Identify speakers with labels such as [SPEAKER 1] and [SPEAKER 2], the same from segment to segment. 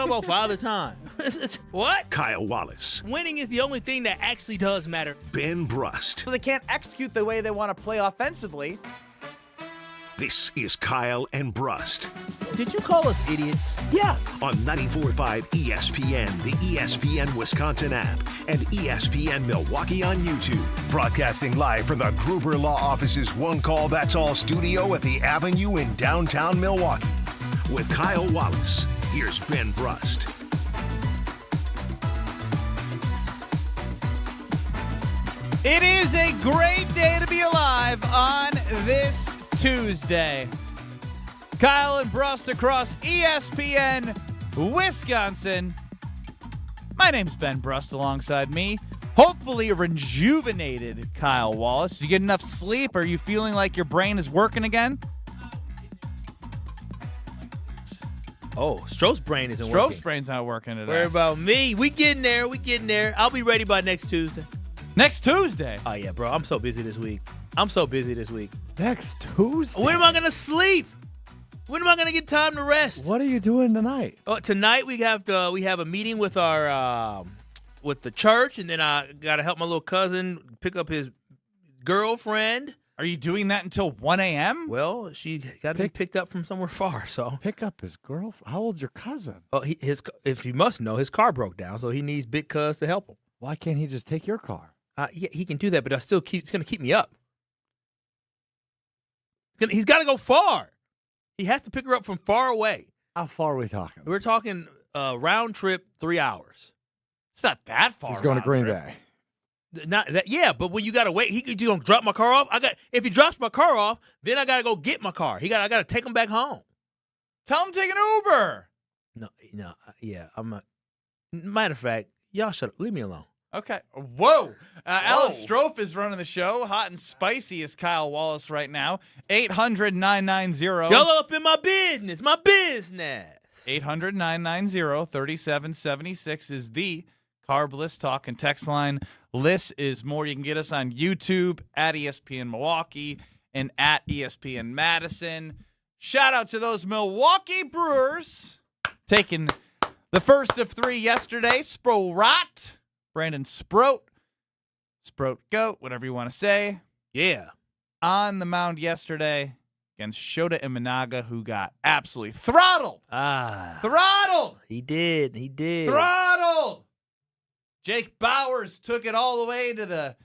[SPEAKER 1] talking about Father Time. What?
[SPEAKER 2] Kyle Wallace.
[SPEAKER 1] Winning is the only thing that actually does matter.
[SPEAKER 2] Ben Brust.
[SPEAKER 3] So they can't execute the way they want to play offensively.
[SPEAKER 2] This is Kyle and Brust.
[SPEAKER 1] Did you call us idiots?
[SPEAKER 3] Yeah.
[SPEAKER 2] On 94.5 ESPN, the ESPN Wisconsin app, and ESPN Milwaukee on YouTube. Broadcasting live from the Gruber Law Office's One Call That's All studio at the Avenue in downtown Milwaukee. With Kyle Wallace, here's Ben Brust.
[SPEAKER 3] It is a great day to be alive on this Tuesday. Kyle and Brust across ESPN Wisconsin. My name's Ben Brust alongside me. Hopefully a rejuvenated Kyle Wallace. You get enough sleep? Are you feeling like your brain is working again?
[SPEAKER 1] Oh, Stroh's brain isn't working.
[SPEAKER 3] Stroh's brain's not working today.
[SPEAKER 1] Worry about me. We getting there. I'll be ready by next Tuesday.
[SPEAKER 3] Next Tuesday?
[SPEAKER 1] Oh, yeah, bro. I'm so busy this week.
[SPEAKER 4] Next Tuesday?
[SPEAKER 1] When am I going to sleep? When am I going to get time to rest?
[SPEAKER 4] What are you doing tonight?
[SPEAKER 1] Tonight we have a meeting with our with the church, and then I got to help my little cousin pick up his girlfriend.
[SPEAKER 3] Are you doing that until 1 a.m.?
[SPEAKER 1] Well, she got to be picked up from somewhere far, so.
[SPEAKER 4] Pick up his girlfriend? How old's your cousin?
[SPEAKER 1] Oh, if you must know, his car broke down, so he needs big cuz to help him.
[SPEAKER 4] Why can't he just take your car?
[SPEAKER 1] Yeah, he can do that, but it's going to keep me up. He's got to go far. He has to pick her up from far away.
[SPEAKER 4] How far are we talking?
[SPEAKER 1] We're talking round trip 3 hours.
[SPEAKER 3] It's not that far.
[SPEAKER 4] He's going to Green Bay.
[SPEAKER 1] Not that, yeah, but when you gotta wait, you gonna drop my car off. If he drops my car off, then I gotta go get my car. I gotta take him back home.
[SPEAKER 3] Tell him to take an Uber.
[SPEAKER 1] No, yeah, I'm not. Matter of fact, y'all shut up. Leave me alone.
[SPEAKER 3] Okay. Whoa. Alex Strofe is running the show. Hot and spicy is Kyle Wallace right now. 800-990.
[SPEAKER 1] Y'all up in my business.
[SPEAKER 3] 800-990-3776 is the Carb List Talk and text line. List is more. You can get us on YouTube at ESPN Milwaukee and at ESPN Madison. Shout out to those Milwaukee Brewers taking the first of 3 yesterday. Sprot, Brandon Sproat Goat, whatever you want to say.
[SPEAKER 1] Yeah.
[SPEAKER 3] On the mound yesterday against Shota Imanaga, who got absolutely throttled. Throttled.
[SPEAKER 1] He did.
[SPEAKER 3] Throttled. Jake Bauers took it all the way to the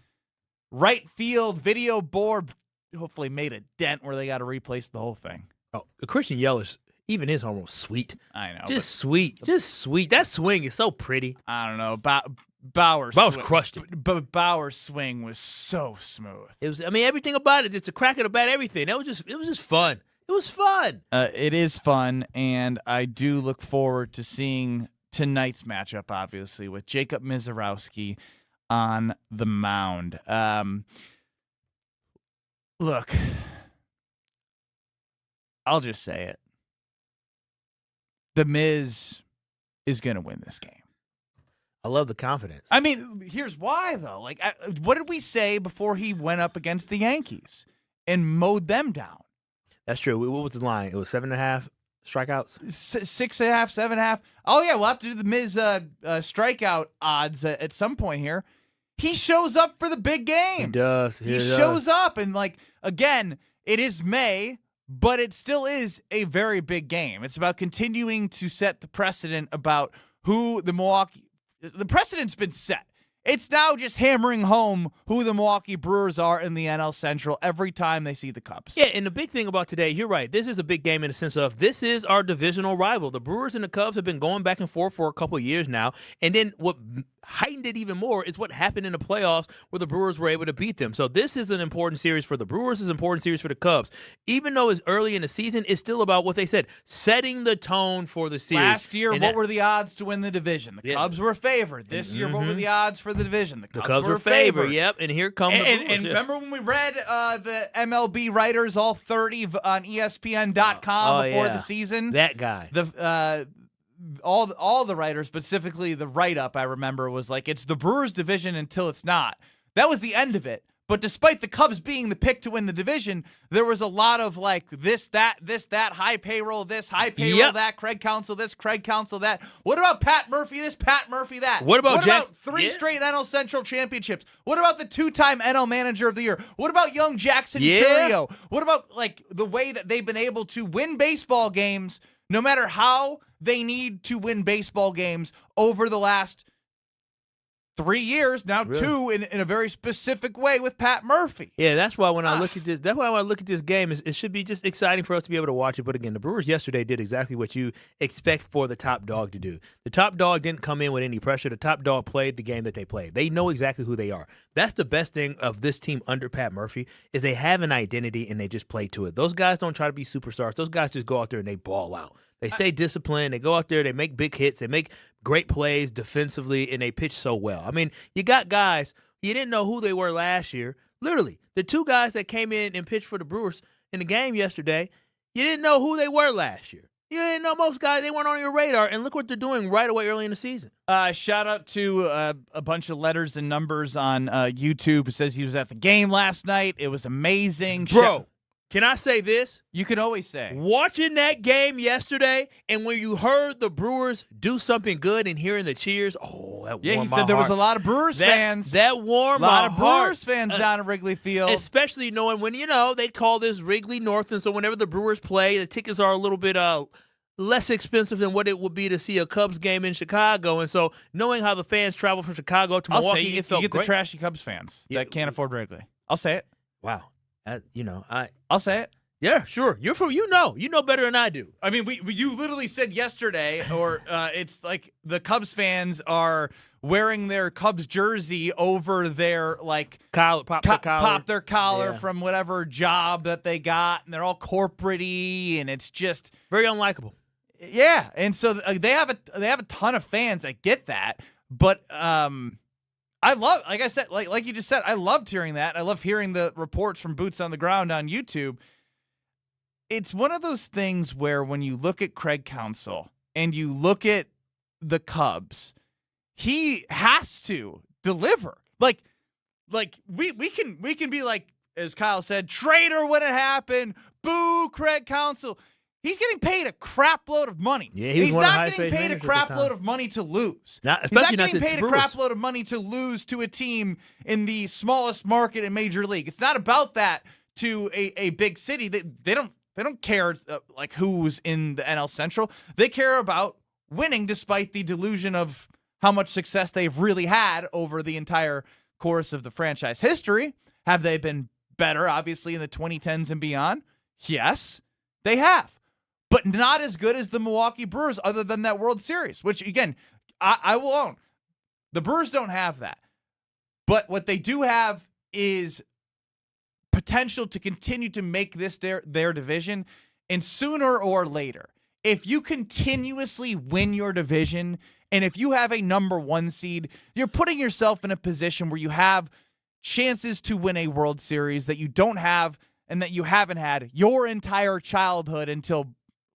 [SPEAKER 3] right field video board. Hopefully made a dent where they got to replace the whole thing.
[SPEAKER 1] Oh, Christian Yelich, even his home was sweet.
[SPEAKER 3] I know.
[SPEAKER 1] Just sweet. That swing is so pretty.
[SPEAKER 3] I don't know. Bauers
[SPEAKER 1] crushed it.
[SPEAKER 3] But Bauers' swing was so smooth.
[SPEAKER 1] It was. I mean, everything about it. It's a crack at the bat. Everything. It was just fun. It was fun.
[SPEAKER 3] It is fun, and I do look forward to seeing tonight's matchup, obviously, with Jacob Misiorowski on the mound. Look, I'll just say it. The Miz is going to win this game.
[SPEAKER 1] I love the confidence.
[SPEAKER 3] I mean, here's why, though. Like, what did we say before he went up against the Yankees and mowed them down?
[SPEAKER 1] That's true. What was the line? It was 7.5 strikeouts?
[SPEAKER 3] 6.5, 7.5. Oh, yeah, we'll have to do the Miz strikeout odds at some point here. He shows up for the big games.
[SPEAKER 1] He does.
[SPEAKER 3] He shows up. And, like, again, it is May, but it still is a very big game. It's about continuing to set the precedent about who the precedent's been set. It's now just hammering home who the Milwaukee Brewers are in the NL Central every time they see the Cubs.
[SPEAKER 1] Yeah, and the big thing about today, you're right. This is a big game in the sense of this is our divisional rival. The Brewers and the Cubs have been going back and forth for a couple of years now. And then what heightened it even more is what happened in the playoffs where the Brewers were able to beat them. So this is an important series for the Brewers. It's an important series for the Cubs. Even though it's early in the season, it's still about what they said, setting the tone for the series.
[SPEAKER 3] Last year, what were the odds to win the division? The Cubs were favored. This year, what were the odds for the division? The
[SPEAKER 1] Cubs were favored. Yep, and here come the Brewers.
[SPEAKER 3] And remember when we read the MLB writers, all 30 on ESPN.com before the season?
[SPEAKER 1] That guy.
[SPEAKER 3] All the writers, specifically the write-up I remember was like, it's the Brewers division until it's not. That was the end of it. But despite the Cubs being the pick to win the division, there was a lot of like this, that, high payroll, this, high payroll, that, Craig Counsell, this, Craig Counsell, that. What about Pat Murphy, this, Pat Murphy, that?
[SPEAKER 1] What about
[SPEAKER 3] three straight NL Central championships? What about the 2-time NL Manager of the Year? What about young Jackson Chourio? What about like the way that they've been able to win baseball games no matter how they need to win baseball games over the last 3 years, now
[SPEAKER 1] Really?
[SPEAKER 3] 2 in a very specific way with Pat Murphy.
[SPEAKER 1] Yeah, that's why when I look at this, that's why when I look at this game, it should be just exciting for us to be able to watch it. But again, the Brewers yesterday did exactly what you expect for the top dog to do. The top dog didn't come in with any pressure. The top dog played the game that they played. They know exactly who they are. That's the best thing of this team under Pat Murphy is they have an identity and they just play to it. Those guys don't try to be superstars. Those guys just go out there and they ball out. They stay disciplined. They go out there. They make big hits. They make great plays defensively, and they pitch so well. I mean, you got guys, you didn't know who they were last year. Literally, the 2 guys that came in and pitched for the Brewers in the game yesterday, you didn't know who they were last year. You didn't know most guys. They weren't on your radar, and look what they're doing right away early in the season.
[SPEAKER 3] Shout out to a bunch of letters and numbers on YouTube. It says he was at the game last night. It was amazing.
[SPEAKER 1] Bro, can I say this?
[SPEAKER 3] You can always say.
[SPEAKER 1] Watching that game yesterday, and when you heard the Brewers do something good and hearing the cheers, that warmed my heart.
[SPEAKER 3] He said there was a lot of Brewers fans.
[SPEAKER 1] That warmed my heart.
[SPEAKER 3] A lot of Brewers fans down at Wrigley Field.
[SPEAKER 1] Especially knowing when, they call this Wrigley North, and so whenever the Brewers play, the tickets are a little bit less expensive than what it would be to see a Cubs game in Chicago. And so knowing how the fans travel from Chicago to Milwaukee, it felt
[SPEAKER 3] you get
[SPEAKER 1] great.
[SPEAKER 3] the trashy Cubs fans that can't afford Wrigley. I'll say it.
[SPEAKER 1] Wow.
[SPEAKER 3] I'll say it.
[SPEAKER 1] Yeah, sure. You're from, you know better than I do.
[SPEAKER 3] I mean, you literally said yesterday, or it's like the Cubs fans are wearing their Cubs jersey over their pop their collar from whatever job that they got, and they're all corporate-y, and it's just
[SPEAKER 1] very unlikable.
[SPEAKER 3] Yeah, and so they have a ton of fans. I get that, but I love, like I said, like you just said, I loved hearing that. I love hearing the reports from Boots on the Ground on YouTube. It's one of those things where when you look at Craig Counsell and you look at the Cubs, he has to deliver. Like we can be like, as Kyle said, traitor when it happened. Boo, Craig Counsell. He's getting paid a crap load of money.
[SPEAKER 1] Yeah,
[SPEAKER 3] he's not getting paid a crap load of money to lose.
[SPEAKER 1] He's
[SPEAKER 3] not getting paid a crap load of money to lose to a team in the smallest market in Major League. It's not about that to a big city. They don't care like who's in the NL Central. They care about winning despite the delusion of how much success they've really had over the entire course of the franchise history. Have they been better, obviously, in the 2010s and beyond? Yes, they have. But not as good as the Milwaukee Brewers other than that World Series, which, again, I will own. The Brewers don't have that. But what they do have is potential to continue to make this their division. And sooner or later, if you continuously win your division and if you have a number 1 seed, you're putting yourself in a position where you have chances to win a World Series that you don't have and that you haven't had your entire childhood until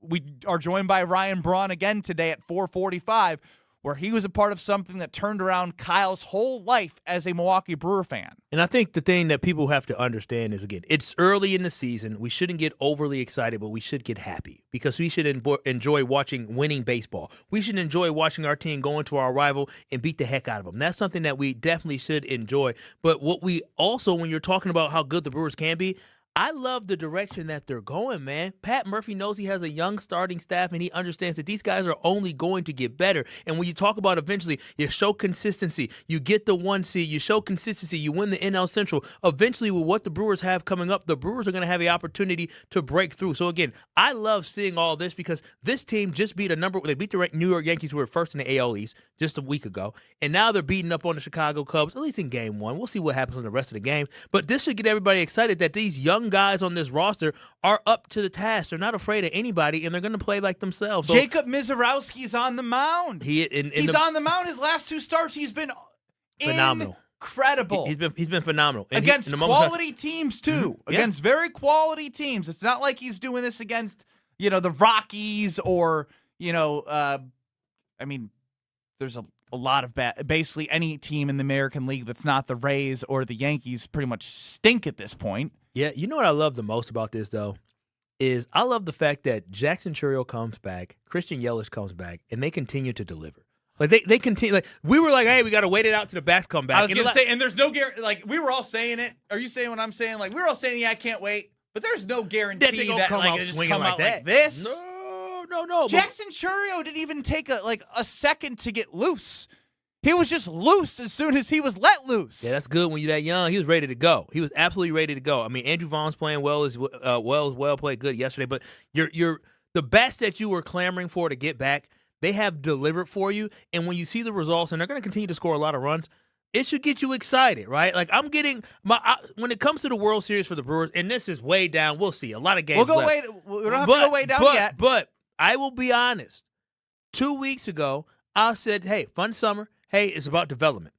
[SPEAKER 3] we are joined by Ryan Braun again today at 4:45, where he was a part of something that turned around Kyle's whole life as a Milwaukee Brewer fan.
[SPEAKER 1] And I think the thing that people have to understand is, again, it's early in the season. We shouldn't get overly excited, but we should get happy because we should enjoy watching winning baseball. We should enjoy watching our team go into our rival and beat the heck out of them. That's something that we definitely should enjoy. But what we also, when you're talking about how good the Brewers can be, I love the direction that they're going, man. Pat Murphy knows he has a young starting staff, and he understands that these guys are only going to get better. And when you talk about eventually, you show consistency. You get the 1 seed. You show consistency. You win the NL Central. Eventually, with what the Brewers have coming up, the Brewers are going to have the opportunity to break through. So, again, I love seeing all this because this team just beat they beat the New York Yankees, who were first in the AL East just a week ago. And now they're beating up on the Chicago Cubs, at least in Game 1. We'll see what happens in the rest of the game. But this should get everybody excited that these young guys on this roster are up to the task. They're not afraid of anybody, and they're going to play like themselves. So,
[SPEAKER 3] Jacob Misiorowski is on the mound.
[SPEAKER 1] He's
[SPEAKER 3] on the mound. His last 2 starts, he's been
[SPEAKER 1] phenomenal.
[SPEAKER 3] Incredible.
[SPEAKER 1] He's been phenomenal. And
[SPEAKER 3] against quality teams, too.
[SPEAKER 1] Mm-hmm.
[SPEAKER 3] Against very quality teams. It's not like he's doing this against, the Rockies or, I mean, there's a a lot of basically any team in the American League that's not the Rays or the Yankees pretty much stink at this point.
[SPEAKER 1] Yeah, you know what I love the most about this, though, is I love the fact that Jackson Chourio comes back, Christian Yelich comes back, and they continue to deliver. Like they continue. Like we were like, hey, we got to wait it out to the backs come back.
[SPEAKER 3] I was going to say, and there's no guarantee. Like we were all saying it. Are you saying what I'm saying? Like we were all saying, yeah, I can't wait. But there's no guarantee
[SPEAKER 1] that
[SPEAKER 3] like,
[SPEAKER 1] out
[SPEAKER 3] it just
[SPEAKER 1] swinging
[SPEAKER 3] come
[SPEAKER 1] like
[SPEAKER 3] out
[SPEAKER 1] that.
[SPEAKER 3] like this.
[SPEAKER 1] No.
[SPEAKER 3] Jackson Chourio didn't even take a second to get loose. He was just loose as soon as he was let loose.
[SPEAKER 1] Yeah, that's good when you're that young. He was ready to go. He was absolutely ready to go. I mean, Andrew Vaughn's playing well, played good yesterday. But you're the bats that you were clamoring for to get back, they have delivered for you. And when you see the results, and they're going to continue to score a lot of runs, it should get you excited, right? Like I'm getting when it comes to the World Series for the Brewers, and this is way down. We'll see a lot of games.
[SPEAKER 3] We don't have to go way down yet.
[SPEAKER 1] But I will be honest. 2 weeks ago, I said, "Hey, fun summer. Hey, it's about development."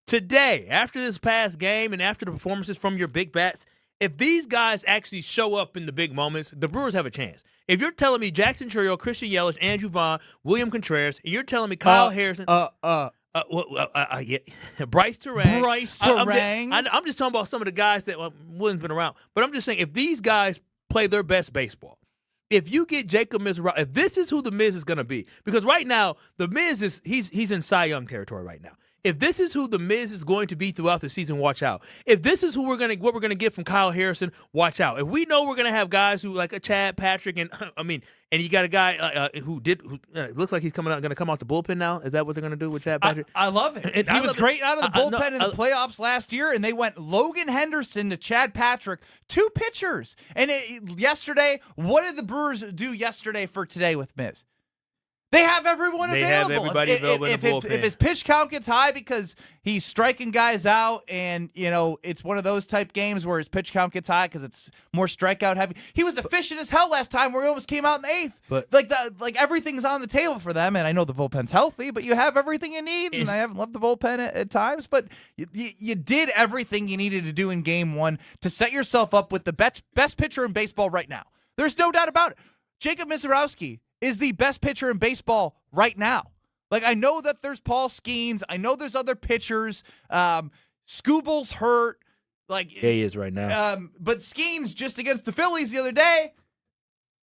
[SPEAKER 1] Today, after this past game and after the performances from your big bats, if these guys actually show up in the big moments, the Brewers have a chance. If you're telling me Jackson Chourio, Christian Yelich, Andrew Vaughn, William Contreras, and you're telling me Kyle Harrison, yeah, Bryce Turang. I'm just talking about some of the guys that William's been around. But I'm just saying, if these guys play their best baseball, if you get Jacob Misiorowski, if this is who the Miz is going to be, because right now the Miz is he's in Cy Young territory right now. If this is who the Miz is going to be throughout the season, watch out. If this is what we're gonna get from Kyle Harrison, watch out. If we know we're gonna have guys who like a Chad Patrick and and you got a guy who looks like he's gonna come out the bullpen now. Is that what they're gonna do with Chad Patrick?
[SPEAKER 3] I love it. He was great out of the bullpen in the playoffs last year, and they went Logan Henderson to Chad Patrick, 2 pitchers. And yesterday, what did the Brewers do yesterday for today with Miz? They have everyone available.
[SPEAKER 1] They have everybody available in the bullpen.
[SPEAKER 3] If his pitch count gets high because he's striking guys out and, it's one of those type games where his pitch count gets high because it's more strikeout heavy. He was efficient as hell last time where he almost came out in the 8th. But everything's on the table for them, and I know the bullpen's healthy, but you have everything you need, and I haven't loved the bullpen at times, but you did everything you needed to do in Game 1 to set yourself up with the best pitcher in baseball right now. There's no doubt about it. Jacob Misiorowski is the best pitcher in baseball right now. Like, I know that there's Paul Skeens. I know there's other pitchers. Scooble's hurt. Yeah,
[SPEAKER 1] he is right now.
[SPEAKER 3] But Skeens, just against the Phillies the other day,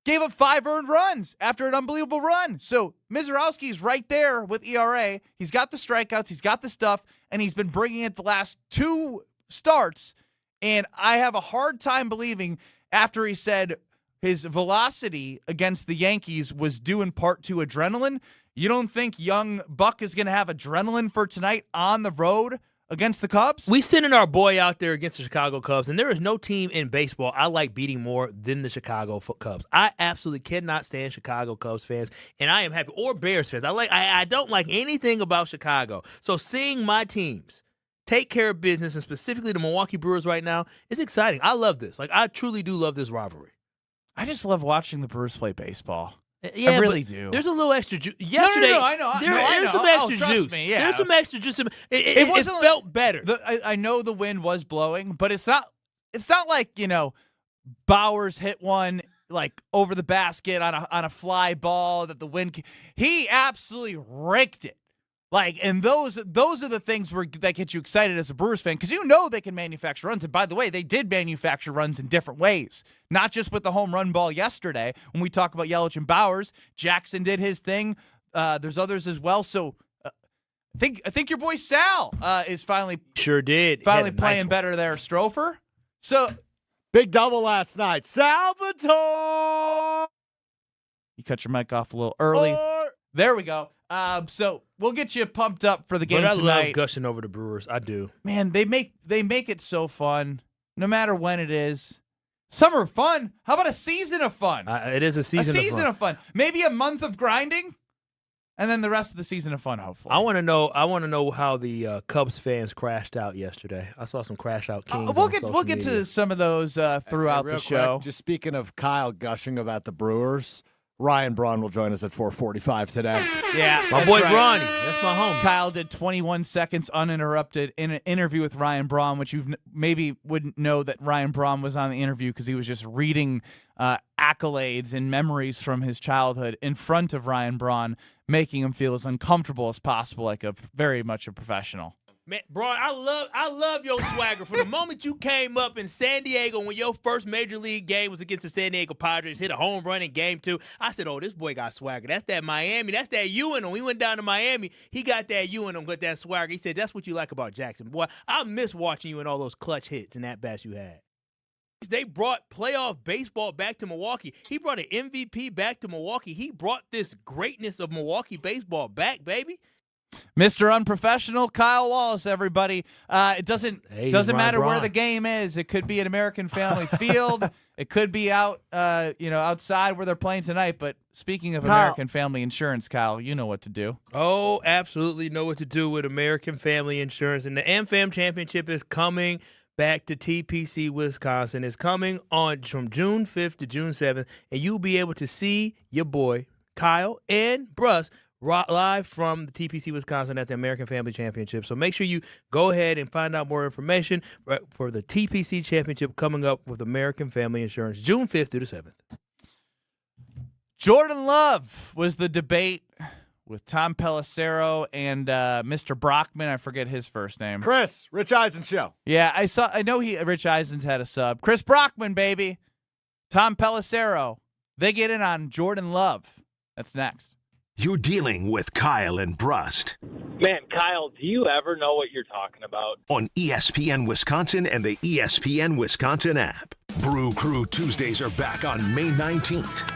[SPEAKER 3] gave up 5 earned runs after an unbelievable run. So Misiorowski's right there with ERA. He's got the strikeouts. He's got the stuff. And he's been bringing it the last 2 starts. And I have a hard time believing after he said his velocity against the Yankees was due in part to adrenaline. You don't think young Buck is going to have adrenaline for tonight on the road against the Cubs?
[SPEAKER 1] We sending our boy out there against the Chicago Cubs, and there is no team in baseball I like beating more than the Chicago Cubs. I absolutely cannot stand Chicago Cubs fans, and I am happy, or Bears fans. I don't like anything about Chicago. So seeing my teams take care of business, and specifically the Milwaukee Brewers right now, is exciting. I love this. I truly do love this rivalry.
[SPEAKER 3] I just love watching the Brewers play baseball.
[SPEAKER 1] Yeah,
[SPEAKER 3] I really do.
[SPEAKER 1] There's a little extra juice. Yesterday,
[SPEAKER 3] I know.
[SPEAKER 1] There's some extra juice.
[SPEAKER 3] Me, yeah.
[SPEAKER 1] There's some extra juice. It felt better.
[SPEAKER 3] I know the wind was blowing, but it's not like, Bowers hit one over the basket on a fly ball that the wind. He absolutely raked it. And those are the things that get you excited as a Brewers fan, because they can manufacture runs. And by the way, they did manufacture runs in different ways, not just with the home run ball yesterday. When we talk about Yelich and Bowers, Jackson did his thing. There's others as well. So I think your boy Sal is finally playing better there, Strofer. So
[SPEAKER 4] big double last night, Salvatore.
[SPEAKER 3] You cut your mic off a little early. There we go. So we'll get you pumped up for the game tonight.
[SPEAKER 1] I love gushing over the Brewers. I do.
[SPEAKER 3] Man, they make it so fun, no matter when it is. Summer fun. How about a season of fun?
[SPEAKER 1] It is a season
[SPEAKER 3] of fun. Maybe a month of grinding, and then the rest of the season of fun. Hopefully.
[SPEAKER 1] I want to know how the Cubs fans crashed out yesterday. I saw some crash out kings.
[SPEAKER 3] We'll get to some of those throughout the show.
[SPEAKER 4] Quick, just speaking of Kyle gushing about the Brewers. Ryan Braun will join us at 4:45 today.
[SPEAKER 3] Yeah,
[SPEAKER 1] My
[SPEAKER 3] that's
[SPEAKER 1] boy
[SPEAKER 3] right.
[SPEAKER 1] Bronny. That's my homie.
[SPEAKER 3] Kyle did 21 seconds uninterrupted in an interview with Ryan Braun, which you maybe wouldn't know that Ryan Braun was on the interview because he was just reading accolades and memories from his childhood in front of Ryan Braun, making him feel as uncomfortable as possible, like very much a professional.
[SPEAKER 1] Man, Braun, I love your swagger. From the moment you came up in San Diego when your first major league game was against the San Diego Padres, hit a home run in game 2, I said, oh, this boy got swagger. That's that Miami. That's that you in him. We went down to Miami. He got that you in him with that swagger. He said, that's what you like about Jackson. Boy, I miss watching you in all those clutch hits and at-bats you had. They brought playoff baseball back to Milwaukee. He brought an MVP back to Milwaukee. He brought this greatness of Milwaukee baseball back, baby.
[SPEAKER 3] Mr. Unprofessional, Kyle Wallace, everybody. It doesn't
[SPEAKER 1] Ryan
[SPEAKER 3] matter where
[SPEAKER 1] Braun.
[SPEAKER 3] the game is. It could be at American Family Field. It could be out, outside where they're playing tonight. But speaking of
[SPEAKER 4] Kyle.
[SPEAKER 3] American Family Insurance, Kyle, you know what to do.
[SPEAKER 1] Oh, absolutely know what to do with American Family Insurance. And the AmFam Championship is coming back to TPC, Wisconsin. It's coming on from June 5th to June 7th. And you'll be able to see your boy, Kyle and Brust, live from the TPC Wisconsin at the American Family Championship. So make sure you go ahead and find out more information for the TPC Championship coming up with American Family Insurance, June 5th through the 7th.
[SPEAKER 3] Jordan Love was the debate with Tom Pelissero and Mr. Brockman. I forget his first name.
[SPEAKER 4] Chris, Rich Eisen show.
[SPEAKER 3] Yeah, I know Rich Eisen's had a sub. Chris Brockman, baby. Tom Pelissero. They get in on Jordan Love. That's next.
[SPEAKER 2] You're dealing with Kyle and Brust
[SPEAKER 5] Man, Kyle, do you ever know what you're talking about?
[SPEAKER 2] on ESPN Wisconsin and the ESPN Wisconsin app. Brew Crew Tuesdays are back on May 19th.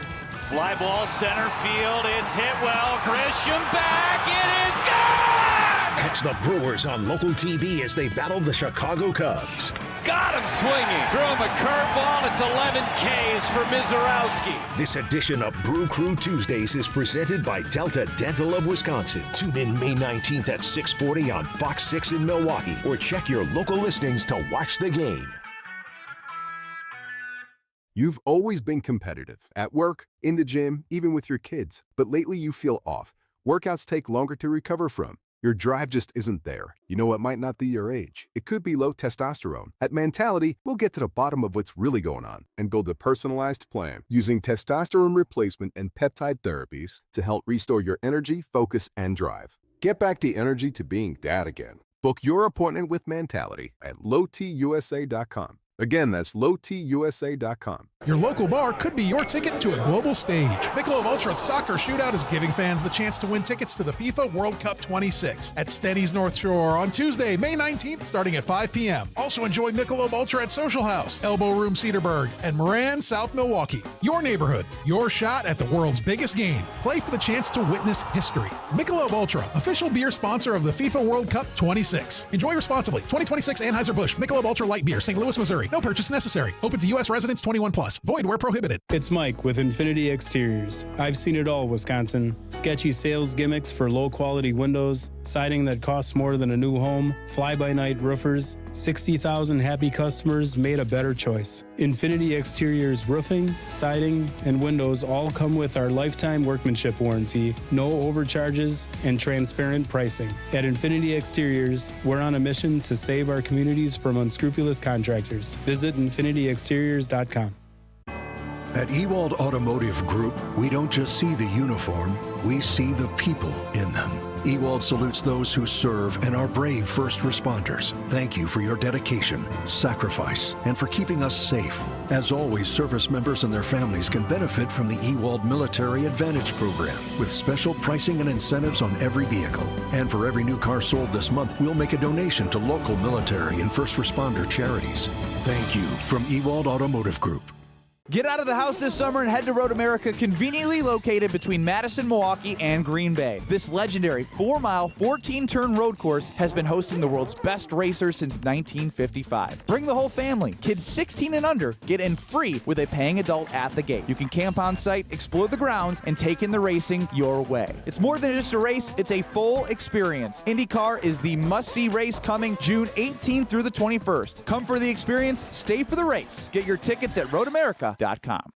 [SPEAKER 6] Fly ball center field. It's hit well. Grisham back. It is gone!
[SPEAKER 2] Catch the Brewers on local TV as they battle the Chicago Cubs.
[SPEAKER 6] Got him swinging. Threw him a curveball. It's 11 Ks for Misiorowski.
[SPEAKER 2] This edition of Brew Crew Tuesdays is presented by Delta Dental of Wisconsin. Tune in May 19th at 6:40 on Fox 6 in Milwaukee or check your local listings to watch the game.
[SPEAKER 7] You've always been competitive at work, in the gym, even with your kids. But lately you feel off. Workouts take longer to recover from. Your drive just isn't there. You know, it might not be your age. It could be low testosterone. At Mentality, we'll get to the bottom of what's really going on and build a personalized plan using testosterone replacement and peptide therapies to help restore your energy, focus, and drive. Get back the energy to being dad again. Book your appointment with Mentality at lowtusa.com. Again, that's lowtusa.com.
[SPEAKER 8] Your local bar could be your ticket to a global stage. Michelob Ultra Soccer Shootout is giving fans the chance to win tickets to the FIFA World Cup 26 at Stenny's North Shore on Tuesday, May 19th, starting at 5 p.m. Also enjoy Michelob Ultra at Social House, Elbow Room Cedarburg, and Moran, South Milwaukee. Your neighborhood, your shot at the world's biggest game. Play for the chance to witness history. Michelob Ultra, official beer sponsor of the FIFA World Cup 26. Enjoy responsibly. 2026 Anheuser-Busch Michelob Ultra Light Beer, St. Louis, Missouri. No purchase necessary. Open to U.S. residents 21+. Void where prohibited.
[SPEAKER 9] It's Mike with Infinity Exteriors. I've seen it all, Wisconsin. Sketchy sales gimmicks for low-quality windows, siding that costs more than a new home, fly-by-night roofers. 60,000 happy customers made a better choice. Infinity Exteriors roofing, siding, and windows all come with our lifetime workmanship warranty, no overcharges, and transparent pricing. At Infinity Exteriors, we're on a mission to save our communities from unscrupulous contractors. Visit infinityexteriors.com.
[SPEAKER 10] At Ewald Automotive Group, we don't just see the uniform, we see the people in them. Ewald salutes those who serve and are brave first responders. Thank you for your dedication, sacrifice, and for keeping us safe. As always, service members and their families can benefit from the Ewald Military Advantage Program with special pricing and incentives on every vehicle. And for every new car sold this month, we'll make a donation to local military and first responder charities. Thank you from Ewald Automotive Group.
[SPEAKER 3] Get out of the house this summer and head to Road America, conveniently located between Madison, Milwaukee, and Green Bay. This legendary 4-mile, 14-turn road course has been hosting the world's best racers since 1955. Bring the whole family. Kids 16 and under get in free with a paying adult at the gate. You can camp on site, explore the grounds, and take in the racing your way. It's more than just a race, it's a full experience. IndyCar is the must-see race coming June 18th through the 21st. Come for the experience, stay for the race. Get your tickets at roadamerica.com.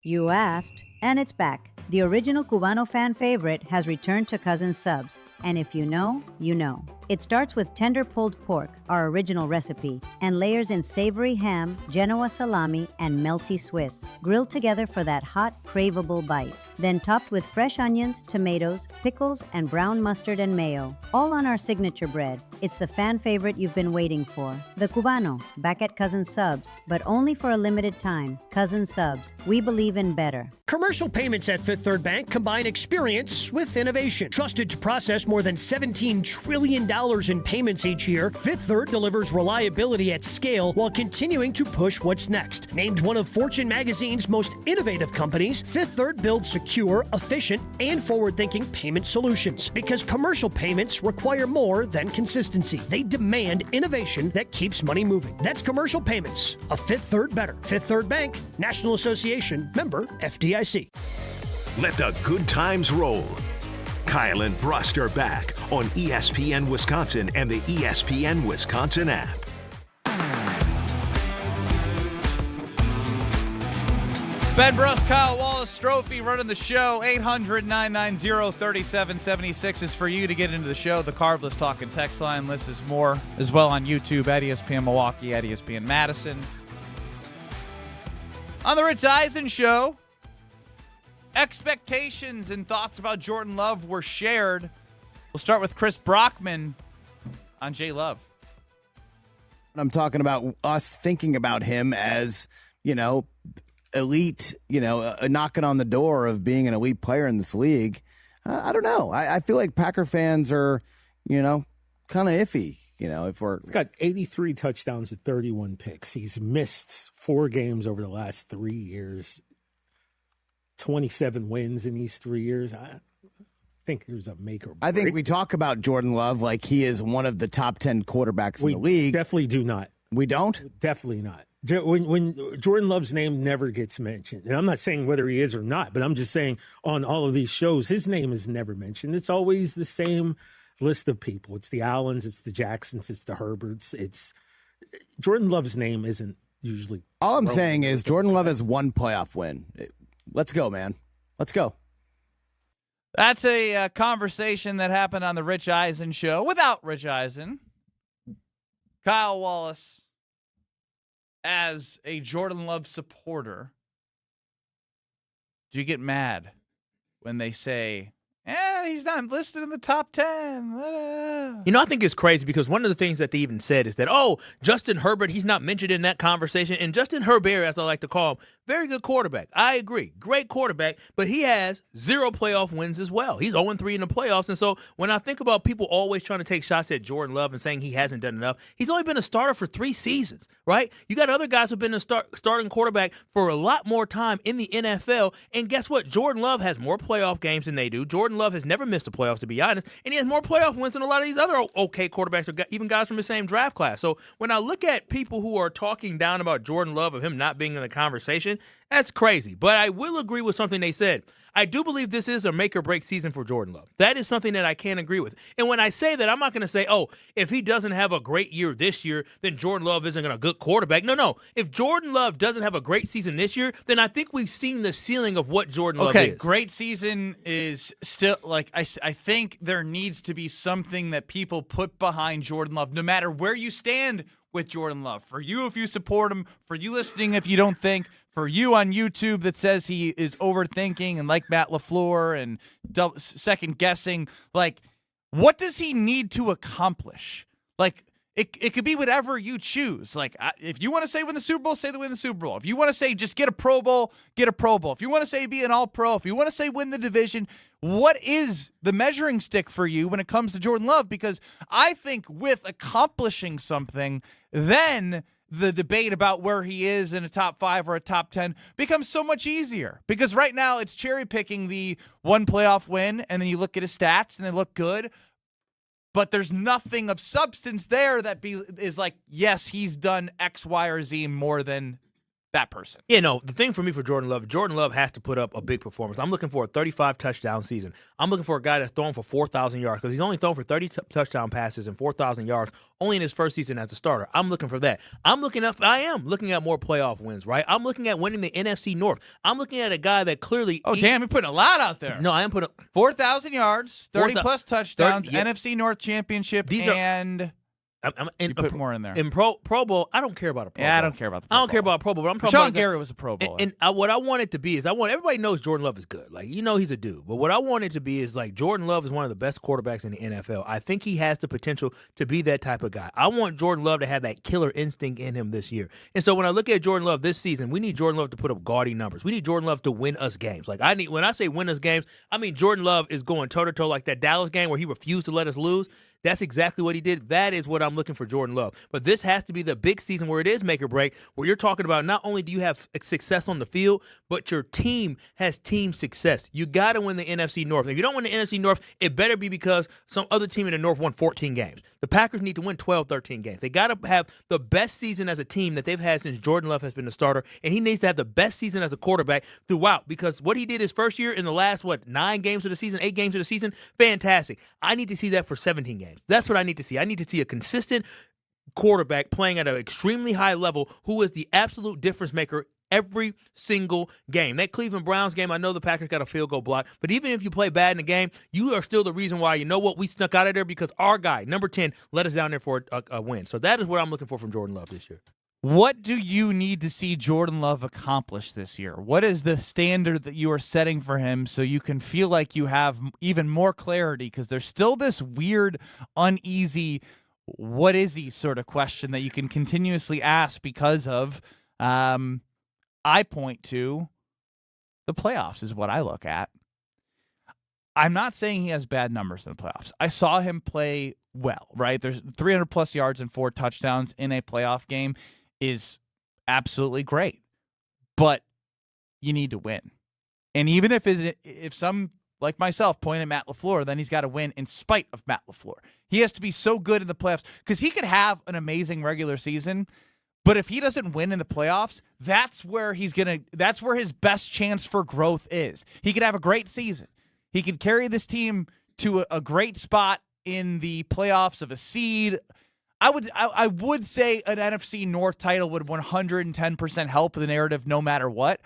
[SPEAKER 11] You asked, and it's back. The original Cubano fan favorite has returned to Cousins Subs, and if you know, you know. It starts with tender pulled pork, our original recipe, and layers in savory ham, Genoa salami, and melty Swiss, grilled together for that hot, craveable bite. Then topped with fresh onions, tomatoes, pickles, and brown mustard and mayo, all on our signature bread. It's the fan favorite you've been waiting for. The Cubano, back at Cousins Subs, but only for a limited time. Cousins Subs, we believe in better.
[SPEAKER 12] Commercial payments at Fifth Third Bank combine experience with innovation. Trusted to process more than $17 trillion in payments each year, Fifth Third delivers reliability at scale while continuing to push what's next. Named one of Fortune magazine's most innovative companies, Fifth Third builds secure, efficient, and forward-thinking payment solutions. Because commercial payments require more than consistency. They demand innovation that keeps money moving. That's commercial payments. A Fifth Third better. Fifth Third Bank, National Association, member FDIC.
[SPEAKER 2] Let the good times roll. Kyle and Brust are back on ESPN Wisconsin and the ESPN Wisconsin app.
[SPEAKER 3] Ben Brust, Kyle Wallace, Strophy running the show. 800-990-3776 is for you to get into the show. The Carbless Talking text line list is more as well on YouTube at ESPN Milwaukee, at ESPN Madison. On the Rich Eisen Show, expectations and thoughts about Jordan Love were shared. We'll start with Chris Brockman on J. Love.
[SPEAKER 4] I'm talking about us thinking about him as, elite, knocking on the door of being an elite player in this league. I don't know. I feel like Packer fans are, kind of iffy. If we're
[SPEAKER 13] He's got 83 touchdowns at 31 picks. He's missed 4 games over the last 3 years. 27 wins in these 3 years. I think there's a make or break.
[SPEAKER 4] I think we talk about Jordan Love like he is one of the top 10 quarterbacks in the league.
[SPEAKER 13] Definitely do not.
[SPEAKER 4] We don't?
[SPEAKER 13] Definitely not. When Jordan Love's name never gets mentioned, and I'm not saying whether he is or not, but I'm just saying on all of these shows, his name is never mentioned. It's always the same list of people. It's the Allens, it's the Jacksons, it's the Herberts. Jordan Love's name isn't usually.
[SPEAKER 4] All I'm saying is Jordan Love has 1 playoff win. Let's go, man. Let's go.
[SPEAKER 3] That's a conversation that happened on the Rich Eisen Show without Rich Eisen. Kyle Wallace, as a Jordan Love supporter, do you get mad when they say, he's not listed in the top 10?
[SPEAKER 1] I think it's crazy because one of the things that they even said is that, Justin Herbert, he's not mentioned in that conversation. And Justin Herbert, as I like to call him, very good quarterback. I agree. Great quarterback, but he has 0 playoff wins as well. He's 0-3 in the playoffs. And so when I think about people always trying to take shots at Jordan Love and saying he hasn't done enough, he's only been a starter for 3 seasons, right? You got other guys who've been a starting quarterback for a lot more time in the NFL. And guess what? Jordan Love has more playoff games than they do. Jordan Love has never missed the playoffs, to be honest, and he has more playoff wins than a lot of these other okay quarterbacks, or even guys from the same draft class. So when I look at people who are talking down about Jordan Love, of him not being in the conversation, that's crazy. But I will agree with something they said. I do believe this is a make-or-break season for Jordan Love. That is something that I can't agree with. And when I say that, I'm not going to say, if he doesn't have a great year this year, then Jordan Love isn't a good quarterback. No. If Jordan Love doesn't have a great season this year, then I think we've seen the ceiling of what Jordan Love is.
[SPEAKER 3] Okay, great season is still, I think there needs to be something that people put behind Jordan Love, no matter where you stand with Jordan Love. For you, if you support him. For you listening, if you don't think. For you on YouTube that says he is overthinking and like Matt LaFleur and second guessing, what does he need to accomplish? It could be whatever you choose. If you want to say win the Super Bowl, say win the Super Bowl. If you want to say just get a Pro Bowl, get a Pro Bowl. If you want to say be an All-Pro, if you want to say win the division, what is the measuring stick for you when it comes to Jordan Love? Because I think with accomplishing something, then the debate about where he is in a top 5 or a top 10 becomes so much easier. Because right now it's cherry picking the 1 playoff win, and then you look at his stats and they look good. But there's nothing of substance there that is yes, he's done X, Y, or Z more than that person.
[SPEAKER 1] Yeah, no, the thing for me for Jordan Love has to put up a big performance. I'm looking for a 35 touchdown season. I'm looking for a guy that's throwing for 4,000 yards because he's only thrown for 30 touchdown passes and 4,000 yards only in his first season as a starter. I'm looking for that. I am looking at more playoff wins, right? I'm looking at winning the NFC North. I'm looking at a guy that clearly.
[SPEAKER 3] Oh, damn, you're putting a lot out there.
[SPEAKER 1] No, I am putting
[SPEAKER 3] 4,000 yards, 30-plus touchdowns,
[SPEAKER 1] 30, yeah.
[SPEAKER 3] NFC North championship, you put more in there.
[SPEAKER 1] In Pro Bowl, I don't care about a Pro Bowl.
[SPEAKER 3] Yeah, I don't care about the Pro Bowl.
[SPEAKER 1] I don't care about a Pro Bowl, but I'm talking
[SPEAKER 3] Sean
[SPEAKER 1] about
[SPEAKER 3] Gary was a Pro Bowler.
[SPEAKER 1] And what I want it to be is everybody knows Jordan Love is good. Like, he's a dude. But what I want it to be is like Jordan Love is one of the best quarterbacks in the NFL. I think he has the potential to be that type of guy. I want Jordan Love to have that killer instinct in him this year. And so when I look at Jordan Love this season, we need Jordan Love to put up gaudy numbers. We need Jordan Love to win us games. Like when I say win us games, I mean Jordan Love is going toe-to-toe like that Dallas game where he refused to let us lose. That's exactly what he did. That is what I'm looking for Jordan Love. But this has to be the big season where it is make or break, where you're talking about not only do you have success on the field, but your team has team success. You got to win the NFC North. If you don't win the NFC North, it better be because some other team in the North won 14 games. The Packers need to win 12, 13 games. They got to have the best season as a team that they've had since Jordan Love has been the starter, and he needs to have the best season as a quarterback throughout because what he did his first year in the last, 9 games of the season, 8 games of the season, fantastic. I need to see that for 17 games. That's what I need to see. I need to see a consistent quarterback playing at an extremely high level who is the absolute difference maker every single game. That Cleveland Browns game, I know the Packers got a field goal block, but even if you play bad in the game, you are still the reason why, we snuck out of there because our guy, number 10, let us down there for a win. So that is what I'm looking for from Jordan Love this year.
[SPEAKER 3] What do you need to see Jordan Love accomplish this year? What is the standard that you are setting for him so you can feel like you have even more clarity? Because there's still this weird, uneasy, what is he sort of question that you can continuously ask because of, I point to the playoffs is what I look at. I'm not saying he has bad numbers in the playoffs. I saw him play well, right? There's 300-plus yards and 4 touchdowns in a playoff game is absolutely great, but you need to win. And even if some like myself point at Matt LaFleur, then he's got to win in spite of Matt LaFleur. He has to be so good in the playoffs because he could have an amazing regular season, but if he doesn't win in the playoffs, that's where his best chance for growth is. He could have a great season. He could carry this team to a great spot in the playoffs of a seed. I would say an NFC North title would 110% help the narrative no matter what.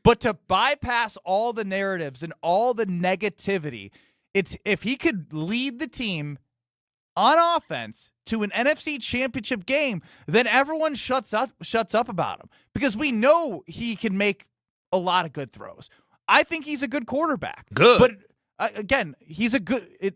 [SPEAKER 3] But to bypass all the narratives and all the negativity, it's if he could lead the team on offense to an NFC Championship game, then everyone shuts up about him because we know he can make a lot of good throws. I think he's a good quarterback.
[SPEAKER 1] Good.
[SPEAKER 3] But again, he's a good.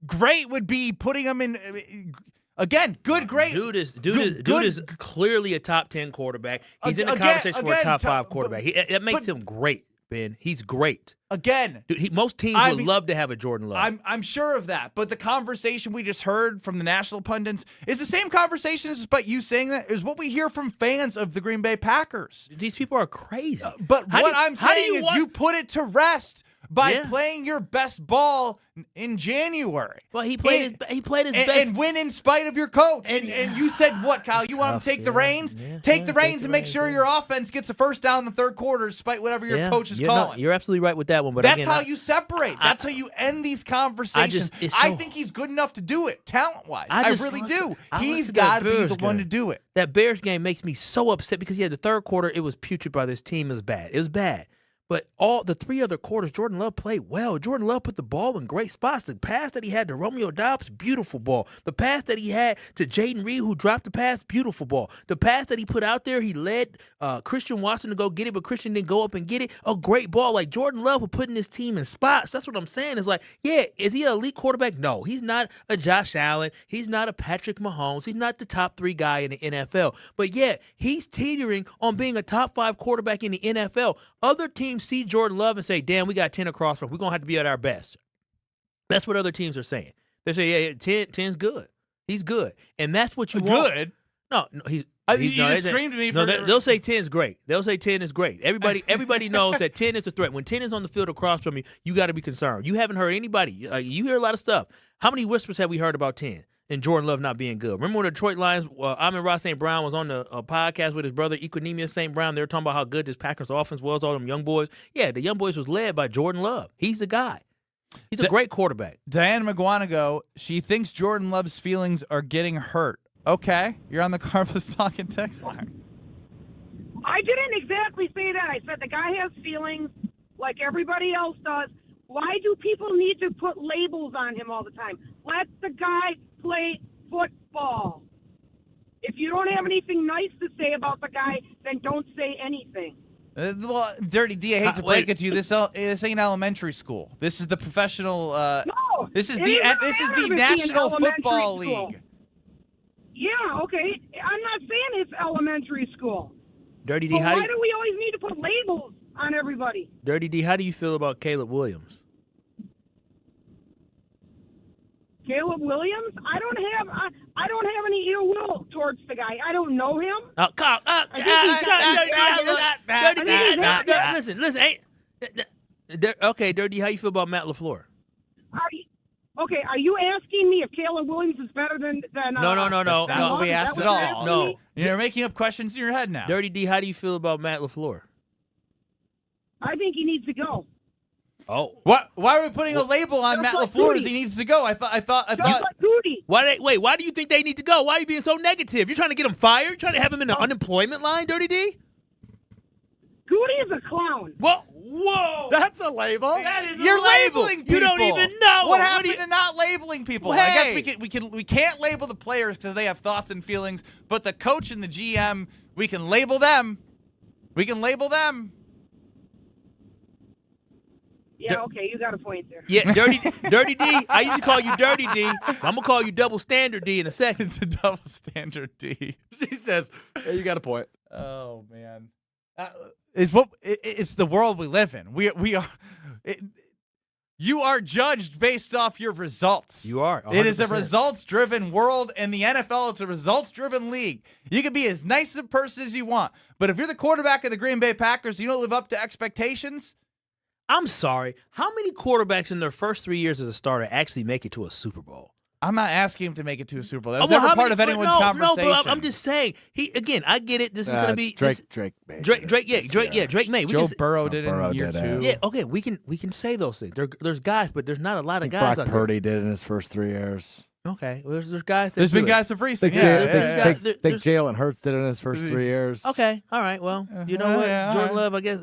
[SPEAKER 3] Great would be putting him in. Again, good, great.
[SPEAKER 1] Dude is clearly a top 10 quarterback. He's in the conversation for a top 5 quarterback. That makes him great, Ben. He's great.
[SPEAKER 3] Again,
[SPEAKER 1] dude, most teams would love to have a Jordan Love.
[SPEAKER 3] I'm sure of that. But the conversation we just heard from the national pundits is the same conversation despite you saying that is what we hear from fans of the Green Bay Packers.
[SPEAKER 1] These people are crazy.
[SPEAKER 3] But I'm saying is you put it to rest by playing your best ball in January.
[SPEAKER 1] Well, he played his best.
[SPEAKER 3] And win in spite of your coach. And you said what, Kyle? You want him to take the reins? Take the reins and make sure your offense gets a first down in the third quarter despite whatever your coach is calling.
[SPEAKER 1] You're absolutely right with that one. But
[SPEAKER 3] that's how you separate. That's how you end these conversations. I think he's good enough to do it, talent-wise. I really do. He's got to be the one to do it.
[SPEAKER 1] That Bears game makes me so upset because, the third quarter, it was putrid by this team. It was bad. It was bad. But all the 3 other quarters, Jordan Love played well. Jordan Love put the ball in great spots. The pass that he had to Romeo Doubs, beautiful ball. The pass that he had to Jaden Reed, who dropped the pass, beautiful ball. The pass that he put out there, he led Christian Watson to go get it, but Christian didn't go up and get it. A great ball. Like Jordan Love was putting his team in spots. That's what I'm saying. It's like, is he an elite quarterback? No, he's not a Josh Allen. He's not a Patrick Mahomes. He's not the top 3 guy in the NFL. But he's teetering on being a top 5 quarterback in the NFL. Other teams see Jordan Love and say, damn, we got 10 across from. We're going to have to be at our best. That's what other teams are saying. They say, 10's good. He's good. And that's what you want.
[SPEAKER 3] Good?
[SPEAKER 1] No, he's
[SPEAKER 3] you just screamed at me for
[SPEAKER 1] they'll say 10's great. They'll say 10 is great. Everybody knows that 10 is a threat. When 10 is on the field across from you, you got to be concerned. You haven't heard anybody. You hear a lot of stuff. How many whispers have we heard about 10? and Jordan Love not being good. Remember when the Detroit Lions, Amon-Ra St. Brown was on the podcast with his brother Equinemius St. Brown. They were talking about how good this Packers offense was, all them young boys. Yeah, the young boys was led by Jordan Love. He's the guy. He's a great quarterback.
[SPEAKER 3] Diana McGuanago, she thinks Jordan Love's feelings are getting hurt. Okay, you're on the Carpless Talking text line.
[SPEAKER 14] I didn't exactly say that. I said the guy has feelings like everybody else does. Why do people need to put labels on him all the time? Let the guy play football. If you don't have anything nice to say about the guy, then don't say anything.
[SPEAKER 3] Well, Dirty D, I hate to break it to you. This ain't elementary school. This is the professional.
[SPEAKER 14] No,
[SPEAKER 3] this is the National Football League.
[SPEAKER 14] Yeah, okay. I'm not saying it's elementary school.
[SPEAKER 1] Dirty D,
[SPEAKER 14] why do we always need to put labels on everybody?
[SPEAKER 1] Dirty D, how do you feel about Caleb Williams?
[SPEAKER 14] Caleb Williams? I don't have any ill will towards the guy. I don't know him.
[SPEAKER 1] Listen. Okay, Dirty, how you feel about Matt LaFleur?
[SPEAKER 14] Are you asking me if Caleb Williams is better than
[SPEAKER 3] No. That's not what we asked at all.
[SPEAKER 1] No.
[SPEAKER 3] You're making up questions in your head now.
[SPEAKER 1] Dirty D, how do you feel about Matt LaFleur?
[SPEAKER 14] I think he needs to go.
[SPEAKER 1] Oh,
[SPEAKER 3] what? Why are we putting a label on Matt LaFleur as he needs to go? I thought.
[SPEAKER 1] Why do you think they need to go? Why are you being so negative? You're trying to get him fired? You're trying to have him in the unemployment line, Dirty D?
[SPEAKER 14] Goody is a clown.
[SPEAKER 1] Whoa!
[SPEAKER 4] That's a label.
[SPEAKER 1] That is
[SPEAKER 3] You're
[SPEAKER 1] a label.
[SPEAKER 3] labeling people.
[SPEAKER 1] You don't even know.
[SPEAKER 3] What happened to not labeling people?
[SPEAKER 1] Well,
[SPEAKER 3] I guess we can't label the players because they have thoughts and feelings, but the coach and the GM, we can label them.
[SPEAKER 14] Yeah, okay, you got a point there.
[SPEAKER 1] Yeah, Dirty D. I used to call you Dirty D. I'm gonna call you Double Standard D in a second.
[SPEAKER 3] It's a Double Standard D.
[SPEAKER 4] She says, "Yeah, you got a point."
[SPEAKER 3] Oh man, it's the world we live in. We are. You are judged based off your results.
[SPEAKER 1] You are. 100%.
[SPEAKER 3] It is a results-driven world, and the NFL, it's a results-driven league. You can be as nice a person as you want, but if you're the quarterback of the Green Bay Packers, you don't live up to expectations.
[SPEAKER 1] I'm sorry. How many quarterbacks in their first 3 years as a starter actually make it to a Super Bowl?
[SPEAKER 3] I'm not asking him to make it to a Super Bowl. That's never part of anyone's conversation.
[SPEAKER 1] No, but I'm just saying. I get it. This is going to be
[SPEAKER 4] Drake
[SPEAKER 1] may. Drake may.
[SPEAKER 3] Joe Burrow did it in year 2.
[SPEAKER 1] Yeah, okay, we can say those things. There's guys, but there's not a lot of guys.
[SPEAKER 4] Brock Purdy did in his first 3 years.
[SPEAKER 1] Okay, well, there's guys.
[SPEAKER 3] There's been guys of recent.
[SPEAKER 4] Think Jalen Hurts did it in his first 3 years.
[SPEAKER 1] Okay, all right. Well, you know what, Jordan Love. I guess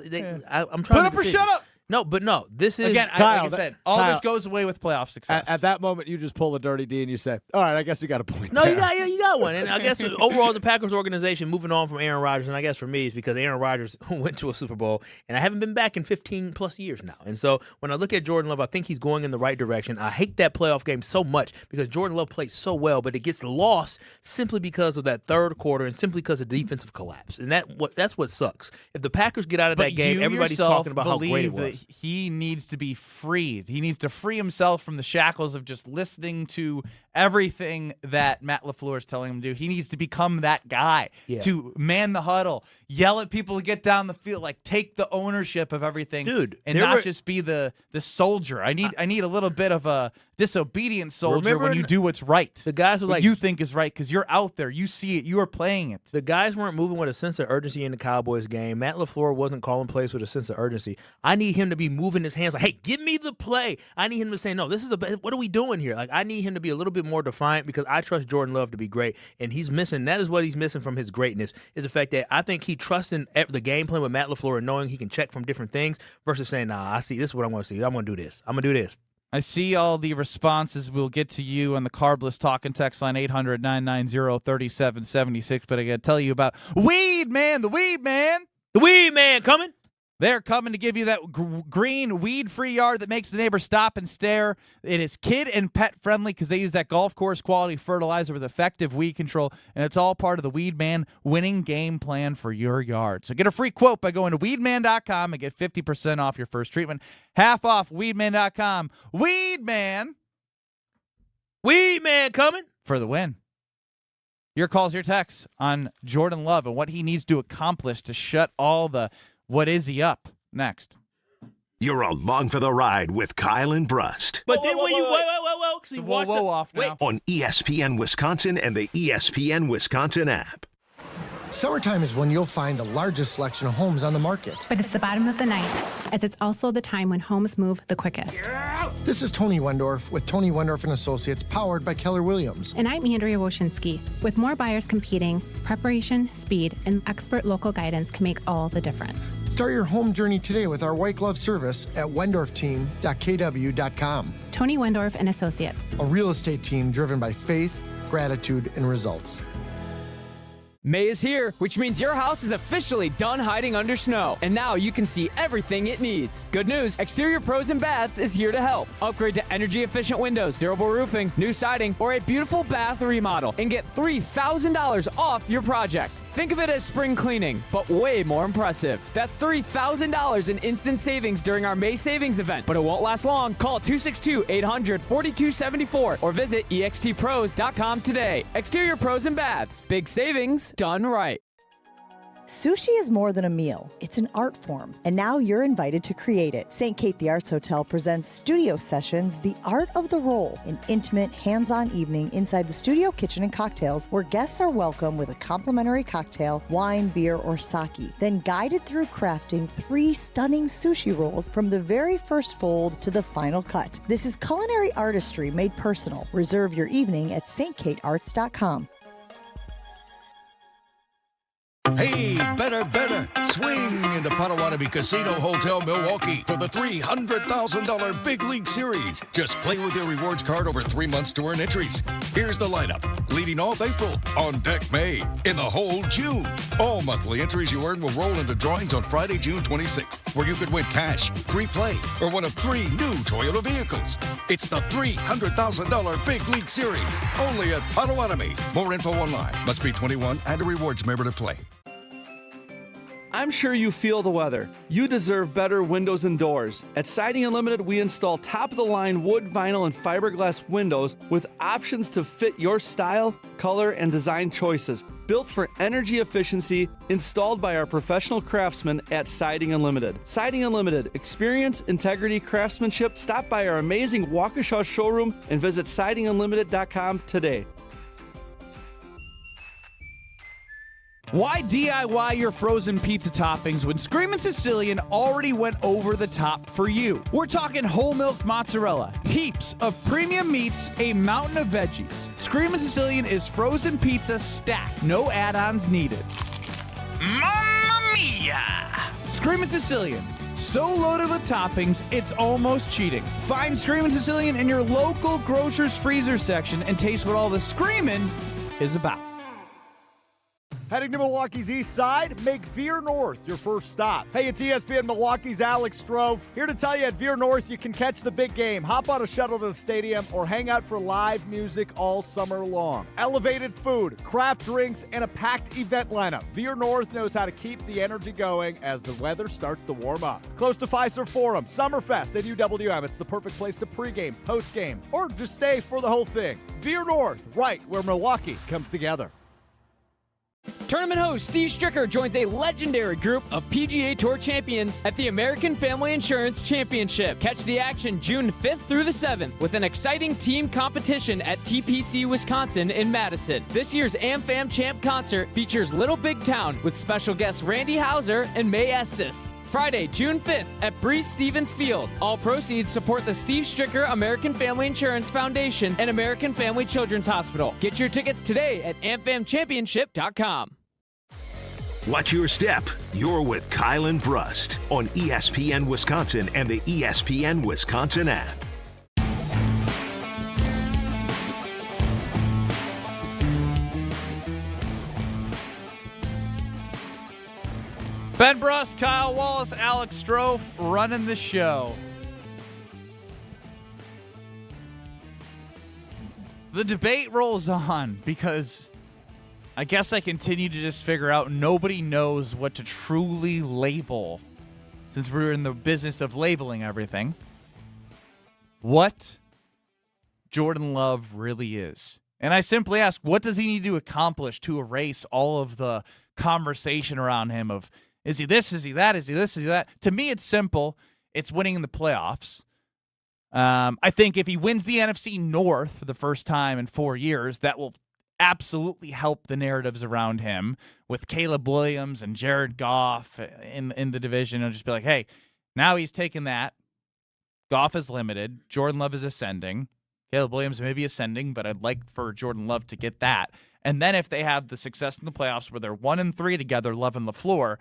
[SPEAKER 1] I'm trying.
[SPEAKER 3] Put up or shut up.
[SPEAKER 1] No, but no. This is
[SPEAKER 3] again.
[SPEAKER 4] Kyle,
[SPEAKER 3] like I said, all this goes away with playoff success.
[SPEAKER 4] At that moment, you just pull the Dirty D and you say, "All right, I guess you got a point."
[SPEAKER 1] No,
[SPEAKER 4] there.
[SPEAKER 1] you got one. And I guess overall, the Packers organization moving on from Aaron Rodgers, and I guess for me, it's because Aaron Rodgers went to a Super Bowl, and I haven't been back in 15 plus years now. And so when I look at Jordan Love, I think he's going in the right direction. I hate that playoff game so much because Jordan Love played so well, but it gets lost simply because of that third quarter and simply because of defensive collapse. And that's what sucks. If the Packers get out of that game, everybody's talking about how great it was.
[SPEAKER 3] He needs to be freed. He needs to free himself from the shackles of just listening to everything that Matt LaFleur is telling him to do. He needs to become that guy to man the huddle, yell at people to get down the field, like take the ownership of everything,
[SPEAKER 1] dude,
[SPEAKER 3] and not just be the soldier. I need a little bit of a disobedient soldier when you do what's right.
[SPEAKER 1] The guys are
[SPEAKER 3] what you think is right because you're out there, you see it, you are playing it.
[SPEAKER 1] The guys weren't moving with a sense of urgency in the Cowboys game. Matt LaFleur wasn't calling plays with a sense of urgency. I need him to be moving his hands like, hey, give me the play. I need him to say, no, this is what are we doing here? Like, I need him to be a little bit more defiant because I trust Jordan Love to be great, and he's missing. That is what he's missing from his greatness is the fact that I think he trusts in the game plan with Matt LaFleur and knowing he can check from different things versus saying, nah, I see this is what I want to see. I'm going to do this. I'm going to do this.
[SPEAKER 3] I see all the responses. We'll get to you on the Carbless Talking text line 800-990-3776. But I got to tell you about Weed Man, the Weed Man.
[SPEAKER 1] The Weed Man coming.
[SPEAKER 3] They're coming to give you that green, weed-free yard that makes the neighbors stop and stare. It is kid and pet-friendly because they use that golf course-quality fertilizer with effective weed control, and it's all part of the Weed Man winning game plan for your yard. So get a free quote by going to weedman.com and get 50% off your first treatment. Half off weedman.com. Weed Man
[SPEAKER 1] coming.
[SPEAKER 3] For the win. Your calls, your texts on Jordan Love and what he needs to accomplish to shut all the what is he up? Next.
[SPEAKER 2] You're along for the ride with Kyle and Brust.
[SPEAKER 1] But then when you whoa,
[SPEAKER 3] So whoa off now.
[SPEAKER 2] On ESPN Wisconsin and the ESPN Wisconsin app.
[SPEAKER 15] Summertime is when you'll find the largest selection of homes on the market.
[SPEAKER 16] But it's the bottom of the night, as it's also the time when homes move the quickest.
[SPEAKER 15] This is Tony Wendorf with Tony Wendorf & Associates, powered by Keller Williams.
[SPEAKER 16] And I'm Andrea Woshinski. With more buyers competing, preparation, speed, and expert local guidance can make all the difference.
[SPEAKER 15] Start your home journey today with our white glove service at wendorfteam.kw.com.
[SPEAKER 16] Tony Wendorf & Associates.
[SPEAKER 15] A real estate team driven by faith, gratitude, and results.
[SPEAKER 17] May is here, which means your house is officially done hiding under snow. And now you can see everything it needs. Good news, Exterior Pros and Baths is here to help. Upgrade to energy-efficient windows, durable roofing, new siding, or a beautiful bath remodel and get $3,000 off your project. Think of it as spring cleaning, but way more impressive. That's $3,000 in instant savings during our May savings event, but it won't last long. Call 262-800-4274 or visit extpros.com today. Exterior Pros and Baths. Big savings done right.
[SPEAKER 18] Sushi is more than a meal. It's an art form, and now you're invited to create it. St. Kate the Arts Hotel presents Studio Sessions, The Art of the Roll, an intimate, hands-on evening inside the studio kitchen and cocktails where guests are welcome with a complimentary cocktail, wine, beer, or sake, then guided through crafting 3 stunning sushi rolls from the very first fold to the final cut. This is culinary artistry made personal. Reserve your evening at stkatearts.com.
[SPEAKER 19] Hey, better. Swing into Potawatomi Casino Hotel Milwaukee for the $300,000 Big League Series. Just play with your rewards card over 3 months to earn entries. Here's the lineup. Leading off April, on deck May, in the hole June. All monthly entries you earn will roll into drawings on Friday, June 26th, where you could win cash, free play, or one of 3 new Toyota vehicles. It's the $300,000 Big League Series, only at Potawatomi. More info online. Must be 21 and a rewards member to play.
[SPEAKER 20] I'm sure you feel the weather. You deserve better windows and doors. At Siding Unlimited, we install top-of-the-line wood, vinyl, and fiberglass windows with options to fit your style, color, and design choices. Built for energy efficiency, installed by our professional craftsmen at Siding Unlimited. Siding Unlimited. Experience, integrity, craftsmanship. Stop by our amazing Waukesha showroom and visit sidingunlimited.com today.
[SPEAKER 3] Why DIY your frozen pizza toppings when Screamin' Sicilian already went over the top for you? We're talking whole milk mozzarella, heaps of premium meats, a mountain of veggies. Screamin' Sicilian is frozen pizza stacked, no add-ons needed.
[SPEAKER 6] Mamma mia!
[SPEAKER 3] Screamin' Sicilian, so loaded with toppings, it's almost cheating. Find Screamin' Sicilian in your local grocer's freezer section and taste what all the screamin' is about.
[SPEAKER 21] Heading to Milwaukee's east side? Make Veer North your first stop. Hey, it's ESPN Milwaukee's Alex Stroh. Here to tell you at Veer North you can catch the big game, hop on a shuttle to the stadium, or hang out for live music all summer long. Elevated food, craft drinks, and a packed event lineup. Veer North knows how to keep the energy going as the weather starts to warm up. Close to Fiserv Forum, Summerfest at UWM. It's the perfect place to pregame, postgame, or just stay for the whole thing. Veer North, right where Milwaukee comes together.
[SPEAKER 17] Tournament host Steve Stricker joins a legendary group of PGA Tour champions at the American Family Insurance Championship. Catch the action June 5th through the 7th with an exciting team competition at TPC Wisconsin in Madison. This year's AmFam Champ concert features Little Big Town with special guests Randy Houser and May Estes. Friday, June 5th at Breeze Stevens Field. All proceeds support the Steve Stricker American Family Insurance Foundation and American Family Children's Hospital. Get your tickets today at amfamchampionship.com.
[SPEAKER 2] Watch your step. You're with Kyle and Brust on ESPN Wisconsin and the ESPN Wisconsin app.
[SPEAKER 3] Ben Brust, Kyle Wallace, Alex Stroh running the show. The debate rolls on because I guess I continue to just figure out nobody knows what to truly label, since we're in the business of labeling everything, what Jordan Love really is. And I simply ask, what does he need to accomplish to erase all of the conversation around him of, is he this, is he that, is he this, is he that? To me, it's simple. It's winning in the playoffs. I think if he wins the NFC North for the first time in 4 years, that will absolutely help the narratives around him with Caleb Williams and Jared Goff in the division. It'll just be like, hey, now he's taken that. Goff is limited. Jordan Love is ascending. Caleb Williams may be ascending, but I'd like for Jordan Love to get that. And then if they have the success in the playoffs where they're 1-3 together, Love and LaFleur,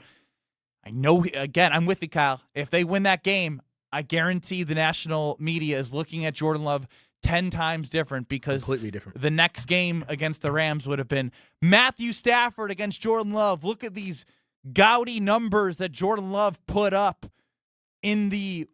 [SPEAKER 3] I know, again, I'm with you, Kyle. If they win that game, I guarantee the national media is looking at Jordan Love 10 times different because
[SPEAKER 1] completely different.
[SPEAKER 3] The next game against the Rams would have been Matthew Stafford against Jordan Love. Look at these gaudy numbers that Jordan Love put up in the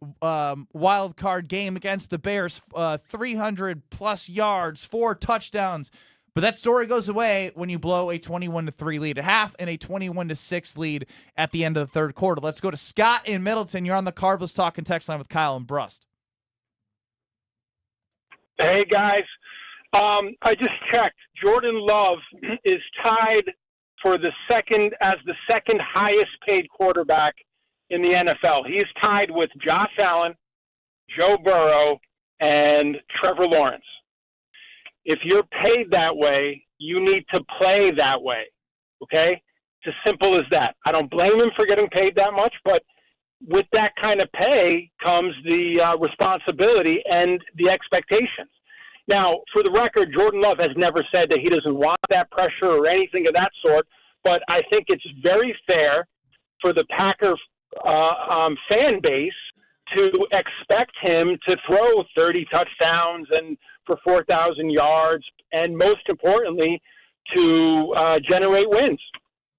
[SPEAKER 3] wild card game against the Bears. 300-plus yards, 4 touchdowns. But that story goes away when you blow a 21-3 lead at half and a 21-6 lead at the end of the third quarter. Let's go to Scott in Middleton. You're on the Carbless Talk and Text line with Kyle and Brust.
[SPEAKER 5] Hey, guys. I just checked. Jordan Love is tied for the second highest paid quarterback in the NFL. He's tied with Josh Allen, Joe Burrow, and Trevor Lawrence. If you're paid that way, you need to play that way, okay? It's as simple as that. I don't blame him for getting paid that much, but with that kind of pay comes the responsibility and the expectations. Now, for the record, Jordan Love has never said that he doesn't want that pressure or anything of that sort, but I think it's very fair for the Packer fan base to expect him to throw 30 touchdowns and for 4,000 yards, and most importantly, to generate wins.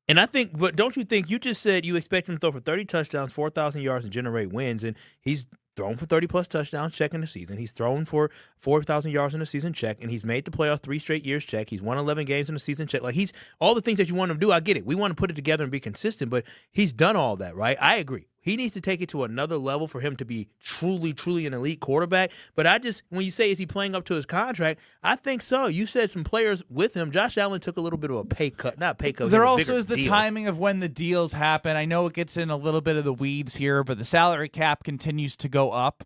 [SPEAKER 1] And I think, but don't you think, you just said you expect him to throw for 30 touchdowns, 4,000 yards, and generate wins, and he's thrown for 30-plus touchdowns, check in the season. He's thrown for 4,000 yards in the season, check, and he's made the playoffs 3 straight years, check. He's won 11 games in the season, check. Like, he's all the things that you want him to do, I get it. We want to put it together and be consistent, but he's done all that, right? I agree. He needs to take it to another level for him to be truly, truly an elite quarterback. But when you say, is he playing up to his contract? I think so. You said some players with him. Josh Allen took a little bit of a pay cut. Not pay cut.
[SPEAKER 3] There also is the timing of when the deals happen. I know it gets in a little bit of the weeds here, but the salary cap continues to go up.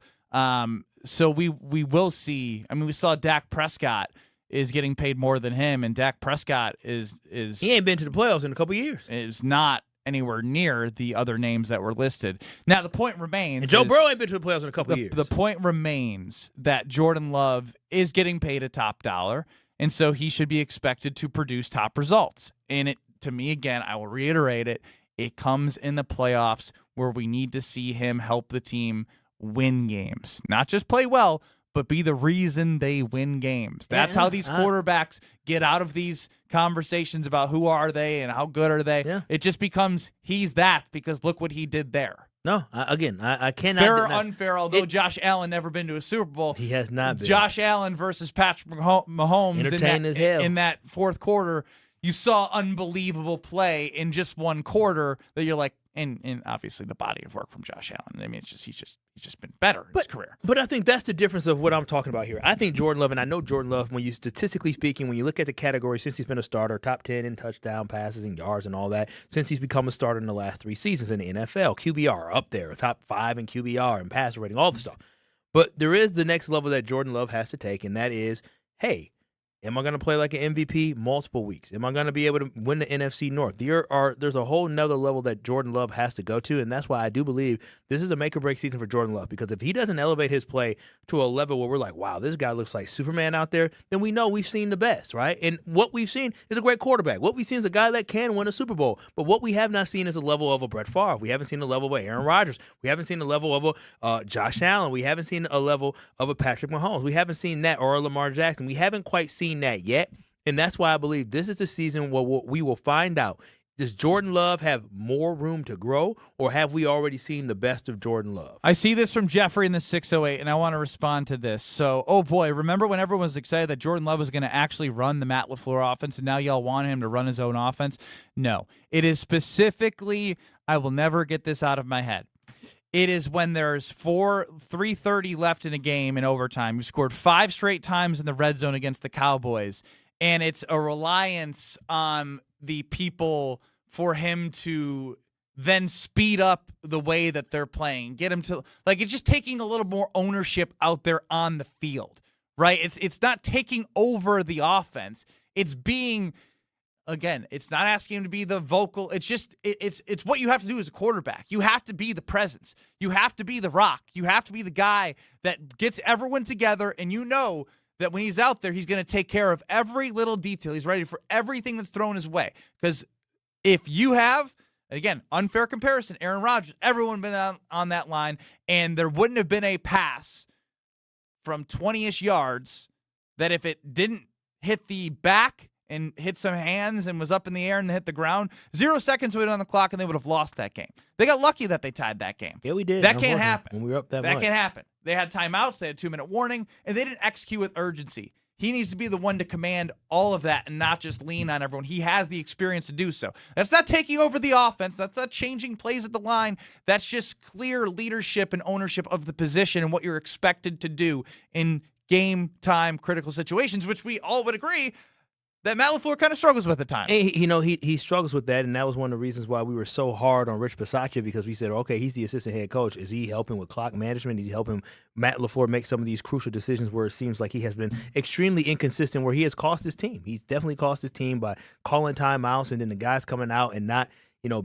[SPEAKER 3] So we will see. I mean, we saw Dak Prescott is getting paid more than him, and Dak Prescott is
[SPEAKER 1] he ain't been to the playoffs in a couple of years.
[SPEAKER 3] Is not anywhere near the other names that were listed. Now, the point remains.
[SPEAKER 1] And Joe Burrow ain't been to the playoffs in a couple of years.
[SPEAKER 3] The point remains that Jordan Love is getting paid a top dollar, and so he should be expected to produce top results. And it, to me, again, I will reiterate it, it comes in the playoffs where we need to see him help the team win games. Not just play well, but be the reason they win games. That's how these quarterbacks get out of these conversations about who are they and how good are they.
[SPEAKER 1] Yeah.
[SPEAKER 3] It just becomes he's that because look what he did there.
[SPEAKER 1] No, I cannot.
[SPEAKER 3] Fair or unfair, although Josh Allen never been to a Super Bowl.
[SPEAKER 1] He has not been.
[SPEAKER 3] Josh Allen versus Patrick Mahomes in that fourth quarter, you saw unbelievable play in just one quarter that you're like, and obviously the body of work from Josh Allen. I mean, he's just been better in his career.
[SPEAKER 1] But I think that's the difference of what I'm talking about here. I think Jordan Love, and I know Jordan Love, when you statistically speaking, when you look at the category since he's been a starter, top 10 in touchdown passes and yards and all that, since he's become a starter in the last 3 seasons in the NFL, QBR up there, top 5 in QBR and passer rating, all the stuff. But there is the next level that Jordan Love has to take, and that is, hey, am I going to play like an MVP multiple weeks? Am I going to be able to win the NFC North? There's a whole nother level that Jordan Love has to go to, and that's why I do believe this is a make-or-break season for Jordan Love, because if he doesn't elevate his play to a level where we're like, wow, this guy looks like Superman out there, then we know we've seen the best, right? And what we've seen is a great quarterback. What we've seen is a guy that can win a Super Bowl, but what we have not seen is a level of a Brett Favre. We haven't seen the level of a Aaron Rodgers. We haven't seen the level of a Josh Allen. We haven't seen a level of a Patrick Mahomes. We haven't seen that, or a Lamar Jackson. We haven't quite seen that yet. And that's why I believe this is the season where we will find out, does Jordan Love have more room to grow, or have we already seen the best of Jordan Love?
[SPEAKER 3] I see this from Jeffrey in the 608, and I want to respond to this. So, oh boy, remember when everyone was excited that Jordan Love was going to actually run the Matt LaFleur offense, and now y'all want him to run his own offense? No. It is specifically, I will never get this out of my head. It is when there's 3:30 left in a game in overtime. You scored 5 straight times in the red zone against the Cowboys, and it's a reliance on the people for him to then speed up the way that they're playing. Get them to, like, it's just taking a little more ownership out there on the field, right? It's not taking over the offense. It's being, again, it's not asking him to be the vocal. It's just, it's what you have to do as a quarterback. You have to be the presence. You have to be the rock. You have to be the guy that gets everyone together, and you know that when he's out there, he's going to take care of every little detail. He's ready for everything that's thrown his way. Because if you have, again, unfair comparison, Aaron Rodgers, everyone been on that line, and there wouldn't have been a pass from 20-ish yards that if it didn't hit the back and hit some hands and was up in the air and hit the ground, 0 seconds would have on the clock, and they would have lost that game. They got lucky that they tied that game.
[SPEAKER 1] Yeah, we did.
[SPEAKER 3] That can't happen.
[SPEAKER 1] When we were up that
[SPEAKER 3] can't
[SPEAKER 1] much.
[SPEAKER 3] happen. They had timeouts. They had 2-minute warning, and they didn't execute with urgency. He needs to be the one to command all of that and not just lean on everyone. He has the experience to do so. That's not taking over the offense. That's not changing plays at the line. That's just clear leadership and ownership of the position and what you're expected to do in game time critical situations, which we all would agree that Matt LaFleur kind of struggles with at times.
[SPEAKER 1] He struggles with that, and that was one of the reasons why we were so hard on Rich Bisaccia, because we said, okay, he's the assistant head coach. Is he helping with clock management? Is he helping Matt LaFleur make some of these crucial decisions where it seems like he has been extremely inconsistent, where he has cost his team? He's definitely cost his team by calling timeouts and then the guys coming out and not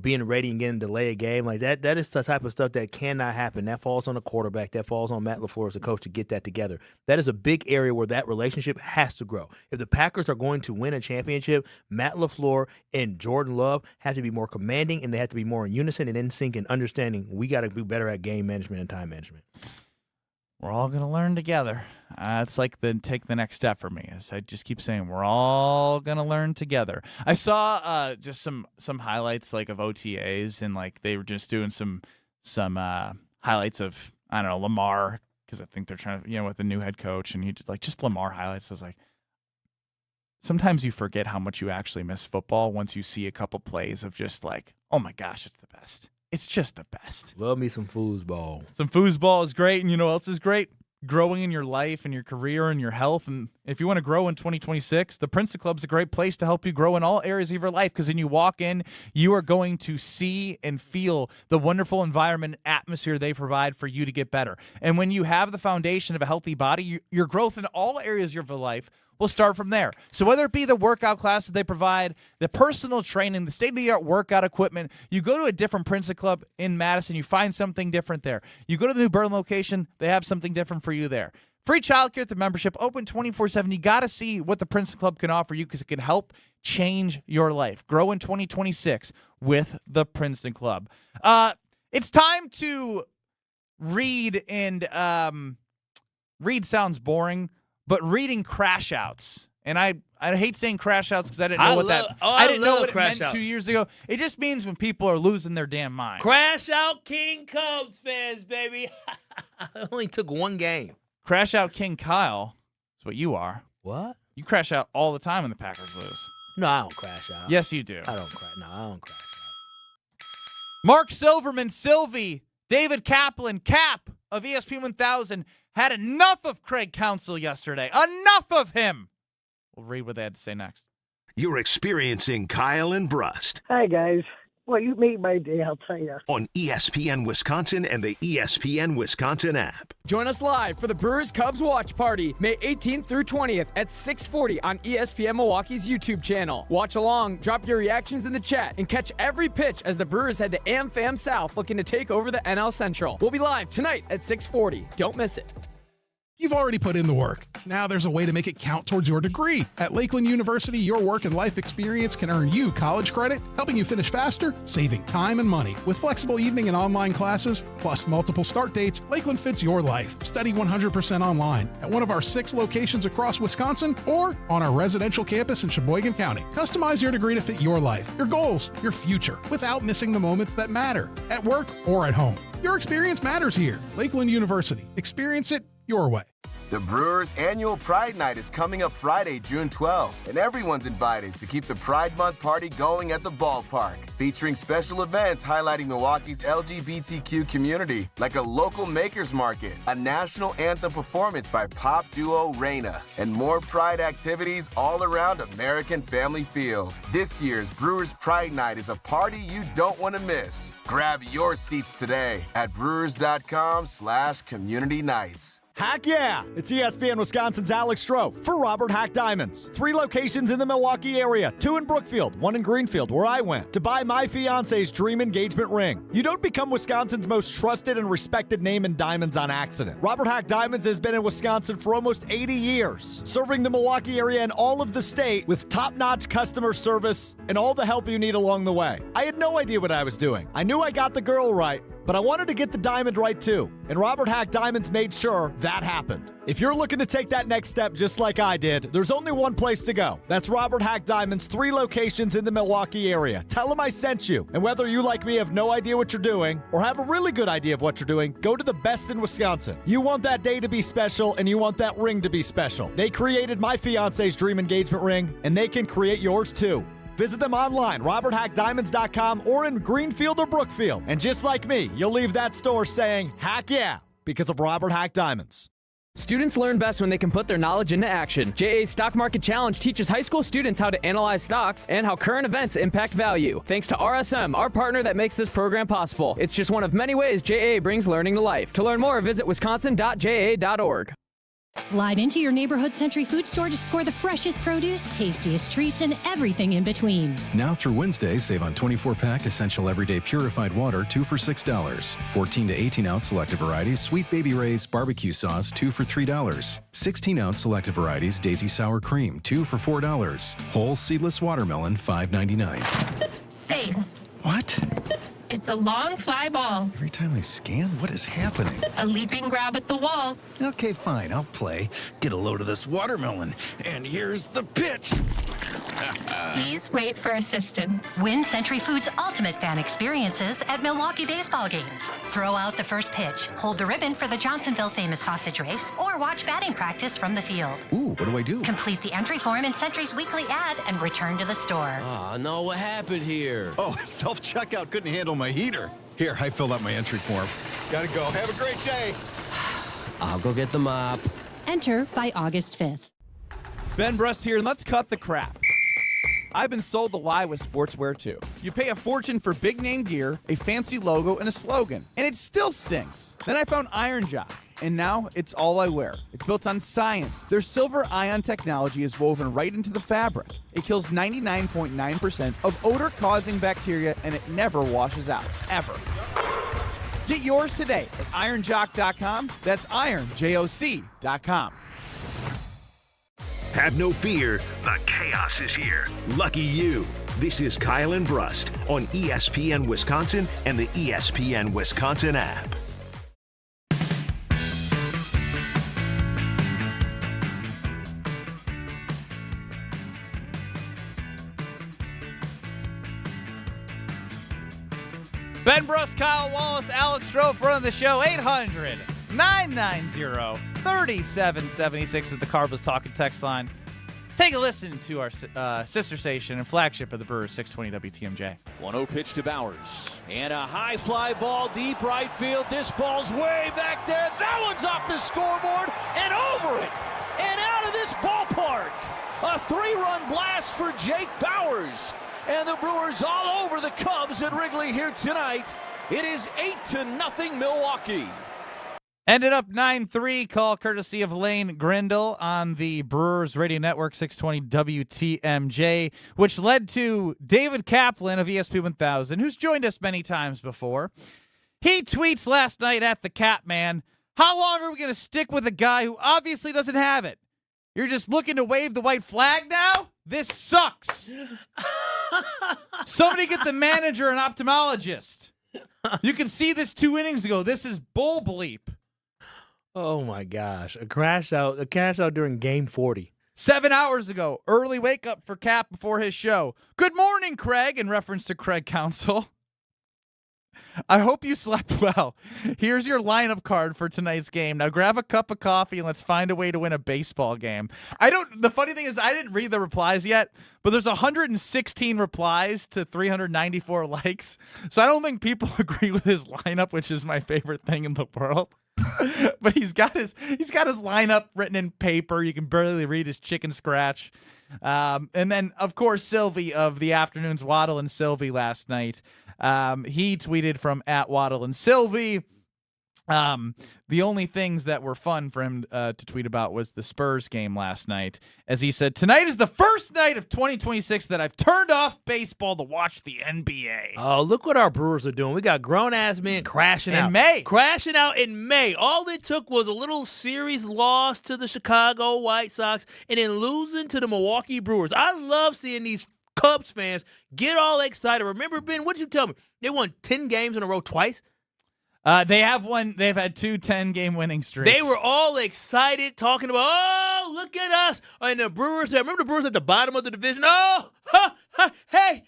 [SPEAKER 1] being ready and getting to delay a game like that. That is the type of stuff that cannot happen. That falls on the quarterback. That falls on Matt LaFleur as a coach to get that together. That is a big area where that relationship has to grow. If the Packers are going to win a championship, Matt LaFleur and Jordan Love have to be more commanding, and they have to be more in unison and in sync and understanding we got to be better at game management and time management.
[SPEAKER 3] We're all going to learn together. It's like take the next step for me. As I just keep saying, we're all going to learn together. I saw just some highlights like of OTAs, and like they were just doing some highlights of, I don't know, Lamar, because I think they're trying to, with the new head coach, and he did like just Lamar highlights. I was like, sometimes you forget how much you actually miss football once you see a couple plays of just like, oh my gosh, it's the best. It's just the best.
[SPEAKER 1] Love me some foosball.
[SPEAKER 3] Some foosball is great, and you know what else is great? Growing in your life and your career and your health. And if you want to grow in 2026, the Princeton Club is a great place to help you grow in all areas of your life, because when you walk in, you are going to see and feel the wonderful environment and atmosphere they provide for you to get better. And when you have the foundation of a healthy body, your growth in all areas of your life will start from there. So whether it be the workout classes they provide, the personal training, the state-of-the-art workout equipment, you go to a different Princeton Club in Madison, you find something different there. You go to the New Berlin location, they have something different for you there. Free childcare at the membership, open 24/7. You got to see what the Princeton Club can offer you, because it can help change your life. Grow in 2026 with the Princeton Club. It's time to read, and read sounds boring, but reading crash outs. And I hate saying crash outs because I didn't know I didn't know what it meant 2 years ago. It just means when people are losing their damn mind.
[SPEAKER 1] Crash out King Cubs fans, baby. It only took one game.
[SPEAKER 3] Crash out King Kyle is what you are.
[SPEAKER 1] What?
[SPEAKER 3] You crash out all the time when the Packers lose.
[SPEAKER 1] No, I don't crash out.
[SPEAKER 3] Yes, you do.
[SPEAKER 1] I don't crash out.
[SPEAKER 3] Mark Silverman, Sylvie, David Kaplan, Cap of ESPN 1000 had enough of Craig Counsell yesterday. Enough of him. We'll read what they had to say next.
[SPEAKER 2] You're experiencing Kyle and Brust
[SPEAKER 7] Hi, guys. Well, you made my day, I'll tell you.
[SPEAKER 2] on ESPN Wisconsin and the ESPN Wisconsin app.
[SPEAKER 17] Join us live for the Brewers Cubs watch party, May 18th through 20th at 6:40 on ESPN Milwaukee's YouTube channel. Watch along, drop your reactions in the chat, and catch every pitch as the Brewers head to AmFam South looking to take over the NL Central. We'll be live tonight at 6:40. Don't miss it.
[SPEAKER 8] You've already put in the work. Now there's a way to make it count towards your degree. At Lakeland University, your work and life experience can earn you college credit, helping you finish faster, saving time and money. With flexible evening and online classes, plus multiple start dates, Lakeland fits your life. Study 100% online at one of our 6 locations across Wisconsin or on our residential campus in Sheboygan County. Customize your degree to fit your life, your goals, your future, without missing the moments that matter, at work or at home. Your experience matters here. Lakeland University. Experience it your way.
[SPEAKER 9] The Brewers' annual Pride Night is coming up Friday, June 12th, and everyone's invited to keep the Pride Month party going at the ballpark, featuring special events highlighting Milwaukee's LGBTQ community, like a local makers market, a national anthem performance by pop duo Reina, and more Pride activities all around American Family Field. This year's Brewers Pride Night is a party you don't want to miss. Grab your seats today at brewers.com/community nights.
[SPEAKER 21] Hack yeah! It's ESPN Wisconsin's Alex Stroh for Robert Hack Diamonds. 3 locations in the Milwaukee area, 2 in Brookfield, 1 in Greenfield, where I went, to buy my fiance's dream engagement ring. You don't become Wisconsin's most trusted and respected name in diamonds on accident. Robert Hack Diamonds has been in Wisconsin for almost 80 years, serving the Milwaukee area and all of the state with top-notch customer service and all the help you need along the way. I had no idea what I was doing. I knew I got the girl right, but I wanted to get the diamond right too, and Robert Hack Diamonds made sure that happened. If you're looking to take that next step just like I did, there's only one place to go. That's Robert Hack Diamonds, 3 locations in the Milwaukee area. Tell them I sent you, and whether you like me have no idea what you're doing or have a really good idea of what you're doing, go to the best in Wisconsin. You want that day to be special, and you want that ring to be special. They created my fiance's dream engagement ring, and they can create yours too. Visit them online, roberthackdiamonds.com, or in Greenfield or Brookfield. And just like me, you'll leave that store saying, heck yeah, because of Robert Hack Diamonds.
[SPEAKER 17] Students learn best when they can put their knowledge into action. JA's Stock Market Challenge teaches high school students how to analyze stocks and how current events impact value. Thanks to RSM, our partner that makes this program possible. It's just one of many ways JA brings learning to life. To learn more, visit wisconsin.ja.org.
[SPEAKER 22] Slide into your neighborhood Century Food Store to score the freshest produce, tastiest treats, and everything in between.
[SPEAKER 23] Now through Wednesday, save on 24-pack Essential Everyday Purified Water, 2 for $6. 14 to 18-ounce selective varieties, Sweet Baby Ray's Barbecue Sauce, 2 for $3. 16-ounce selective varieties, Daisy Sour Cream, 2 for $4. Whole seedless watermelon, $5.99.
[SPEAKER 24] Safe.
[SPEAKER 23] What?
[SPEAKER 24] It's a long fly ball.
[SPEAKER 23] Every time I scan, what is happening?
[SPEAKER 24] A leaping grab at the wall.
[SPEAKER 23] Okay, fine, I'll play. Get a load of this watermelon. And here's the pitch.
[SPEAKER 24] Please wait for assistance.
[SPEAKER 22] Win Century Foods' ultimate fan experiences at Milwaukee baseball games. Throw out the first pitch, hold the ribbon for the Johnsonville famous sausage race, or watch batting practice from the field.
[SPEAKER 23] Ooh, what do I do?
[SPEAKER 22] Complete the entry form in Century's weekly ad and return to the store.
[SPEAKER 25] Oh, no, what happened here?
[SPEAKER 23] Oh, self-checkout couldn't handle my heater. Here, I filled out my entry form. Gotta go. Have a great day.
[SPEAKER 25] I'll go get the mop.
[SPEAKER 22] Enter by August 5th.
[SPEAKER 3] Ben Brust here, and let's cut the crap. I've been sold the lie with sportswear too. You pay a fortune for big name gear, a fancy logo, and a slogan, and it still stinks. Then I found Iron Jock, and now it's all I wear. It's built on science. Their silver ion technology is woven right into the fabric. It kills 99.9% of odor-causing bacteria, and it never washes out, ever. Get yours today at ironjock.com. That's ironjoc.com.
[SPEAKER 2] Have no fear, the chaos is here. Lucky you. This is Kyle and Brust on ESPN Wisconsin and the ESPN Wisconsin app.
[SPEAKER 3] Ben Brust, Kyle Wallace, Alex Stroh, front of the show. 800-990-3776 is the Carbos Talking text line. Take a listen to our sister station and flagship of the Brewers, 620 WTMJ.
[SPEAKER 6] 1-0 pitch to Bowers. And a high fly ball deep right field. This ball's way back there. That one's off the scoreboard and over it and out of this ballpark. A 3-run blast for Jake Bowers. And the Brewers all over the Cubs at Wrigley here tonight. It is 8-0 Milwaukee.
[SPEAKER 3] Ended up 9-3, call courtesy of Lane Grindle on the Brewers Radio Network, 620 WTMJ, which led to David Kaplan of ESPN 1000, who's joined us many times before. He tweets last night at the Capman, how long are we going to stick with a guy who obviously doesn't have it? You're just looking to wave the white flag now? This sucks. Somebody get the manager an ophthalmologist. You can see this 2 innings ago. This is bull bleep.
[SPEAKER 1] Oh my gosh. A cash out during game 40.
[SPEAKER 3] 7 hours ago, early wake up for Cap before his show. Good morning, Craig, in reference to Craig Counsell. I hope you slept well. Here's your lineup card for tonight's game. Now grab a cup of coffee and let's find a way to win a baseball game. The funny thing is I didn't read the replies yet, but there's 116 replies to 394 likes. So I don't think people agree with his lineup, which is my favorite thing in the world. But he's got his lineup written in paper. You can barely read his chicken scratch. And then, of course, Sylvie of the Afternoons, Waddle and Sylvie last night. He tweeted from @Waddle and Sylvie. The only things that were fun for him to tweet about was the Spurs game last night. As he said, tonight is the first night of 2026 that I've turned off baseball to watch the NBA.
[SPEAKER 1] Oh, look what our Brewers are doing. We got grown-ass men crashing out. Crashing out in May. All it took was a little series loss to the Chicago White Sox and then losing to the Milwaukee Brewers. I love seeing these Cubs fans get all excited. Remember, Ben, what did you tell me? They won 10 games in a row twice?
[SPEAKER 3] They've had 2 10-game winning streaks.
[SPEAKER 1] They were all excited, talking about, oh, look at us. And the Brewers, remember the Brewers at the bottom of the division? Oh, hey,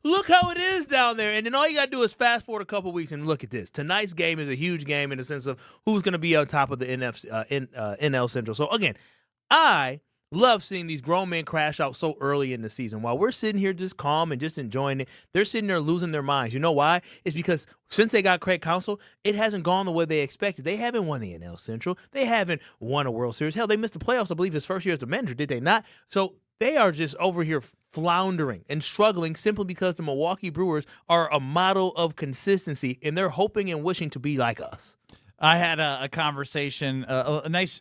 [SPEAKER 1] look how it is down there. And then all you got to do is fast forward a couple weeks and look at this. Tonight's game is a huge game in the sense of who's going to be on top of the NL Central. So, again, I love seeing these grown men crash out so early in the season. While we're sitting here just calm and just enjoying it, they're sitting there losing their minds. You know why? It's because since they got Craig Counsell, it hasn't gone the way they expected. They haven't won the NL Central. They haven't won a World Series. Hell, they missed the playoffs, I believe, his first year as a manager, did they not? So they are just over here floundering and struggling simply because the Milwaukee Brewers are a model of consistency, and they're hoping and wishing to be like us.
[SPEAKER 3] I had a conversation, a nice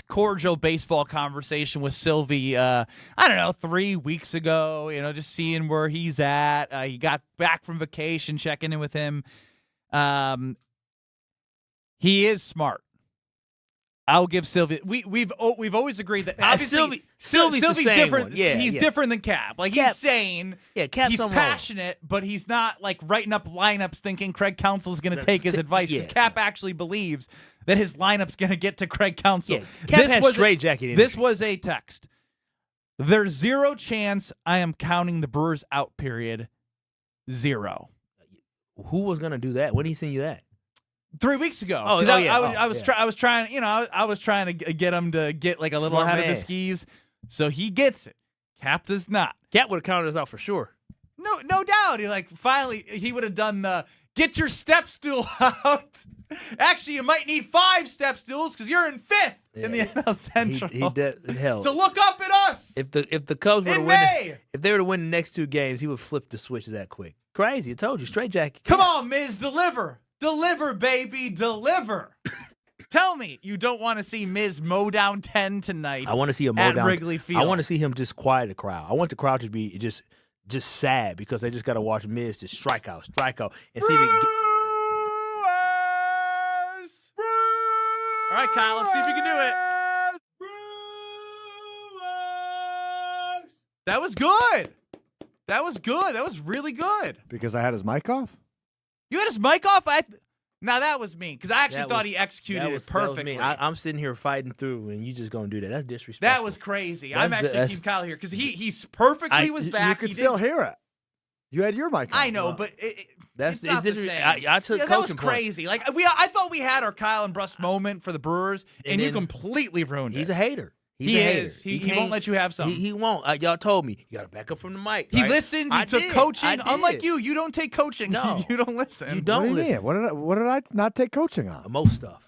[SPEAKER 3] cordial baseball conversation with Sylvie, 3 weeks ago, just seeing where he's at. He got back from vacation, checking in with him. He is smart. I'll give Sylvie. We've always agreed that obviously
[SPEAKER 1] Sylvie's
[SPEAKER 3] different.
[SPEAKER 1] Yeah,
[SPEAKER 3] he's different than Cap. Like
[SPEAKER 1] Cap,
[SPEAKER 3] he's sane.
[SPEAKER 1] Yeah, Cap's
[SPEAKER 3] he's passionate, but he's not like writing up lineups thinking Craig Counsell's going to take his advice. Because Cap actually believes that his lineup's going to get to Craig Counsell.
[SPEAKER 1] Yeah, Cap has straitjacket.
[SPEAKER 3] This was a text. There's zero chance I am counting the Brewers out. Period. Zero.
[SPEAKER 1] Who was going to do that? When did he send you that?
[SPEAKER 3] 3 weeks ago. I was trying to get him to get like a little
[SPEAKER 1] Smart
[SPEAKER 3] ahead
[SPEAKER 1] man.
[SPEAKER 3] of the skis. So he gets it. Cap does not.
[SPEAKER 1] Cap would have counted us out for sure.
[SPEAKER 3] No doubt. He would have done the get your step stool out. Actually, you might need 5 step stools because you're in 5th in the NL Central.
[SPEAKER 1] Hell,
[SPEAKER 3] to look up at us.
[SPEAKER 1] If the Cubs were to win, if they were to win the next 2 games, he would flip the switch that quick. Crazy. I told you, straitjacket.
[SPEAKER 3] Come on, Miz, deliver. Deliver, baby, deliver. Tell me you don't want to see Miz mow down 10 tonight.
[SPEAKER 1] I want to see him mow
[SPEAKER 3] at
[SPEAKER 1] down
[SPEAKER 3] Wrigley Field.
[SPEAKER 1] I want to see him just quiet the crowd. I want the crowd to be just sad because they just got to watch Miz just strike out, and see if it
[SPEAKER 3] All right, Kyle, let's see if you can do it. That was good. That was really good.
[SPEAKER 21] Because I had his mic off?
[SPEAKER 3] You had his mic off? Now that was mean because I actually thought he executed it perfectly.
[SPEAKER 1] I'm sitting here fighting through, and you just gonna do that. That's disrespectful.
[SPEAKER 3] That was crazy. I'm actually Team Kyle here because he's perfectly was back.
[SPEAKER 21] You could still hear it. You had your mic on.
[SPEAKER 3] I know, but
[SPEAKER 1] it's
[SPEAKER 3] not the same.
[SPEAKER 1] I took
[SPEAKER 3] that was crazy. Like I thought we had our Kyle and Brust moment for the Brewers, and you completely ruined it.
[SPEAKER 1] He's a hater.
[SPEAKER 3] He is. He won't let you have something.
[SPEAKER 1] He won't. Y'all told me you got to back up from the mic.
[SPEAKER 3] He
[SPEAKER 1] right?
[SPEAKER 3] listened. He took coaching. Unlike you don't take coaching. No. You don't listen.
[SPEAKER 1] You don't listen.
[SPEAKER 21] What did I not take coaching on?
[SPEAKER 1] Most stuff.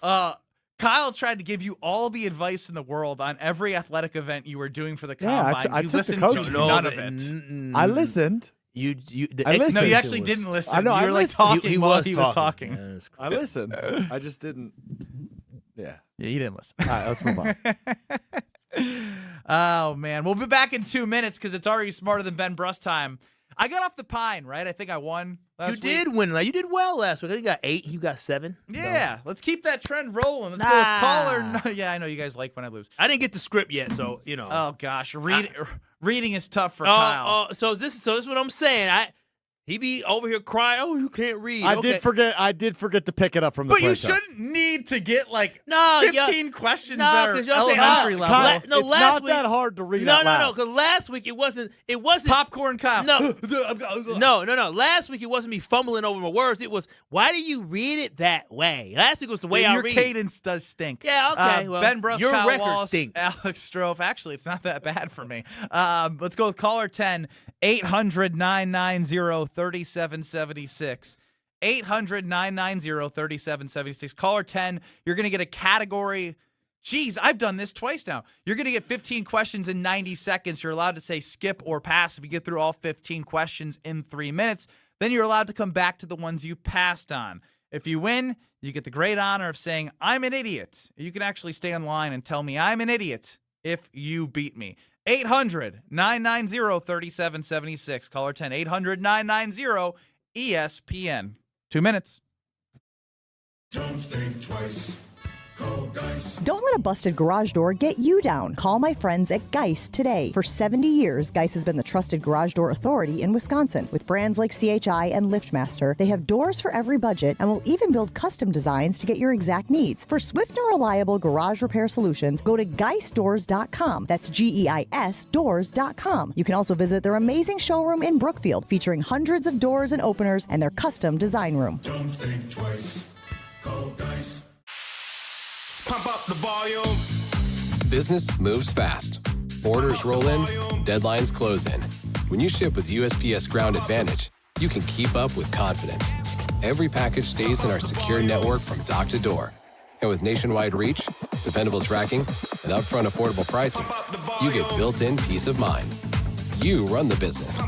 [SPEAKER 3] Kyle tried to give you all the advice in the world on every athletic event you were doing for the combine.
[SPEAKER 21] I
[SPEAKER 3] you
[SPEAKER 21] took
[SPEAKER 3] listened
[SPEAKER 21] the coaching.
[SPEAKER 3] to none of it.
[SPEAKER 21] I listened.
[SPEAKER 1] You
[SPEAKER 3] actually didn't listen.
[SPEAKER 21] I know.
[SPEAKER 3] You were like talking while he was talking.
[SPEAKER 21] Yeah, I listened. I just didn't. Yeah.
[SPEAKER 3] Yeah, you didn't listen.
[SPEAKER 21] All right, let's move on.
[SPEAKER 3] Oh, man. We'll be back in 2 minutes because it's already Smarter Than Ben Brust time. I got off the pine, right? I think I won last week.
[SPEAKER 1] You did win. You did well last week. You got 8. You got 7.
[SPEAKER 3] Yeah. Let's keep that trend rolling. Let's go with caller. No, yeah, I know you guys like when I lose.
[SPEAKER 1] I didn't get the script yet, so, you know.
[SPEAKER 3] Oh, gosh. Reading is tough for Kyle.
[SPEAKER 1] So this is what I'm saying. He be over here crying, oh, you can't read.
[SPEAKER 21] I did forget to pick it up from the
[SPEAKER 3] But you
[SPEAKER 21] quiz, though.
[SPEAKER 3] shouldn't need to get like
[SPEAKER 1] No,
[SPEAKER 3] 15 questions
[SPEAKER 1] no,
[SPEAKER 3] that are
[SPEAKER 1] 'cause y'all say,
[SPEAKER 3] elementary level.
[SPEAKER 21] It's not that hard to read out loud.
[SPEAKER 1] No, because last week it wasn't
[SPEAKER 3] Popcorn cop.
[SPEAKER 1] No, no. Last week it wasn't me fumbling over my words. It was, why do you read it that way? Last week was the way I
[SPEAKER 3] Your
[SPEAKER 1] read.
[SPEAKER 3] cadence does stink.
[SPEAKER 1] Yeah, okay. Well,
[SPEAKER 3] Ben Brust,
[SPEAKER 1] your
[SPEAKER 3] Kyle
[SPEAKER 1] record
[SPEAKER 3] Wallace,
[SPEAKER 1] stinks.
[SPEAKER 3] Alex Strofe. Actually, it's not that bad for me. Let's go with caller 10, 800-990-3776. 800-990-3776. Caller 10, you're going to get a category. Geez, I've done this twice now. You're going to get 15 questions in 90 seconds. You're allowed to say skip or pass if you get through all 15 questions in 3 minutes. Then you're allowed to come back to the ones you passed on. If you win, you get the great honor of saying, I'm an idiot. You can actually stay on line and tell me I'm an idiot if you beat me. 800-990-3776. Caller 10, 800-990-ESPN. 2 minutes.
[SPEAKER 19] Don't think twice. Call Geist.
[SPEAKER 18] Don't let a busted garage door get you down. Call my friends at Geist today. For 70 years, Geist has been the trusted garage door authority in Wisconsin. With brands like CHI and LiftMaster, they have doors for every budget and will even build custom designs to get your exact needs. For swift and reliable garage repair solutions, go to geistdoors.com. That's GEIS doors.com. You can also visit their amazing showroom in Brookfield, featuring hundreds of doors and openers and their custom design room.
[SPEAKER 19] Don't think twice. Call Geist.
[SPEAKER 10] Pump up the volume. Business moves fast. Orders roll in, deadlines close in. When you ship with USPS Ground Advantage, you can keep up with confidence. Every package stays in our secure network from dock to door. And with nationwide reach, dependable tracking, and upfront affordable pricing, you get built-in peace of mind. You run the business.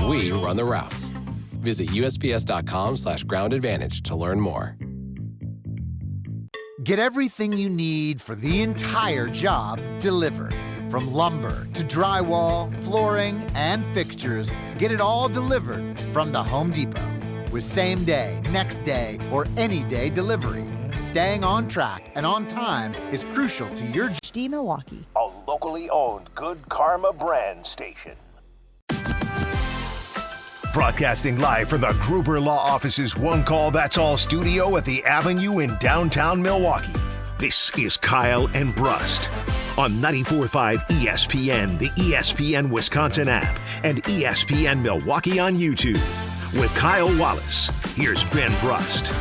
[SPEAKER 10] We run the routes. Visit USPS.com/Ground Advantage to learn more.
[SPEAKER 11] Get everything you need for the entire job delivered. From lumber to drywall, flooring, and fixtures, get it all delivered from the Home Depot. With same day, next day, or any day delivery. Staying on track and on time is crucial to your
[SPEAKER 18] HD Milwaukee.
[SPEAKER 2] A locally owned Good Karma brand station. Broadcasting live from the Gruber Law Office's One Call That's All studio at the Avenue in downtown Milwaukee. This is Kyle and Brust on 94.5 ESPN, the ESPN Wisconsin app, and ESPN Milwaukee on YouTube. With Kyle Wallace, here's Ben Brust.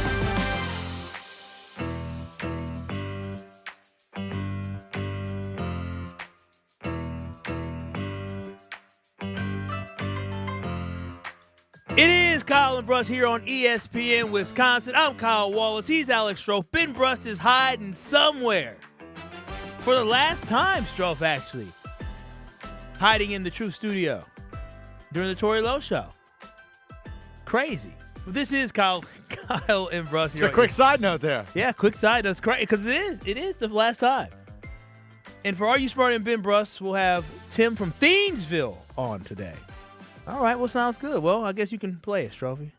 [SPEAKER 1] It is Kyle and Brust here on ESPN Wisconsin. I'm Kyle Wallace. He's Alex Strofe. Ben Brust is hiding somewhere. For the last time, Strofe, actually. Hiding in the True Studio during the Tori Lowe Show. Crazy. But this is Kyle and Brust here.
[SPEAKER 21] It's a quick side note there.
[SPEAKER 1] Yeah, quick side note. It's crazy because it is the last time. And for all you smart and Ben Brust, we'll have Tim from Thiensville on today. All right, well, sounds good. Well, I guess you can play it, Strophy.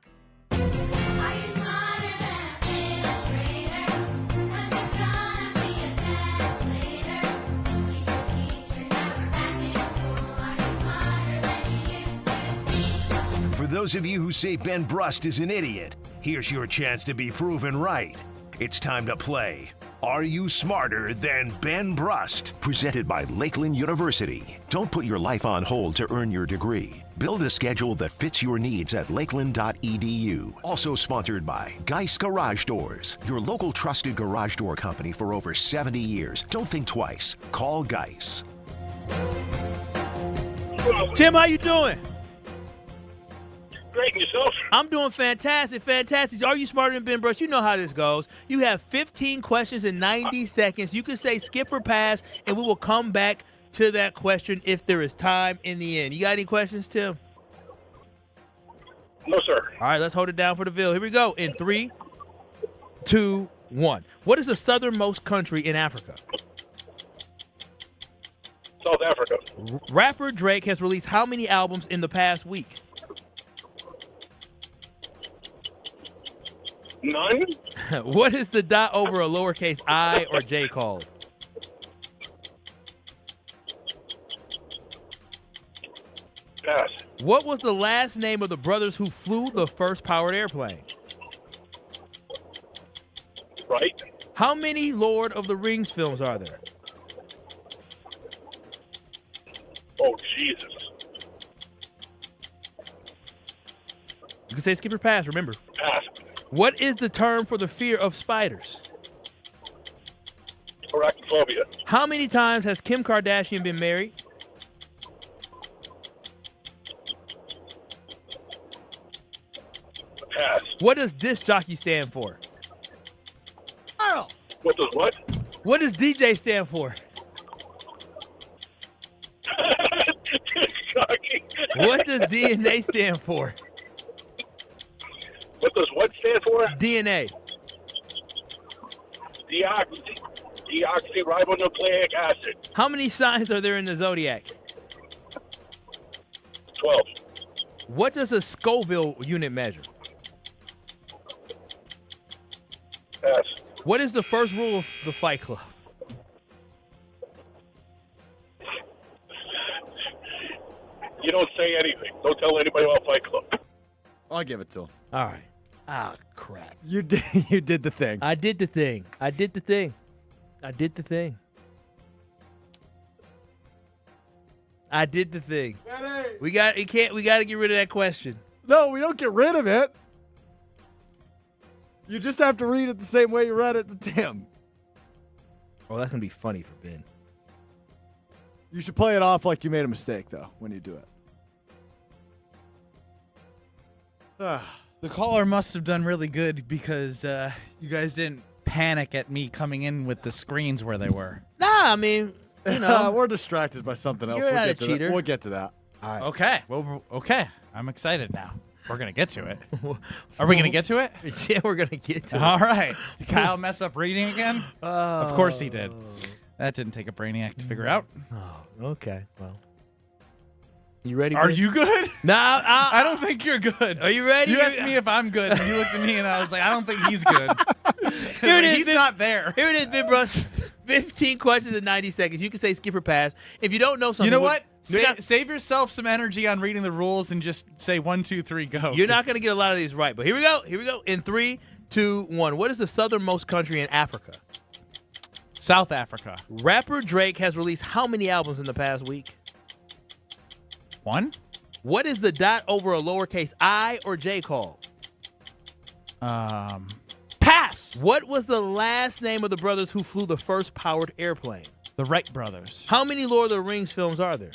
[SPEAKER 2] For those of you who say Ben Brust is an idiot, here's your chance to be proven right. It's time to play Are You Smarter Than Ben Brust? Presented by Lakeland University. Don't put your life on hold to earn your degree. Build a schedule that fits your needs at lakeland.edu. Also sponsored by Geist Garage Doors, your local trusted garage door company for over 70 years. Don't think twice. Call Geist.
[SPEAKER 1] Tim, how you doing?
[SPEAKER 5] Great, and yourself?
[SPEAKER 1] I'm doing fantastic. Are you smarter than Ben Brust? You know how this goes. You have 15 questions in 90 seconds. You can say skip or pass, and we will come back to that question if there is time in the end. You got any questions, Tim?
[SPEAKER 5] No, sir.
[SPEAKER 1] All right, let's hold it down for the Ville. Here we go. In 3, 2, 1. What is the southernmost country in Africa?
[SPEAKER 5] South Africa.
[SPEAKER 1] Rapper Drake has released how many albums in the past week?
[SPEAKER 5] None.
[SPEAKER 1] What is the dot over a lowercase I or J called?
[SPEAKER 4] Pass.
[SPEAKER 1] What was the last name of the brothers who flew the first powered airplane?
[SPEAKER 4] Right.
[SPEAKER 1] How many Lord of the Rings films are there?
[SPEAKER 4] Oh, Jesus.
[SPEAKER 1] You can say skip or pass, remember.
[SPEAKER 4] Pass.
[SPEAKER 1] What is the term for the fear of spiders?
[SPEAKER 4] Arachnophobia.
[SPEAKER 1] How many times has Kim Kardashian been married?
[SPEAKER 4] Pass.
[SPEAKER 1] What does disc jockey stand for?
[SPEAKER 4] What does what?
[SPEAKER 1] What does DJ stand for? What does DNA stand for?
[SPEAKER 4] What does what stand for?
[SPEAKER 1] DNA.
[SPEAKER 4] Deoxyribonucleic acid.
[SPEAKER 1] How many signs are there in the zodiac?
[SPEAKER 4] 12.
[SPEAKER 1] What does a Scoville unit measure?
[SPEAKER 4] Pass.
[SPEAKER 1] What is the first rule of the Fight Club?
[SPEAKER 4] You don't say anything. Don't tell anybody about Fight Club.
[SPEAKER 21] I'll give it to him.
[SPEAKER 1] All right. Ah, crap.
[SPEAKER 21] You did. You did the thing.
[SPEAKER 1] I did the thing. I did the thing. I did the thing. I did the thing. We got to get rid of that question.
[SPEAKER 21] No, we don't get rid of it. You just have to read it the same way you read it to Tim.
[SPEAKER 1] Oh, that's gonna be funny for Ben.
[SPEAKER 21] You should play it off like you made a mistake, though, when you do it.
[SPEAKER 3] The caller must have done really good because you guys didn't panic at me coming in with the screens where they were.
[SPEAKER 1] Nah, I mean, you know.
[SPEAKER 21] We're distracted by something else.
[SPEAKER 1] You're not a cheater.
[SPEAKER 21] We'll get to that.
[SPEAKER 1] All right.
[SPEAKER 3] Okay. Well, okay. I'm excited now. We're going to get to it. Are we going to get to it?
[SPEAKER 1] Yeah, we're going to get to it.
[SPEAKER 3] All right. Did Kyle mess up reading again? Of course he did. That didn't take a brainiac to figure out.
[SPEAKER 1] Oh, okay. Well. You ready?
[SPEAKER 3] Are
[SPEAKER 1] Ben?
[SPEAKER 3] you good?
[SPEAKER 1] No,
[SPEAKER 3] I don't think you're good.
[SPEAKER 1] Are you ready?
[SPEAKER 3] You asked me if I'm good, and you looked at me, and I was like, I don't think he's good.
[SPEAKER 1] Here it is.
[SPEAKER 3] He's not there.
[SPEAKER 1] Here it is, Ben Brust. 15 questions in 90 seconds. You can say skip or pass. If you don't know something,
[SPEAKER 3] You know what? Save yourself some energy on reading the rules and just say 1, 2, 3, go.
[SPEAKER 1] You're not going to get a lot of these right. But here we go. Here we go. In 3, 2, 1. What is the southernmost country in Africa?
[SPEAKER 3] South Africa.
[SPEAKER 1] Rapper Drake has released how many albums in the past week?
[SPEAKER 3] 1.
[SPEAKER 1] What is the dot over a lowercase I or J called?
[SPEAKER 3] Pass.
[SPEAKER 1] What was the last name of the brothers who flew the first powered airplane?
[SPEAKER 3] The Wright brothers.
[SPEAKER 1] How many Lord of the Rings films are there?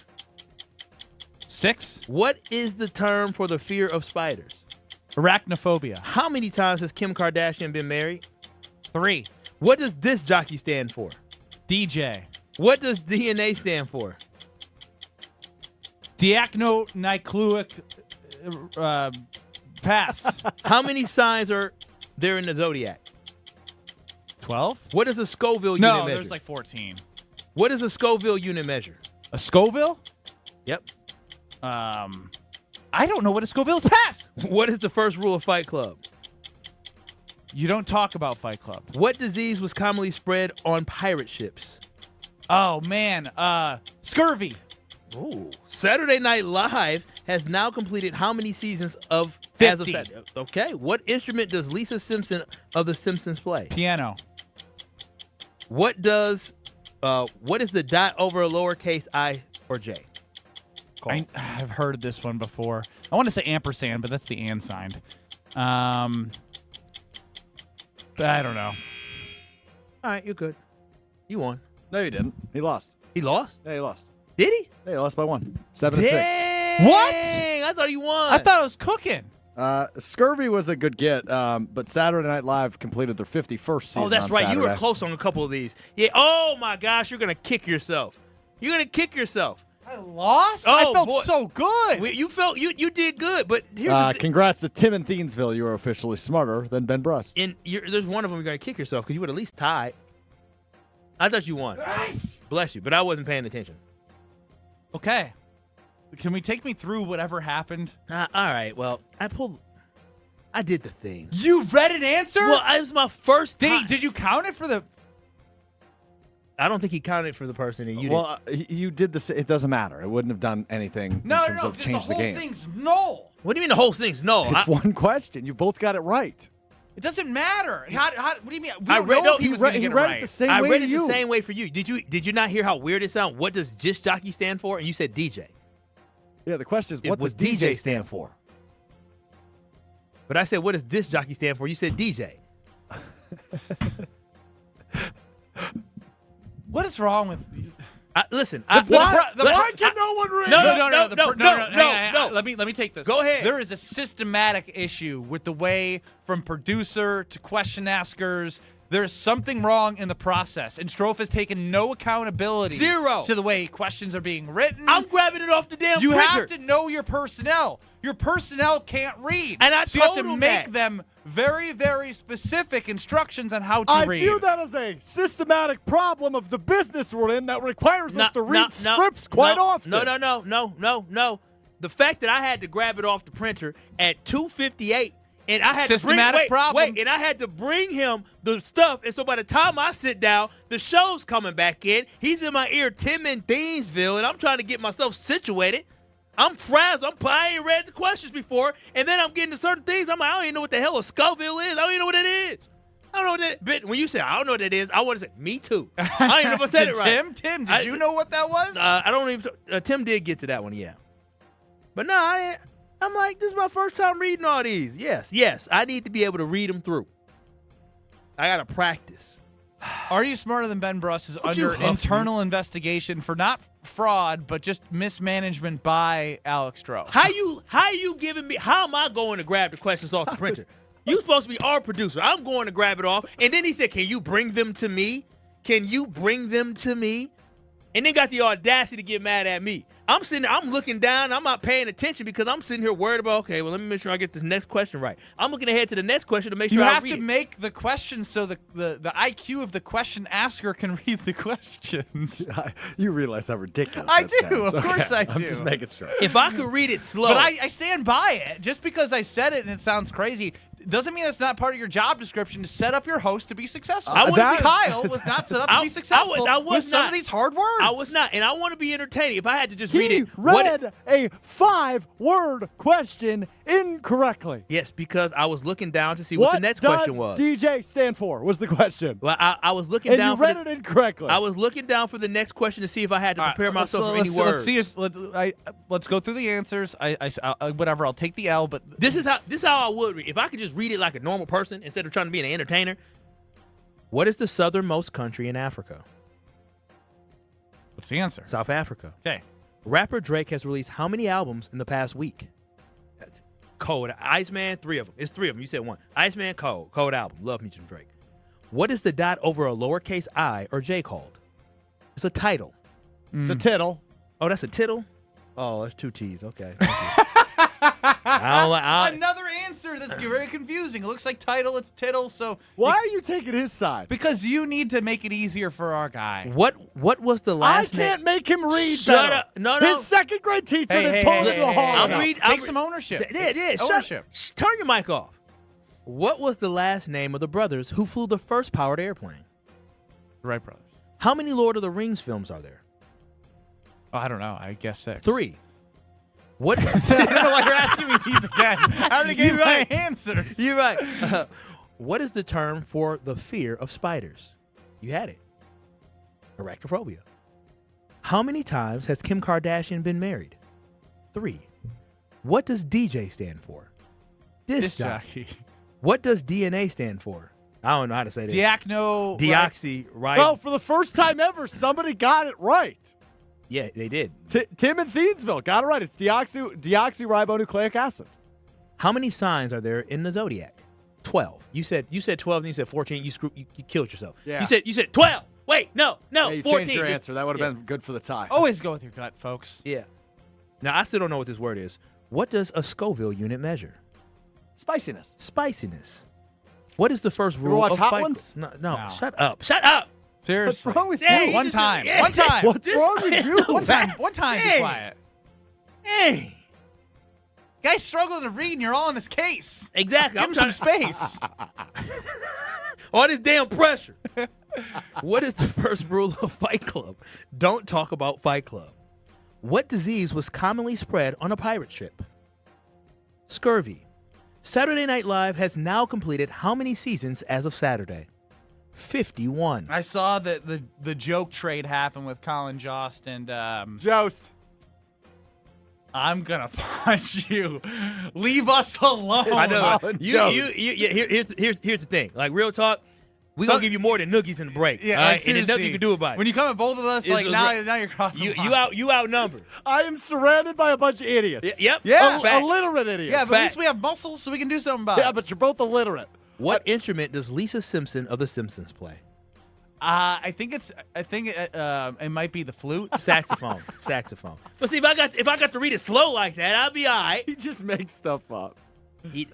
[SPEAKER 3] 6.
[SPEAKER 1] What is the term for the fear of spiders?
[SPEAKER 3] Arachnophobia.
[SPEAKER 1] How many times has Kim Kardashian been married?
[SPEAKER 3] 3.
[SPEAKER 1] What does disc jockey stand for?
[SPEAKER 3] DJ.
[SPEAKER 1] What does DNA stand for?
[SPEAKER 3] Deoxyribonucleic pass.
[SPEAKER 1] How many signs are there in the zodiac?
[SPEAKER 3] 12?
[SPEAKER 1] What is a Scoville unit measure?
[SPEAKER 3] No, there's like 14.
[SPEAKER 1] What is a Scoville unit measure?
[SPEAKER 3] A Scoville?
[SPEAKER 1] Yep.
[SPEAKER 3] I don't know what a Scoville is. Pass!
[SPEAKER 1] What is the first rule of Fight Club?
[SPEAKER 3] You don't talk about Fight Club.
[SPEAKER 1] What disease was commonly spread on pirate ships?
[SPEAKER 3] Oh, man. Scurvy.
[SPEAKER 1] Ooh. Saturday Night Live has now completed how many seasons of
[SPEAKER 3] 50.
[SPEAKER 1] As of Saturday? Okay. What instrument does Lisa Simpson of The Simpsons play?
[SPEAKER 3] Piano.
[SPEAKER 1] What is the dot over a lowercase I or J?
[SPEAKER 3] I've heard this one before. I want to say ampersand, but that's the and sign. I don't know.
[SPEAKER 1] All right, you're good. You won.
[SPEAKER 21] No, you didn't. He lost.
[SPEAKER 1] He lost?
[SPEAKER 21] Yeah, he lost.
[SPEAKER 1] Did he?
[SPEAKER 21] Yeah, he lost by 1. 7-6.
[SPEAKER 3] What?
[SPEAKER 1] I thought he won.
[SPEAKER 3] I thought it was cooking.
[SPEAKER 21] Scurvy was a good get, but Saturday Night Live completed their 51st season.
[SPEAKER 1] Oh, that's
[SPEAKER 21] on
[SPEAKER 1] right.
[SPEAKER 21] Saturday.
[SPEAKER 1] You were close on a couple of these. Yeah. Oh my gosh, you're gonna kick yourself. You're gonna kick yourself.
[SPEAKER 3] I lost.
[SPEAKER 1] Oh,
[SPEAKER 3] I felt
[SPEAKER 1] boy.
[SPEAKER 3] so good.
[SPEAKER 1] You did good, but here's the thing.
[SPEAKER 21] Congrats to Tim in Thiensville. You are officially smarter than Ben Brust.
[SPEAKER 1] There's one of them you're gonna kick yourself because you would at least tied. I thought you won. Bless you, but I wasn't paying attention.
[SPEAKER 3] Okay. Can we take me through whatever happened?
[SPEAKER 1] All right. Well, I did the thing.
[SPEAKER 3] You read an answer?
[SPEAKER 1] Well, it was my first time.
[SPEAKER 3] Did you count it for the?
[SPEAKER 1] I don't think he counted for the person that you did.
[SPEAKER 21] Well, you did this. It doesn't matter. It wouldn't have done anything in terms of change the game.
[SPEAKER 3] The whole thing's null.
[SPEAKER 1] What do you mean the whole thing's null?
[SPEAKER 21] It's one question. You both got it right.
[SPEAKER 3] It doesn't matter. What do you mean? We
[SPEAKER 1] I
[SPEAKER 3] don't
[SPEAKER 1] read-
[SPEAKER 3] know
[SPEAKER 1] no,
[SPEAKER 3] if he
[SPEAKER 1] he
[SPEAKER 3] was
[SPEAKER 21] read-
[SPEAKER 3] going to
[SPEAKER 21] he
[SPEAKER 3] get it
[SPEAKER 21] read it
[SPEAKER 3] right.
[SPEAKER 21] the same
[SPEAKER 1] I
[SPEAKER 21] way
[SPEAKER 1] read
[SPEAKER 21] to
[SPEAKER 1] it
[SPEAKER 21] you.
[SPEAKER 1] the same way for you. Did you not hear how weird it sounded? What does disc jockey stand for? And you said DJ.
[SPEAKER 21] Yeah, the question is,
[SPEAKER 1] It
[SPEAKER 21] what
[SPEAKER 1] was
[SPEAKER 21] does
[SPEAKER 1] DJ stand for? But I said, what does disc jockey stand for? You said DJ.
[SPEAKER 3] What is wrong with you?
[SPEAKER 1] Listen.
[SPEAKER 21] Why can no one read?
[SPEAKER 3] No. Let me take this.
[SPEAKER 1] Go ahead.
[SPEAKER 3] There is a systematic issue with the way from producer to question askers. There is something wrong in the process, and Strofe has taken no accountability
[SPEAKER 1] Zero.
[SPEAKER 3] to the way questions are being written.
[SPEAKER 1] I'm grabbing it off the damn
[SPEAKER 3] You
[SPEAKER 1] printer.
[SPEAKER 3] have to know your personnel. Your personnel can't read.
[SPEAKER 1] And I
[SPEAKER 3] so you have
[SPEAKER 1] told
[SPEAKER 3] to
[SPEAKER 1] him
[SPEAKER 3] make
[SPEAKER 1] that.
[SPEAKER 3] them very, very specific instructions on how to
[SPEAKER 21] I
[SPEAKER 3] read.
[SPEAKER 21] view that as a systematic problem of the business we're in that requires us to read scripts quite often.
[SPEAKER 1] No. The fact that I had to grab it off the printer at 2:58, and I had
[SPEAKER 3] Systematic
[SPEAKER 1] to
[SPEAKER 3] problem.
[SPEAKER 1] and I had to bring him the stuff, and so by the time I sit down, the show's coming back in. He's in my ear, Tim in Thiensville, and I'm trying to get myself situated. I'm frazzled. I ain't read the questions before, and then I'm getting to certain things. I'm like, I don't even know what the hell a Scoville is. I don't even know what it is. I don't know what that. But when you say I don't know what that is, I want to say me too. I don't even know if I said it right.
[SPEAKER 3] Tim, did you know what that was?
[SPEAKER 1] I don't even. Tim did get to that one, yeah. But no, I'm like, this is my first time reading all these. Yes, I need to be able to read them through. I gotta practice.
[SPEAKER 3] Are You Smarter Than Ben Brust is
[SPEAKER 1] Don't you
[SPEAKER 3] under
[SPEAKER 1] huff
[SPEAKER 3] internal investigation for not fraud, but just mismanagement by Alex Stroh.
[SPEAKER 1] How you giving me? How am I going to grab the questions off the printer? You supposed to be our producer. I'm going to grab it off, and then he said, "Can you bring them to me? Can you bring them to me?" And then got the audacity to get mad at me. I'm sitting there, I'm looking down, I'm not paying attention because I'm sitting here worried about, okay, well, let me make sure I get this next question right. I'm looking ahead to the next question to make sure
[SPEAKER 3] You
[SPEAKER 1] I
[SPEAKER 3] have
[SPEAKER 1] read
[SPEAKER 3] to
[SPEAKER 1] it.
[SPEAKER 3] make the question so the IQ of the question asker can read the questions.
[SPEAKER 21] You realize how ridiculous
[SPEAKER 3] I
[SPEAKER 21] that
[SPEAKER 3] do.
[SPEAKER 21] sounds.
[SPEAKER 3] Of course I do.
[SPEAKER 21] I'm just making sure.
[SPEAKER 1] If I could read it slow.
[SPEAKER 3] But I stand by it. Just because I said it and it sounds crazy doesn't mean that's not part of your job description to set up your host to be succcessful. Kyle was not set up to be successful
[SPEAKER 1] I was
[SPEAKER 3] with some
[SPEAKER 1] not.
[SPEAKER 3] of these hard words.
[SPEAKER 1] I was not, and I want to be entertaining. If I had to just
[SPEAKER 21] He
[SPEAKER 1] read it,
[SPEAKER 21] read a 5-word question incorrectly.
[SPEAKER 1] Yes, because I was looking down to see what the next question was.
[SPEAKER 21] What does DJ stand for? Was the question.
[SPEAKER 1] Well, I was looking
[SPEAKER 21] And
[SPEAKER 1] down
[SPEAKER 21] you read
[SPEAKER 1] for
[SPEAKER 21] it incorrectly.
[SPEAKER 1] I was looking down for the next question to see if I had to prepare myself for any
[SPEAKER 3] let's
[SPEAKER 1] words.
[SPEAKER 3] see if let's go through the answers. Whatever. I'll take the L. But
[SPEAKER 1] This is how I would read. If I could just read it like a normal person instead of trying to be an entertainer. What is the southernmost country in Africa?
[SPEAKER 3] What's the answer?
[SPEAKER 1] South Africa.
[SPEAKER 3] Okay.
[SPEAKER 1] Rapper Drake has released how many albums in the past week? That's Cold. Iceman, 3 of them. It's 3 of them. You said 1. Iceman, Cold. Cold album. Love me some Drake. What is the dot over a lowercase I or J called? It's a title.
[SPEAKER 21] It's a tittle.
[SPEAKER 1] Oh, that's a tittle? Oh, that's 2 T's. Okay. Thank you.
[SPEAKER 3] Another answer that's very confusing. It looks like title, it's tittle. So
[SPEAKER 21] why are you taking his side?
[SPEAKER 3] Because you need to make it easier for our guy.
[SPEAKER 1] What was the last name?
[SPEAKER 21] I can't make him read
[SPEAKER 1] Shut
[SPEAKER 21] better.
[SPEAKER 1] up. No.
[SPEAKER 21] His second grade teacher didn't told him the hall.
[SPEAKER 3] Take some ownership.
[SPEAKER 1] Yeah.
[SPEAKER 3] Ownership.
[SPEAKER 1] Turn your mic off. What was the last name of the brothers who flew the first powered airplane?
[SPEAKER 3] The Wright brothers.
[SPEAKER 1] How many Lord of the Rings films are there?
[SPEAKER 3] Oh, I don't know. I guess 6.
[SPEAKER 1] 3. What?
[SPEAKER 3] I don't know why you're asking me these again. I already gave my answers.
[SPEAKER 1] You're right. What is the term for the fear of spiders? You had it. Arachnophobia. How many times has Kim Kardashian been married? 3. What does DJ stand for? Disc jockey. What does DNA stand for? I don't know how to say that. Deoxy, right?
[SPEAKER 21] Well, for the first time ever, somebody got it right.
[SPEAKER 1] Yeah, they did.
[SPEAKER 21] Tim in Thiensville got it right. It's deoxyribonucleic acid.
[SPEAKER 1] How many signs are there in the zodiac? 12. You said 12, and you said 14. You killed yourself.
[SPEAKER 21] Yeah.
[SPEAKER 1] You said 12. Wait, no,
[SPEAKER 21] Yeah, you
[SPEAKER 1] 14.
[SPEAKER 21] changed your answer. That would have been good for the tie.
[SPEAKER 3] Always go with your gut, folks.
[SPEAKER 1] Yeah. Now I still don't know what this word is. What does a Scoville unit measure? Spiciness. What is the first rule
[SPEAKER 21] watch
[SPEAKER 1] of
[SPEAKER 21] Hot
[SPEAKER 1] Fight
[SPEAKER 21] Ones?
[SPEAKER 1] No. Shut up.
[SPEAKER 3] Seriously.
[SPEAKER 21] What's wrong with
[SPEAKER 1] Hey,
[SPEAKER 21] you?
[SPEAKER 3] One time.
[SPEAKER 21] What's wrong with you?
[SPEAKER 3] One time. Be quiet.
[SPEAKER 1] Hey.
[SPEAKER 3] Guy's struggling to read, and you're all in his case.
[SPEAKER 1] Exactly.
[SPEAKER 3] Give him some space.
[SPEAKER 1] All this damn pressure. What is the first rule of Fight Club? Don't talk about Fight Club. What disease was commonly spread on a pirate ship? Scurvy. Saturday Night Live has now completed how many seasons as of Saturday? 51.
[SPEAKER 3] I saw that the joke trade happen with Colin Jost and
[SPEAKER 21] Jost.
[SPEAKER 3] I'm gonna punch you. Leave us alone.
[SPEAKER 1] I know. Here's the thing. Like, real talk, we're going to give you more than noogies in the break.
[SPEAKER 3] Yeah,
[SPEAKER 1] all right?
[SPEAKER 3] like,
[SPEAKER 1] and there's nothing you can do about it.
[SPEAKER 3] When you come at both of us, like now you're crossing.
[SPEAKER 1] You outnumbered.
[SPEAKER 21] I am surrounded by a bunch of idiots.
[SPEAKER 1] Yep.
[SPEAKER 3] Yeah.
[SPEAKER 21] Illiterate idiots.
[SPEAKER 3] Yeah, but at least we have muscles, so we can do something about it.
[SPEAKER 21] Yeah, but you're both illiterate.
[SPEAKER 1] What instrument does Lisa Simpson of The Simpsons play?
[SPEAKER 3] I think it might be the flute.
[SPEAKER 1] Saxophone. But see, if I got to read it slow like that, I'll be all right.
[SPEAKER 21] He just makes stuff up. I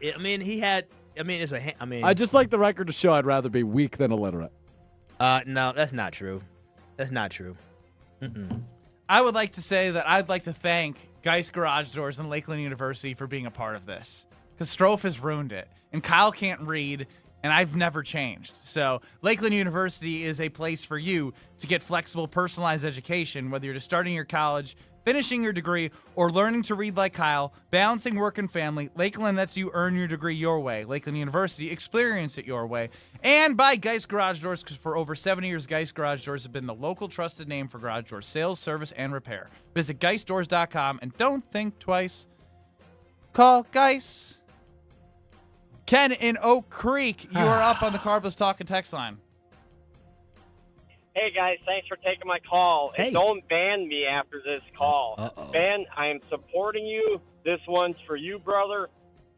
[SPEAKER 21] just like the record to show I'd rather be weak than illiterate.
[SPEAKER 1] No, that's not true. Mm-mm.
[SPEAKER 3] I would like to say that I'd like to thank Geist Garage Doors and Lakeland University for being a part of this, because Strofe has ruined it, and Kyle can't read, and I've never changed. So Lakeland University is a place for you to get flexible, personalized education, whether you're just starting your college, finishing your degree, or learning to read like Kyle, balancing work and family. Lakeland lets you earn your degree your way. Lakeland University, experience it your way. And by Geist Garage Doors, because for over 70 years, Geist Garage Doors have been the local trusted name for garage door sales, service, and repair. Visit GeistDoors.com and don't think twice. Call Geist. Ken in Oak Creek, you are up on the Carbless Talk and Text line.
[SPEAKER 12] Hey, guys, thanks for taking my call.
[SPEAKER 1] Hey.
[SPEAKER 12] And don't ban me after this call. Ben, I am supporting you. This one's for you, brother.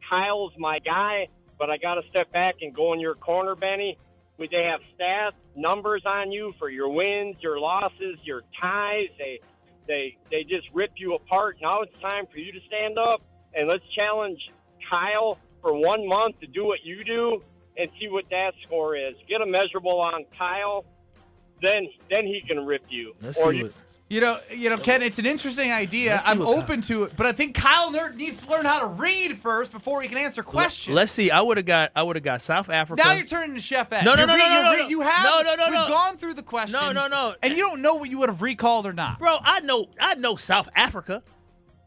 [SPEAKER 12] Kyle's my guy, but I got to step back and go in your corner, Benny. They have stats, numbers on you for your wins, your losses, your ties. They just rip you apart. Now it's time for you to stand up, and let's challenge Kyle for 1 month to do what you do and see what that score is. Get a measurable on Kyle. Then he can rip you.
[SPEAKER 3] You know, Ken, it's an interesting idea. I'm open to it, but I think Kyle needs to learn how to read first before he can answer questions.
[SPEAKER 1] Let's see. I would have got South Africa.
[SPEAKER 3] Now you're turning to Chef Ed.
[SPEAKER 1] No.
[SPEAKER 3] You have.
[SPEAKER 1] No.
[SPEAKER 3] We've gone through the questions.
[SPEAKER 1] No.
[SPEAKER 3] And you don't know what you would have recalled or not.
[SPEAKER 1] Bro, I know South Africa.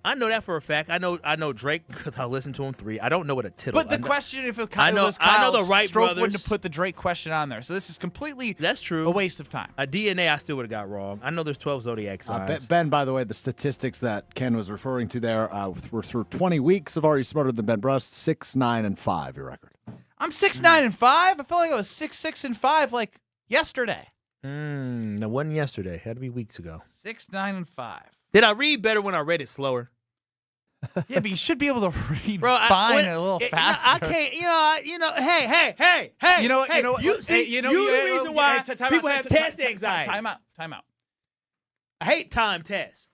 [SPEAKER 1] I know that for a fact. I know Drake because I listened to him 3. I don't know what a tittle.
[SPEAKER 3] But the question, if it
[SPEAKER 1] I know the Wright
[SPEAKER 3] Strofe
[SPEAKER 1] brothers
[SPEAKER 3] wouldn't have put the Drake question on there. So this is completely
[SPEAKER 1] a
[SPEAKER 3] waste of time.
[SPEAKER 1] A DNA I still would have got wrong. I know there's 12 zodiac signs.
[SPEAKER 21] Ben, by the way, the statistics that Ken was referring to there were through 20 weeks of Are You Smarter Than Ben Brust, 6-9-5, your record.
[SPEAKER 3] I'm 6-9-5. I felt like I was 6-6-5 like yesterday.
[SPEAKER 1] That wasn't yesterday. It had to be weeks ago.
[SPEAKER 3] 6-9-5.
[SPEAKER 1] Did I read better when I read it slower?
[SPEAKER 3] Yeah, but you should be able to read fine a little faster.
[SPEAKER 1] I can't, hey. You the reason why people have test anxiety.
[SPEAKER 3] Time out.
[SPEAKER 1] I hate time tests.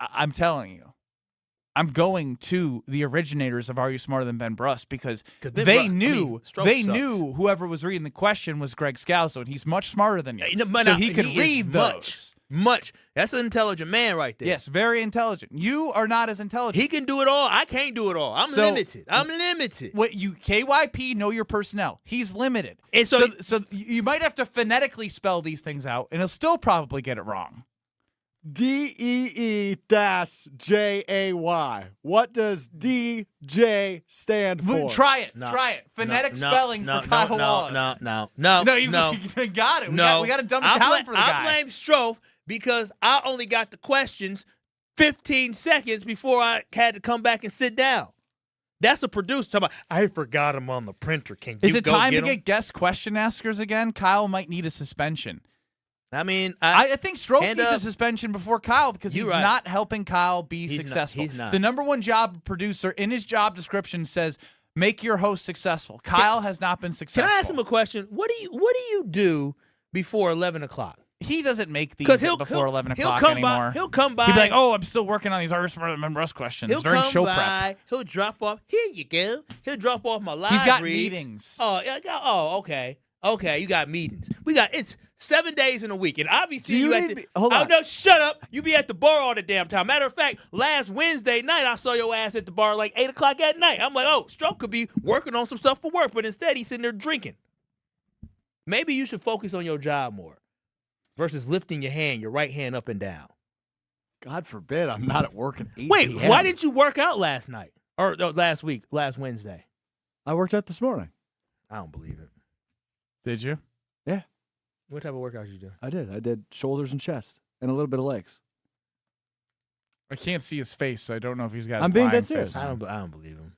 [SPEAKER 3] I'm telling you. I'm going to the originators of Are You Smarter Than Ben Brust because they knew whoever was reading the question was Greg Scalzo, and he's much smarter than you. So he can read those.
[SPEAKER 1] Much. That's an intelligent man right there.
[SPEAKER 3] Yes, very intelligent. You are not as intelligent.
[SPEAKER 1] He can do it all. I can't do it all. I'm limited.
[SPEAKER 3] What KYP know your personnel. He's limited.
[SPEAKER 1] And
[SPEAKER 3] so you might have to phonetically spell these things out, and he'll still probably get it wrong.
[SPEAKER 21] DEE-JAY. What does DJ stand for?
[SPEAKER 3] Try it. Phonetic spelling for Kyle Wallace.
[SPEAKER 1] No,
[SPEAKER 3] you got it. We got to dumb it down for the guy.
[SPEAKER 1] I blame Strofe because I only got the questions 15 seconds before I had to come back and sit down. That's a producer talking about, I forgot him on the printer.
[SPEAKER 3] Is it time to get guest question askers again? Kyle might need a suspension.
[SPEAKER 1] I mean,
[SPEAKER 3] I think Strofe needs a suspension before Kyle because he's not helping Kyle be successful.
[SPEAKER 1] He's not.
[SPEAKER 3] The number one job producer in his job description says, make your host successful. Kyle has not been successful.
[SPEAKER 1] Can I ask him a question? What do you do before 11 o'clock?
[SPEAKER 3] He doesn't make these before 11 o'clock anymore.
[SPEAKER 1] He'll come by.
[SPEAKER 3] He'll be like, oh, I'm still working on these Are You Smarter Than Ben Brust questions during show prep.
[SPEAKER 1] He'll drop off. Here you go. He'll drop off my live
[SPEAKER 3] He's got
[SPEAKER 1] reads.
[SPEAKER 3] meetings.
[SPEAKER 1] Oh, okay. Okay, you got meetings. It's 7 days in a week, and obviously
[SPEAKER 21] hold on.
[SPEAKER 1] No, shut up. You be at the bar all the damn time. Matter of fact, last Wednesday night, I saw your ass at the bar like 8 o'clock at night. I'm like, oh, Stroke could be working on some stuff for work, but instead he's sitting there drinking. Maybe you should focus on your job more versus lifting your right hand up and down.
[SPEAKER 21] God forbid I'm not at work at 8
[SPEAKER 1] Wait,
[SPEAKER 21] p.m.
[SPEAKER 1] why didn't you work out last night? Or last Wednesday?
[SPEAKER 21] I worked out this morning.
[SPEAKER 1] I don't believe it.
[SPEAKER 3] Did you?
[SPEAKER 21] Yeah.
[SPEAKER 1] What type of workouts you do?
[SPEAKER 21] I did. I did shoulders and chest and a little bit of legs.
[SPEAKER 3] I can't see his face, so I don't know if he's got his
[SPEAKER 21] I'm being
[SPEAKER 3] lion
[SPEAKER 21] dead serious.
[SPEAKER 3] face.
[SPEAKER 1] I don't believe him.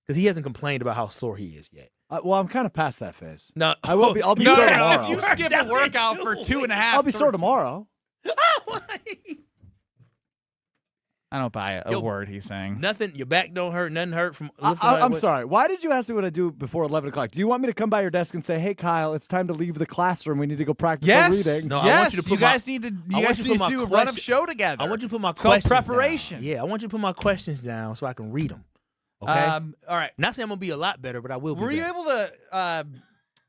[SPEAKER 1] Because he hasn't complained about how sore he is yet.
[SPEAKER 21] Well, I'm kind of past that phase.
[SPEAKER 1] No,
[SPEAKER 21] I'll be sore tomorrow.
[SPEAKER 3] If you skip a workout for 2.5,
[SPEAKER 21] I'll be sore tomorrow.
[SPEAKER 3] I don't buy a word he's saying.
[SPEAKER 1] Nothing. Your back don't hurt. Nothing hurt from lifting.
[SPEAKER 21] I'm sorry. Why did you ask me what I do before 11 o'clock? Do you want me to come by your desk and say, hey, Kyle, it's time to leave the classroom. We need to go practice our reading?
[SPEAKER 1] No,
[SPEAKER 3] yes.
[SPEAKER 1] I want you to put
[SPEAKER 3] you guys need to do a run of show together.
[SPEAKER 1] I want you to put my
[SPEAKER 3] it's called
[SPEAKER 1] questions
[SPEAKER 3] preparation.
[SPEAKER 1] down. Yeah, I want you to put my questions down so I can read them. Okay?
[SPEAKER 3] All right.
[SPEAKER 1] Not saying I'm going to be a lot better, but I will be
[SPEAKER 3] Were you
[SPEAKER 1] better.
[SPEAKER 3] able to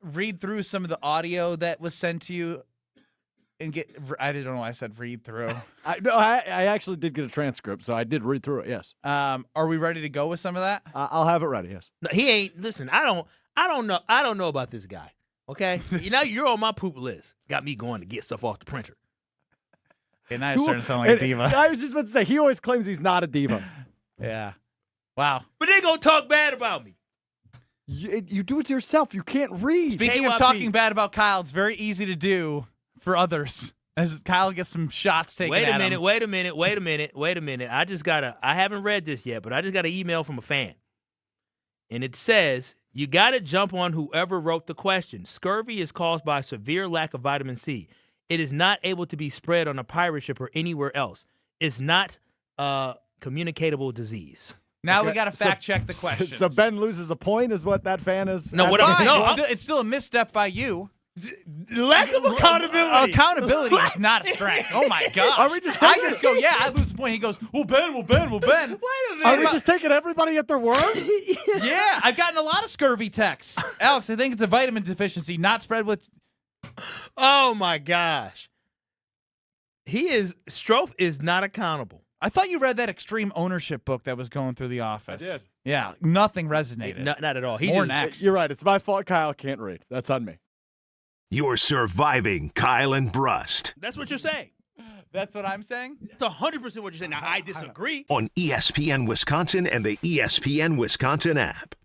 [SPEAKER 3] read through some of the audio that was sent to you and get – I don't know why I said read through.
[SPEAKER 21] I actually did get a transcript, so I did read through it, yes.
[SPEAKER 3] Are we ready to go with some of that?
[SPEAKER 21] I'll have it ready, yes.
[SPEAKER 1] No, he ain't – listen, I don't know about this guy, okay? You're on my poop list. Got me going to get stuff off the printer.
[SPEAKER 3] And now you're starting to sound like a diva.
[SPEAKER 21] I was just about to say, he always claims he's not a diva.
[SPEAKER 3] Yeah. Wow.
[SPEAKER 1] But they're going to talk bad about me.
[SPEAKER 21] You do it to yourself. You can't read.
[SPEAKER 3] Speaking of talking bad about Kyle, it's very easy to do for others. As Kyle gets some shots taken
[SPEAKER 1] Wait
[SPEAKER 3] at
[SPEAKER 1] a minute,
[SPEAKER 3] him.
[SPEAKER 1] wait a minute. I haven't read this yet, but I just got an email from a fan. And it says, you got to jump on whoever wrote the question. Scurvy is caused by a severe lack of vitamin C. It is not able to be spread on a pirate ship or anywhere else. It's not a communicable disease.
[SPEAKER 3] Now we got to fact check the question.
[SPEAKER 21] So Ben loses a point is what that fan is?
[SPEAKER 1] No,
[SPEAKER 3] it's still a misstep by you.
[SPEAKER 1] Lack of accountability.
[SPEAKER 3] Accountability is not a strength. Oh my gosh.
[SPEAKER 21] Are we just
[SPEAKER 3] I just go, yeah, I lose a point. He goes, well, Ben.
[SPEAKER 1] Wait a minute.
[SPEAKER 21] Are we just taking everybody at their word?
[SPEAKER 3] Yeah, I've gotten a lot of scurvy texts. Alex, I think it's a vitamin deficiency, not spread with.
[SPEAKER 1] Oh my gosh. Strofe is not accountable.
[SPEAKER 3] I thought you read that extreme ownership book that was going through the office.
[SPEAKER 21] I did.
[SPEAKER 3] Yeah, nothing resonated.
[SPEAKER 1] Not at all.
[SPEAKER 3] Next.
[SPEAKER 21] You're right. It's my fault Kyle can't read. That's on me.
[SPEAKER 2] You're surviving Kyle and Brust
[SPEAKER 1] That's what you're saying.
[SPEAKER 3] That's what I'm saying?
[SPEAKER 1] That's 100% what you're saying. Now, I disagree.
[SPEAKER 2] on ESPN Wisconsin and the ESPN Wisconsin app.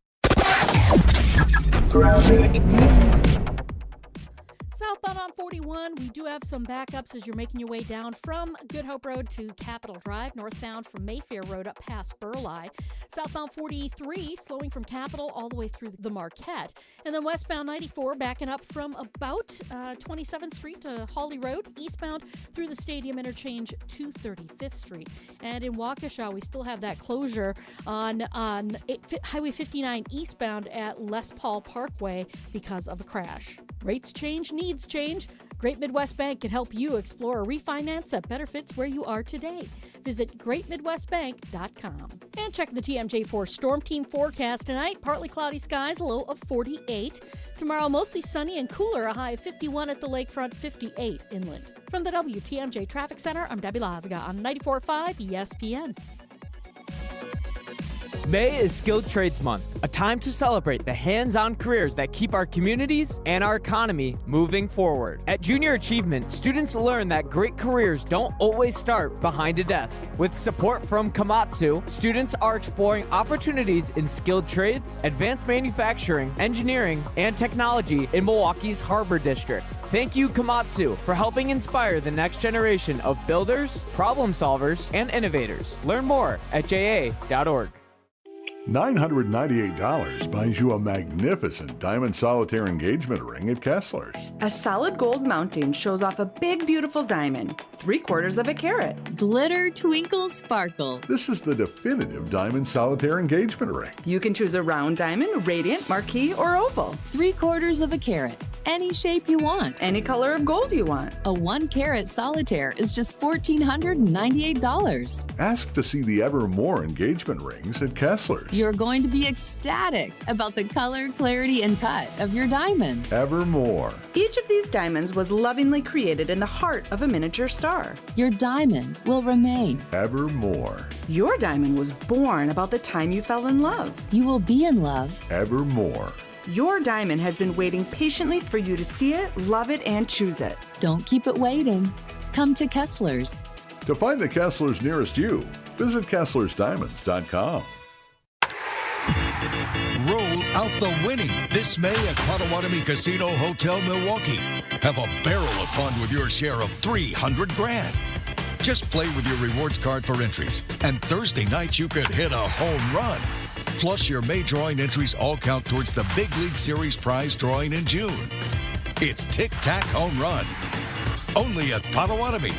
[SPEAKER 13] Southbound on 41, we do have some backups as you're making your way down from Good Hope Road to Capitol Drive, northbound from Mayfair Road up past Burleigh. Southbound 43, slowing from Capitol all the way through the Marquette. And then westbound 94, backing up from about 27th Street to Hawley Road, eastbound through the Stadium Interchange to 35th Street. And in Waukesha, we still have that closure on Highway 59 eastbound at Les Paul Parkway because of a crash. Rates change, needs change. Great Midwest Bank can help you explore a refinance that better fits where you are today. Visit greatmidwestbank.com. And check the TMJ4 Storm Team forecast tonight. Partly cloudy skies, a low of 48. Tomorrow, mostly sunny and cooler, a high of 51 at the lakefront, 58 inland. From the WTMJ Traffic Center, I'm Debbie Lazaga on 94.5 ESPN.
[SPEAKER 17] May is Skilled Trades Month, a time to celebrate the hands-on careers that keep our communities and our economy moving forward. At Junior Achievement, students learn that great careers don't always start behind a desk. With support from Komatsu, students are exploring opportunities in skilled trades, advanced manufacturing, engineering, and technology in Milwaukee's Harbor District. Thank you, Komatsu, for helping inspire the next generation of builders, problem solvers, and innovators. Learn more at ja.org.
[SPEAKER 14] $998 buys you a magnificent diamond solitaire engagement ring at Kessler's.
[SPEAKER 15] A solid gold mounting shows off a big, beautiful diamond, 3/4 of a carat.
[SPEAKER 16] Glitter, twinkle, sparkle.
[SPEAKER 14] This is the definitive diamond solitaire engagement ring.
[SPEAKER 15] You can choose a round diamond, radiant, marquise, or oval.
[SPEAKER 16] 3/4 of a carat. Any shape you want.
[SPEAKER 15] Any color of gold you want.
[SPEAKER 16] A 1-carat solitaire is just $1,498.
[SPEAKER 14] Ask to see the Evermore engagement rings at Kessler's.
[SPEAKER 16] You're going to be ecstatic about the color, clarity, and cut of your diamond.
[SPEAKER 14] Evermore.
[SPEAKER 15] Each of these diamonds was lovingly created in the heart of a miniature star.
[SPEAKER 16] Your diamond will remain.
[SPEAKER 14] Evermore.
[SPEAKER 15] Your diamond was born about the time you fell in love.
[SPEAKER 16] You will be in love.
[SPEAKER 14] Evermore.
[SPEAKER 15] Your diamond has been waiting patiently for you to see it, love it, and choose it.
[SPEAKER 16] Don't keep it waiting. Come to Kessler's.
[SPEAKER 14] To find the Kesslers nearest you, visit KesslersDiamonds.com.
[SPEAKER 19] Roll out the winning this May at Potawatomi Casino Hotel Milwaukee. Have a barrel of fun with your share of $300,000. Just play with your rewards card for entries, and Thursday night you could hit a home run. Plus, your May drawing entries all count towards the Big League Series prize drawing in June. It's Tic Tac Home Run. Only at Potawatomi.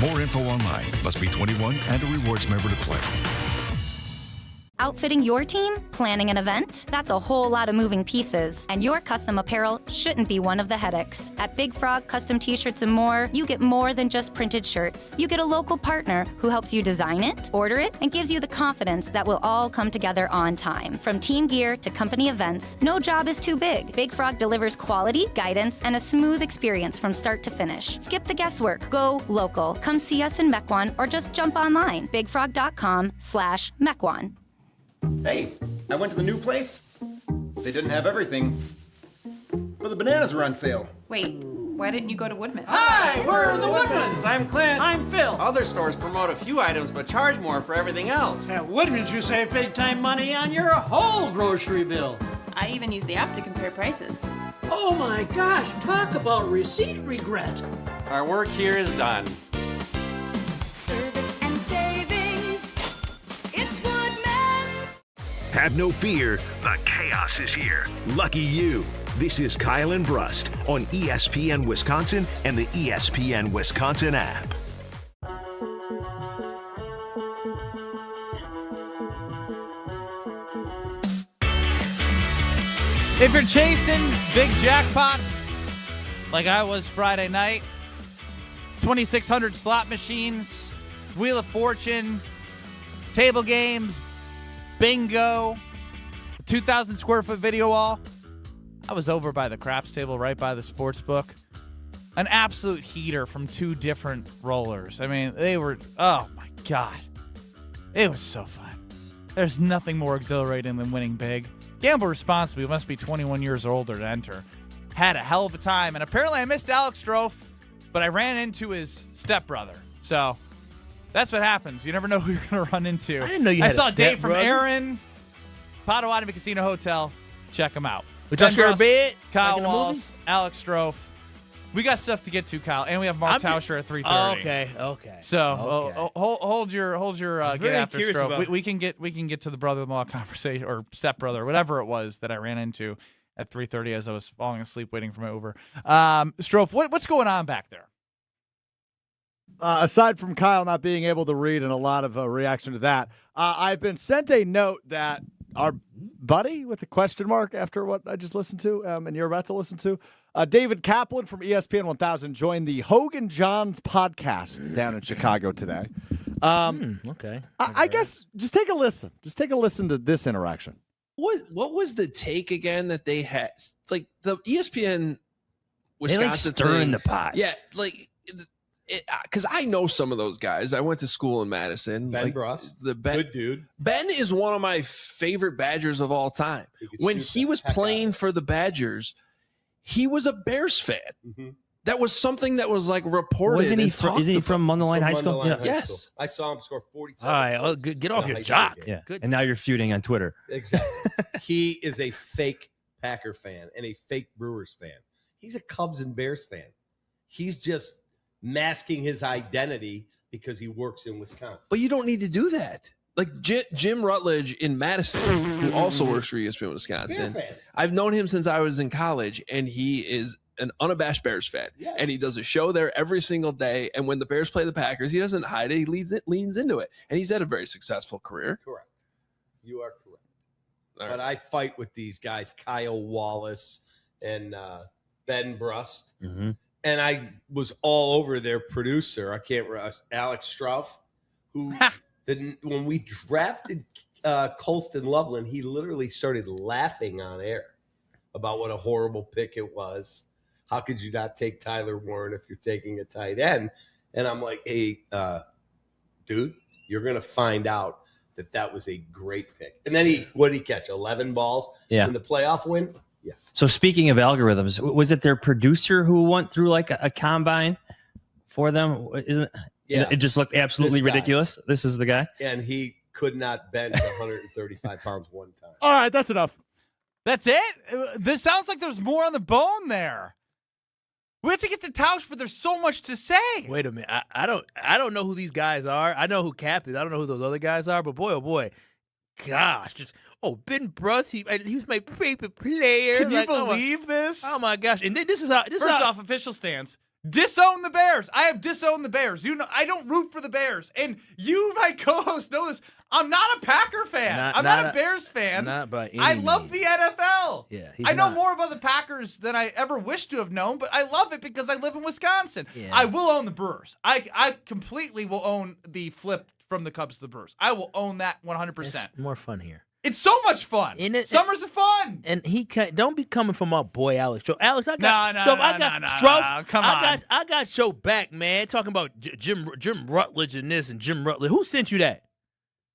[SPEAKER 19] More info online. Must be 21 and a rewards member to play.
[SPEAKER 7] Outfitting your team? Planning an event? That's a whole lot of moving pieces, and your custom apparel shouldn't be one of the headaches. At Big Frog Custom T-Shirts and more, you get more than just printed shirts. You get a local partner who helps you design it, order it, and gives you the confidence that will all come together on time. From team gear to company events, no job is too big. Big Frog delivers quality, guidance, and a smooth experience from start to finish. Skip the guesswork. Go local. Come see us in Mequon or just jump online. bigfrog.com/Mequon.
[SPEAKER 8] Hey, I went to the new place. They didn't have everything, but the bananas were on sale.
[SPEAKER 9] Wait, why didn't you go to Woodman?
[SPEAKER 20] Hi, we're the Woodmans.
[SPEAKER 24] I'm Clint.
[SPEAKER 20] I'm Phil.
[SPEAKER 24] Other stores promote a few items but charge more for everything else.
[SPEAKER 20] At Woodmans, you save big time money on your whole grocery bill.
[SPEAKER 9] I even use the app to compare prices.
[SPEAKER 20] Oh my gosh, talk about receipt regret.
[SPEAKER 24] Our work here is done.
[SPEAKER 26] Service and savings. It's Woodman's.
[SPEAKER 2] Have no fear, the chaos is here. Lucky you. This is Kyle and Brust on ESPN Wisconsin and the ESPN Wisconsin app.
[SPEAKER 3] If you're chasing big jackpots like I was Friday night, 2,600 slot machines, Wheel of Fortune, table games, bingo, 2,000 square foot video wall. I was over by the craps table right by the sports book. An absolute heater from two different rollers. I mean, they were, oh my God. It was so fun. There's nothing more exhilarating than winning big. Gamble responsibly. You must be 21 years or older to enter. Had a hell of a time. And apparently I missed Alex Strofe, but I ran into his stepbrother. So that's what happens. You never know who you're going to run into.
[SPEAKER 1] I didn't know you had a
[SPEAKER 3] saw Dave from
[SPEAKER 1] stepbrother.
[SPEAKER 3] Aaron, Potawatomi Casino Hotel. Check them out.
[SPEAKER 1] Would y'all
[SPEAKER 3] Ben
[SPEAKER 1] share a
[SPEAKER 3] Brust,
[SPEAKER 1] bed?
[SPEAKER 3] Kyle
[SPEAKER 1] Like in a movie?
[SPEAKER 3] Wallace, Alex Strofe. We got stuff to get to, Kyle, and we have Mark Tauscher at 3:30.
[SPEAKER 1] Okay.
[SPEAKER 3] So hold your get
[SPEAKER 1] very
[SPEAKER 3] after
[SPEAKER 1] curious
[SPEAKER 3] Strofe.
[SPEAKER 1] about-
[SPEAKER 3] We can get to the brother-in-law conversation or stepbrother, whatever it was that I ran into at 3:30 as I was falling asleep waiting for my Uber. Strofe, what's going on back there?
[SPEAKER 21] Aside from Kyle not being able to read and a lot of reaction to that, I've been sent a note that our buddy with the question mark after what I just listened to and you're about to listen to, David Kaplan from ESPN 1000 joined the Hogan Johns podcast down in Chicago today.
[SPEAKER 1] Okay.
[SPEAKER 21] I guess just take a listen. Just take a listen to this interaction.
[SPEAKER 27] What was the take again that they had? Like the ESPN Wisconsin
[SPEAKER 28] They like stirring
[SPEAKER 27] thing.
[SPEAKER 28] the pot.
[SPEAKER 27] Yeah, like because I know some of those guys. I went to school in Madison.
[SPEAKER 28] Ben
[SPEAKER 27] like,
[SPEAKER 28] Brust,
[SPEAKER 27] good dude. Ben is one of my favorite Badgers of all time. When he was playing for the Badgers, he was a Bears fan.
[SPEAKER 28] Mm-hmm.
[SPEAKER 27] That was something that was like reported.
[SPEAKER 28] Isn't
[SPEAKER 27] and talked
[SPEAKER 28] he
[SPEAKER 27] about.
[SPEAKER 28] from Mundelein High School?
[SPEAKER 27] Mundelein
[SPEAKER 28] Yeah.
[SPEAKER 27] High Yes.
[SPEAKER 28] I saw him score 47.
[SPEAKER 1] All right, get off your jock.
[SPEAKER 28] Yeah.
[SPEAKER 1] Goodness.
[SPEAKER 28] And now you're feuding on Twitter.
[SPEAKER 29] Exactly. He is a fake Packer fan and a fake Brewers fan. He's a Cubs and Bears fan. He's just masking his identity because he works in Wisconsin.
[SPEAKER 27] But you don't need to do that. Like Jim Rutledge in Madison, who also works for ESPN Wisconsin.
[SPEAKER 29] Bear fan.
[SPEAKER 27] I've known him since I was in college, and he is an unabashed Bears fan.
[SPEAKER 29] Yeah.
[SPEAKER 27] And he does a show there every single day. And when the Bears play the Packers, he doesn't hide it. He leans into it. And he's had a very successful career.
[SPEAKER 29] Correct. You are correct. But I fight with these guys, Kyle Wallace and Ben Brust.
[SPEAKER 28] Mm-hmm.
[SPEAKER 29] And I was all over their producer. I can't remember, Alex Strouf, who when we drafted Colston Loveland, he literally started laughing on air about what a horrible pick it was. How could you not take Tyler Warren if you're taking a tight end? And I'm like, hey, dude, you're going to find out that was a great pick. And then what did he catch? 11 balls in the playoff win? Yeah.
[SPEAKER 28] So speaking of algorithms, was it their producer who went through like a combine for them? Isn't it just looked absolutely ridiculous? This is the guy.
[SPEAKER 29] And he could not bench 135 pounds one time.
[SPEAKER 21] All right, that's enough.
[SPEAKER 3] That's it? This sounds like there's more on the bone there. We have to get to Tauscher, but there's so much to say.
[SPEAKER 1] Wait a minute. I don't know who these guys are. I know who Cap is. I don't know who those other guys are. But boy, oh boy, gosh, Ben Brust. He was my favorite player.
[SPEAKER 3] Can you believe this?
[SPEAKER 1] Oh my gosh! And then this is
[SPEAKER 3] First off, official stance. Disown the Bears. I have disowned the Bears. You know, I don't root for the Bears. And you, my co-host, know this. I'm not a Packer fan. I'm not a Bears fan.
[SPEAKER 1] Not by any
[SPEAKER 3] I love the NFL.
[SPEAKER 1] Yeah,
[SPEAKER 3] I know more about the Packers than I ever wish to have known, but I love it because I live in Wisconsin.
[SPEAKER 1] Yeah.
[SPEAKER 3] I will own the Brewers. I completely will own the flip from the Cubs to the Brewers. I will own that 100%.
[SPEAKER 1] It's more fun here.
[SPEAKER 3] It's so much fun. Summers are fun.
[SPEAKER 1] And don't be coming from my boy Alex. So Alex, I got
[SPEAKER 3] No, come on.
[SPEAKER 1] I got your back, man. Talking about Jim Rutledge and this and Jim Rutledge. Who sent you that?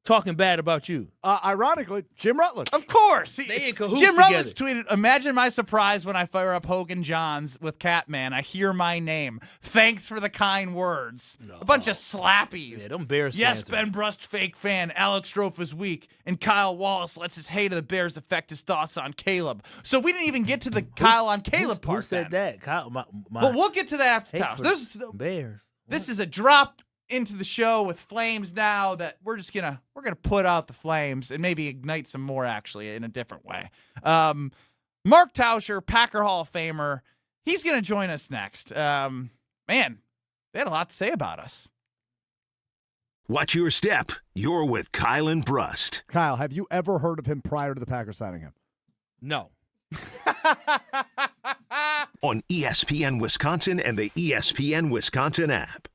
[SPEAKER 1] Talking bad about you.
[SPEAKER 21] Ironically, Jim Rutledge.
[SPEAKER 3] Of course.
[SPEAKER 1] They in cahoots
[SPEAKER 3] Jim
[SPEAKER 1] together.
[SPEAKER 3] Rutledge tweeted, "Imagine my surprise when I fire up Hogan Johns with Catman. I hear my name. Thanks for the kind words." No. A bunch of slappies.
[SPEAKER 1] Yeah, them Bears
[SPEAKER 3] Yes,
[SPEAKER 1] fans
[SPEAKER 3] Ben Brust, fake fan. Alex Strofe is weak. And Kyle Wallace lets his hate of the Bears affect his thoughts on Caleb. So we didn't even get to the Kyle on Caleb part.
[SPEAKER 1] Who said that? Kyle, my
[SPEAKER 3] But we'll get to that after Tauscher.
[SPEAKER 1] Bears.
[SPEAKER 3] This is a drop into the show with flames now that we're gonna put out the flames and maybe ignite some more actually in a different way. Mark Tauscher, Packer Hall of Famer, he's gonna join us next. Man, they had a lot to say about us.
[SPEAKER 2] Watch your step. You're with Kyle and Brust.
[SPEAKER 21] Kyle, have you ever heard of him prior to the Packers signing him?
[SPEAKER 1] No.
[SPEAKER 2] On ESPN Wisconsin and the ESPN Wisconsin app.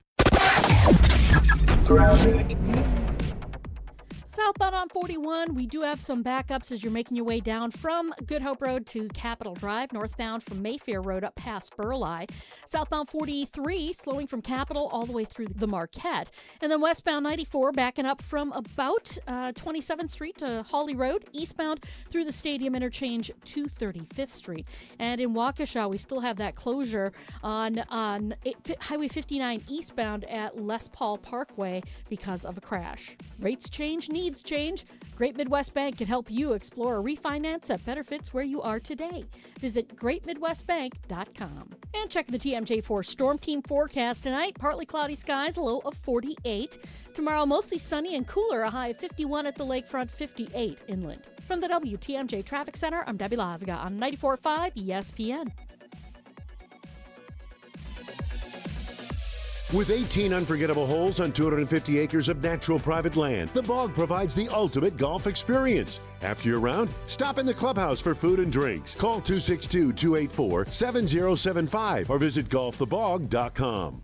[SPEAKER 13] Southbound on 41, we do have some backups as you're making your way down from Good Hope Road to Capitol Drive, northbound from Mayfair Road up past Burleigh. Southbound 43, slowing from Capitol all the way through the Marquette. And then westbound 94, backing up from about 27th Street to Hawley Road, eastbound through the Stadium Interchange to 35th Street. And in Waukesha, we still have that closure on Highway 59 eastbound at Les Paul Parkway because of a crash. Rates change, needs change. Great Midwest Bank can help you explore a refinance that better fits where you are today. Visit greatmidwestbank.com. And check the TMJ4 Storm Team forecast tonight. Partly cloudy skies, a low of 48. Tomorrow, mostly sunny and cooler, a high of 51 at the lakefront, 58 inland. From the WTMJ Traffic Center, I'm Debbie Lazaga on 94.5 ESPN.
[SPEAKER 4] With 18 unforgettable holes on 250 acres of natural private land, the Bog provides the ultimate golf experience. After your round, stop in the clubhouse for food and drinks. Call 262-284-7075 or visit golfthebog.com.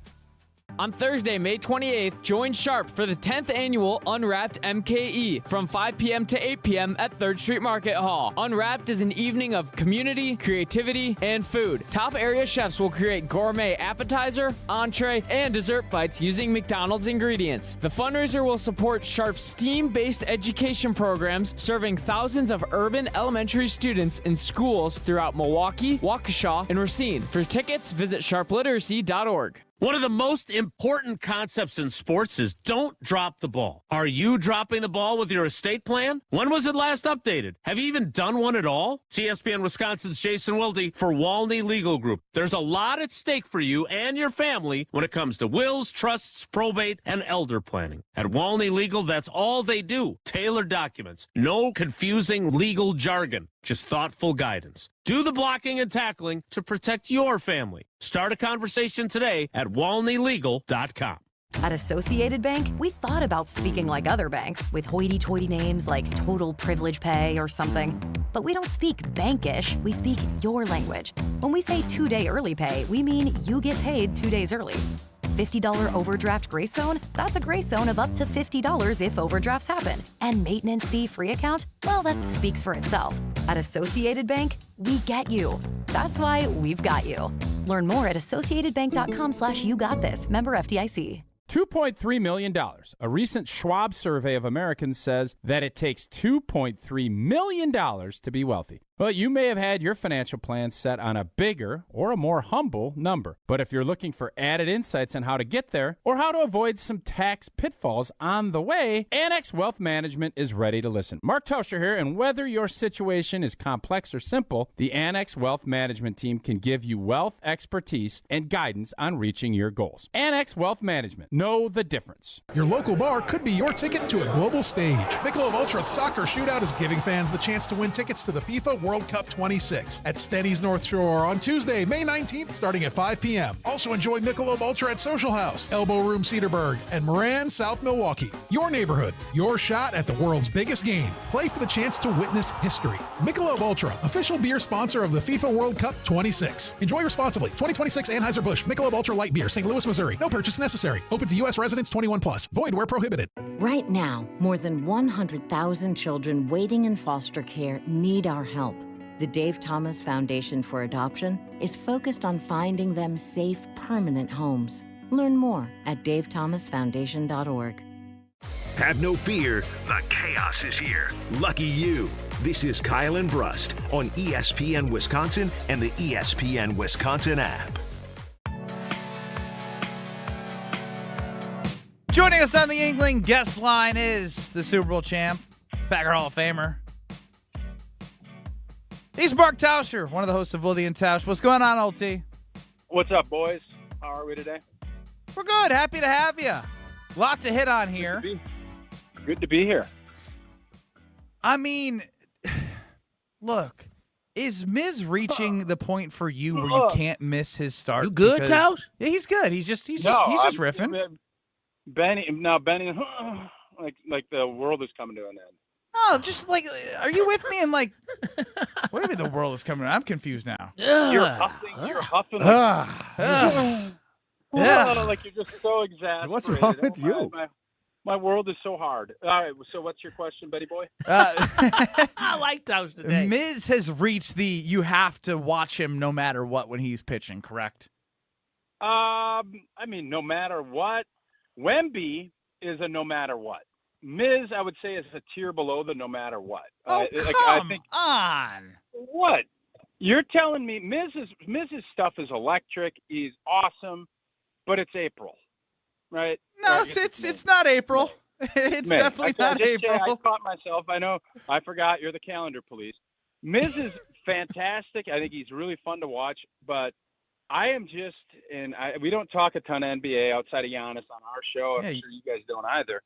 [SPEAKER 17] On Thursday, May 28th, join Sharp for the 10th annual Unwrapped MKE from 5 p.m. to 8 p.m. at 3rd Street Market Hall. Unwrapped is an evening of community, creativity, and food. Top area chefs will create gourmet appetizer, entree, and dessert bites using McDonald's ingredients. The fundraiser will support Sharp's STEAM-based education programs serving thousands of urban elementary students in schools throughout Milwaukee, Waukesha, and Racine. For tickets, visit sharpliteracy.org.
[SPEAKER 20] One of the most important concepts in sports is don't drop the ball. Are you dropping the ball with your estate plan? When was it last updated? Have you even done one at all? It's ESPN Wisconsin's Jason Wilde for Walney Legal Group. There's a lot at stake for you and your family when it comes to wills, trusts, probate, and elder planning. At Walney Legal, that's all they do. Tailored documents. No confusing legal jargon. Just thoughtful guidance. Do the blocking and tackling to protect your family. Start a conversation today at walneylegal.com.
[SPEAKER 5] At Associated Bank, we thought about speaking like other banks with hoity-toity names like Total Privilege Pay or something. But we don't speak bankish, we speak your language. When we say 2-day early pay, we mean you get paid 2 days early. $50 overdraft grace zone? That's a grace zone of up to $50 if overdrafts happen. And maintenance fee free account? Well, that speaks for itself. At Associated Bank, we get you. That's why we've got you. Learn more at associatedbank.com/yougotthis. Member FDIC.
[SPEAKER 6] $2.3 million. A recent Schwab survey of Americans says that it takes $2.3 million to be wealthy. Well, you may have had your financial plan set on a bigger or a more humble number. But if you're looking for added insights on how to get there or how to avoid some tax pitfalls on the way, Annex Wealth Management is ready to listen. Mark Tauscher here, and whether your situation is complex or simple, the Annex Wealth Management team can give you wealth expertise and guidance on reaching your goals. Annex Wealth Management. Know the difference.
[SPEAKER 10] Your local bar could be your ticket to a global stage. Michelob Ultra Soccer Shootout is giving fans the chance to win tickets to the FIFA World Cup 26 at Stenny's North Shore on Tuesday, May 19th, starting at 5 p.m. Also enjoy Michelob Ultra at Social House, Elbow Room Cedarburg, and Moran, South Milwaukee. Your neighborhood, your shot at the world's biggest game. Play for the chance to witness history. Michelob Ultra, official beer sponsor of the FIFA World Cup 26. Enjoy responsibly. 2026 Anheuser-Busch Michelob Ultra Light Beer, St. Louis, Missouri. No purchase necessary. Open to U.S. residents 21 plus. Void where prohibited.
[SPEAKER 11] Right now, more than 100,000 children waiting in foster care need our help. The Dave Thomas Foundation for Adoption is focused on finding them safe, permanent homes. Learn more at davethomasfoundation.org.
[SPEAKER 2] Have no fear, the chaos is here. Lucky you. This is Kyle and Brust on ESPN Wisconsin and the ESPN Wisconsin app.
[SPEAKER 3] Joining us on the Yingling guest line is the Super Bowl champ, Packer Hall of Famer. He's Mark Tauscher, one of the hosts of Wildy and Tausch. What's going on, LT?
[SPEAKER 12] What's up, boys? How are we today?
[SPEAKER 3] We're good. Happy to have you. Lot to hit on here.
[SPEAKER 12] Good to be here.
[SPEAKER 3] I mean, look, is Miz reaching the point for you where you can't miss his start?
[SPEAKER 1] You good, Tausch?
[SPEAKER 3] Yeah, he's good. He's just riffing.
[SPEAKER 12] Benny, like the world is coming to an end.
[SPEAKER 3] Oh, just like, are you with me? And like, what do you mean the world is coming? I'm confused now.
[SPEAKER 12] You're huffing. Like you're just so exasperated.
[SPEAKER 21] What's wrong with you?
[SPEAKER 12] My world is so hard. All right, so what's your question, Betty Boy?
[SPEAKER 1] I like Tausch today.
[SPEAKER 3] Miz has reached the you have to watch him no matter what when he's pitching, correct?
[SPEAKER 12] I mean, no matter what. Wemby is a no matter what. Miz, I would say, is a tier below the no matter what.
[SPEAKER 3] Oh, come on.
[SPEAKER 12] What? You're telling me Miz's stuff is electric. He's awesome, but it's April, right?
[SPEAKER 3] No, it's not April. It's definitely not April.
[SPEAKER 12] I caught myself. I know. I forgot. You're the calendar police. Miz is fantastic. I think he's really fun to watch, but I am just, and we don't talk a ton of NBA outside of Giannis on our show. I'm sure you guys don't either.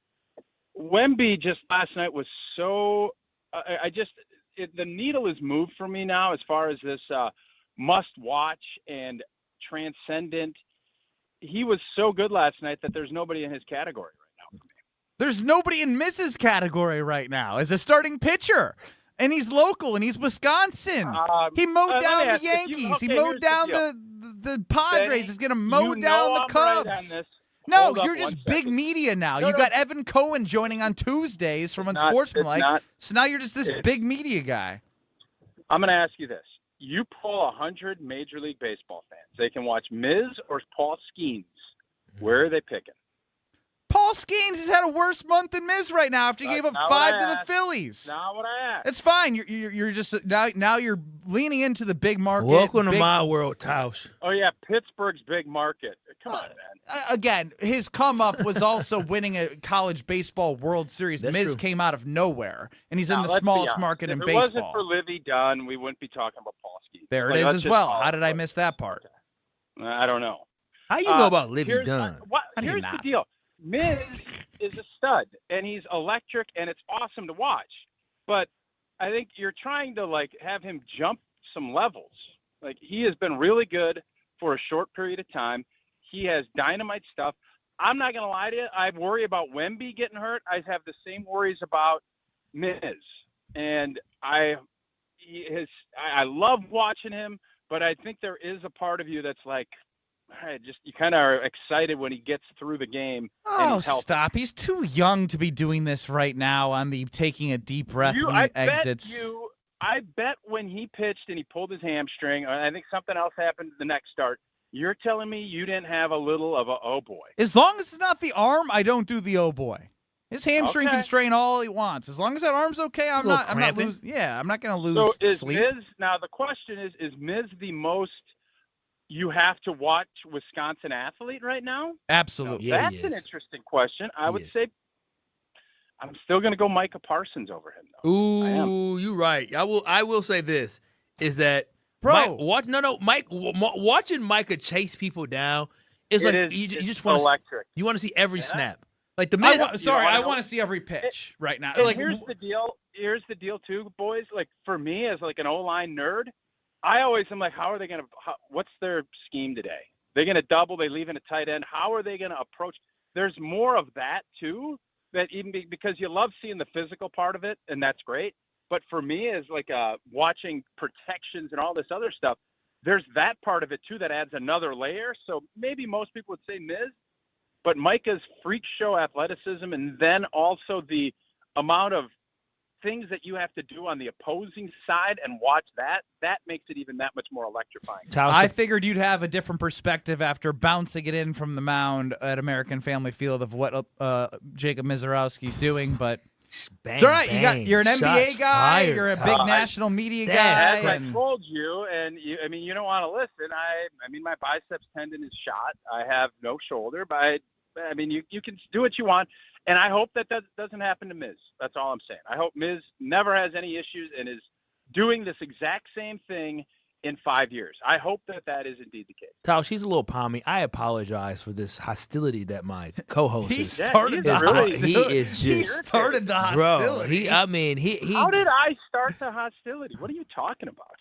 [SPEAKER 12] Wemby just last night was so the needle is moved for me now as far as this must watch and transcendent. He was so good last night that there's nobody in his category right now for me.
[SPEAKER 3] There's nobody in Miz's category right now as a starting pitcher. And he's local, and he's Wisconsin. He mowed down the Yankees. He mowed down the Padres.
[SPEAKER 12] Benny,
[SPEAKER 3] he's going to mow down the Cubs.
[SPEAKER 12] Right
[SPEAKER 3] no, you're just big media now. You got Evan Cohen joining on Tuesdays from Unsportsmanlike. So now you're just this big media guy.
[SPEAKER 12] I'm going to ask you this. You pull 100 Major League Baseball fans. They can watch Miz or Paul Skeens. Where are they picking?
[SPEAKER 3] Paul Skeens has had a worse month than Miz right now after he gave up 5 to the Phillies.
[SPEAKER 12] Not what I asked.
[SPEAKER 3] It's fine. You're just now you're leaning into the big market.
[SPEAKER 1] Welcome to my world, Tausch.
[SPEAKER 12] Oh yeah, Pittsburgh's big market. Come on, man.
[SPEAKER 3] Again, his come up was also winning a college baseball World Series.
[SPEAKER 1] That's
[SPEAKER 3] Miz
[SPEAKER 1] true.
[SPEAKER 3] came out of nowhere, and he's in the smallest market in baseball.
[SPEAKER 12] If it wasn't for Livy Dunn, we wouldn't be talking about Paul Skeens.
[SPEAKER 3] There it is as well. How did I miss that part?
[SPEAKER 12] I don't know.
[SPEAKER 1] How you know about Livy Dunn?
[SPEAKER 12] Here's the deal. Miz is a stud, and he's electric, and it's awesome to watch. But I think you're trying to, have him jump some levels. He has been really good for a short period of time. He has dynamite stuff. I'm not going to lie to you. I worry about Wemby getting hurt. I have the same worries about Miz. And I love watching him, but I think there is a part of you that's like, you kind of are excited when he gets through the game.
[SPEAKER 3] Oh, stop. He's too young to be doing this right now on the taking a deep breath when he exits.
[SPEAKER 12] I bet when he pitched and he pulled his hamstring, or I think something else happened the next start, You're telling me you didn't have a little of a oh boy.
[SPEAKER 3] As long as it's not the arm, I don't do the oh boy. His hamstring
[SPEAKER 12] Okay.
[SPEAKER 3] can strain all he wants. As long as that arm's okay, I'm not losing. Yeah, I'm not going to lose
[SPEAKER 12] So is
[SPEAKER 3] sleep.
[SPEAKER 12] Miz, now the question is Miz the most you have to watch Wisconsin athlete right now?
[SPEAKER 3] Absolutely.
[SPEAKER 12] Now, that's an interesting question. I would say I'm still going to go Micah Parsons over him, though.
[SPEAKER 1] Ooh, you're right. I will say this is that
[SPEAKER 3] Bro.
[SPEAKER 1] watching Micah chase people down is
[SPEAKER 12] It
[SPEAKER 1] like
[SPEAKER 12] is-
[SPEAKER 1] you
[SPEAKER 12] it's
[SPEAKER 1] just want to
[SPEAKER 12] electric.
[SPEAKER 1] you want to see every snap. Like the
[SPEAKER 3] I
[SPEAKER 1] minute
[SPEAKER 3] want to see every pitch right now.
[SPEAKER 12] And
[SPEAKER 3] Like,
[SPEAKER 12] here's the deal. Here's the deal, too, boys. Like for me, as like an O-line nerd, I always am like, how are they going to? What's their scheme today? They're going to double. They leave in a tight end. How are they going to approach? There's more of that too. That even because you love seeing the physical part of it, and that's great. But for me, as like watching protections and all this other stuff, there's that part of it too that adds another layer. So maybe most people would say Miz. But Micah's freak show athleticism, and then also the amount of things that you have to do on the opposing side and watch that makes it even that much more electrifying.
[SPEAKER 3] I figured you'd have a different perspective after bouncing it in from the mound at American Family Field of what Jacob Misiorowski's doing, but it's all right. You're an NBA guy. You're a big national media guy.
[SPEAKER 12] As I told you, and you don't want to listen. I mean, my biceps tendon is shot. I have no shoulder, but I mean, you can do what you want, and I hope that doesn't happen to Miz. That's all I'm saying. I hope Miz never has any issues and is doing this exact same thing in 5 years. I hope that is indeed the case.
[SPEAKER 1] Tal, she's a little palmy. I apologize for this hostility that my co-host
[SPEAKER 3] He
[SPEAKER 1] is.
[SPEAKER 3] started
[SPEAKER 1] the
[SPEAKER 3] hostility.
[SPEAKER 1] He is just
[SPEAKER 3] He started the hostility.
[SPEAKER 1] Bro, he
[SPEAKER 12] How did I start the hostility? What are you talking about?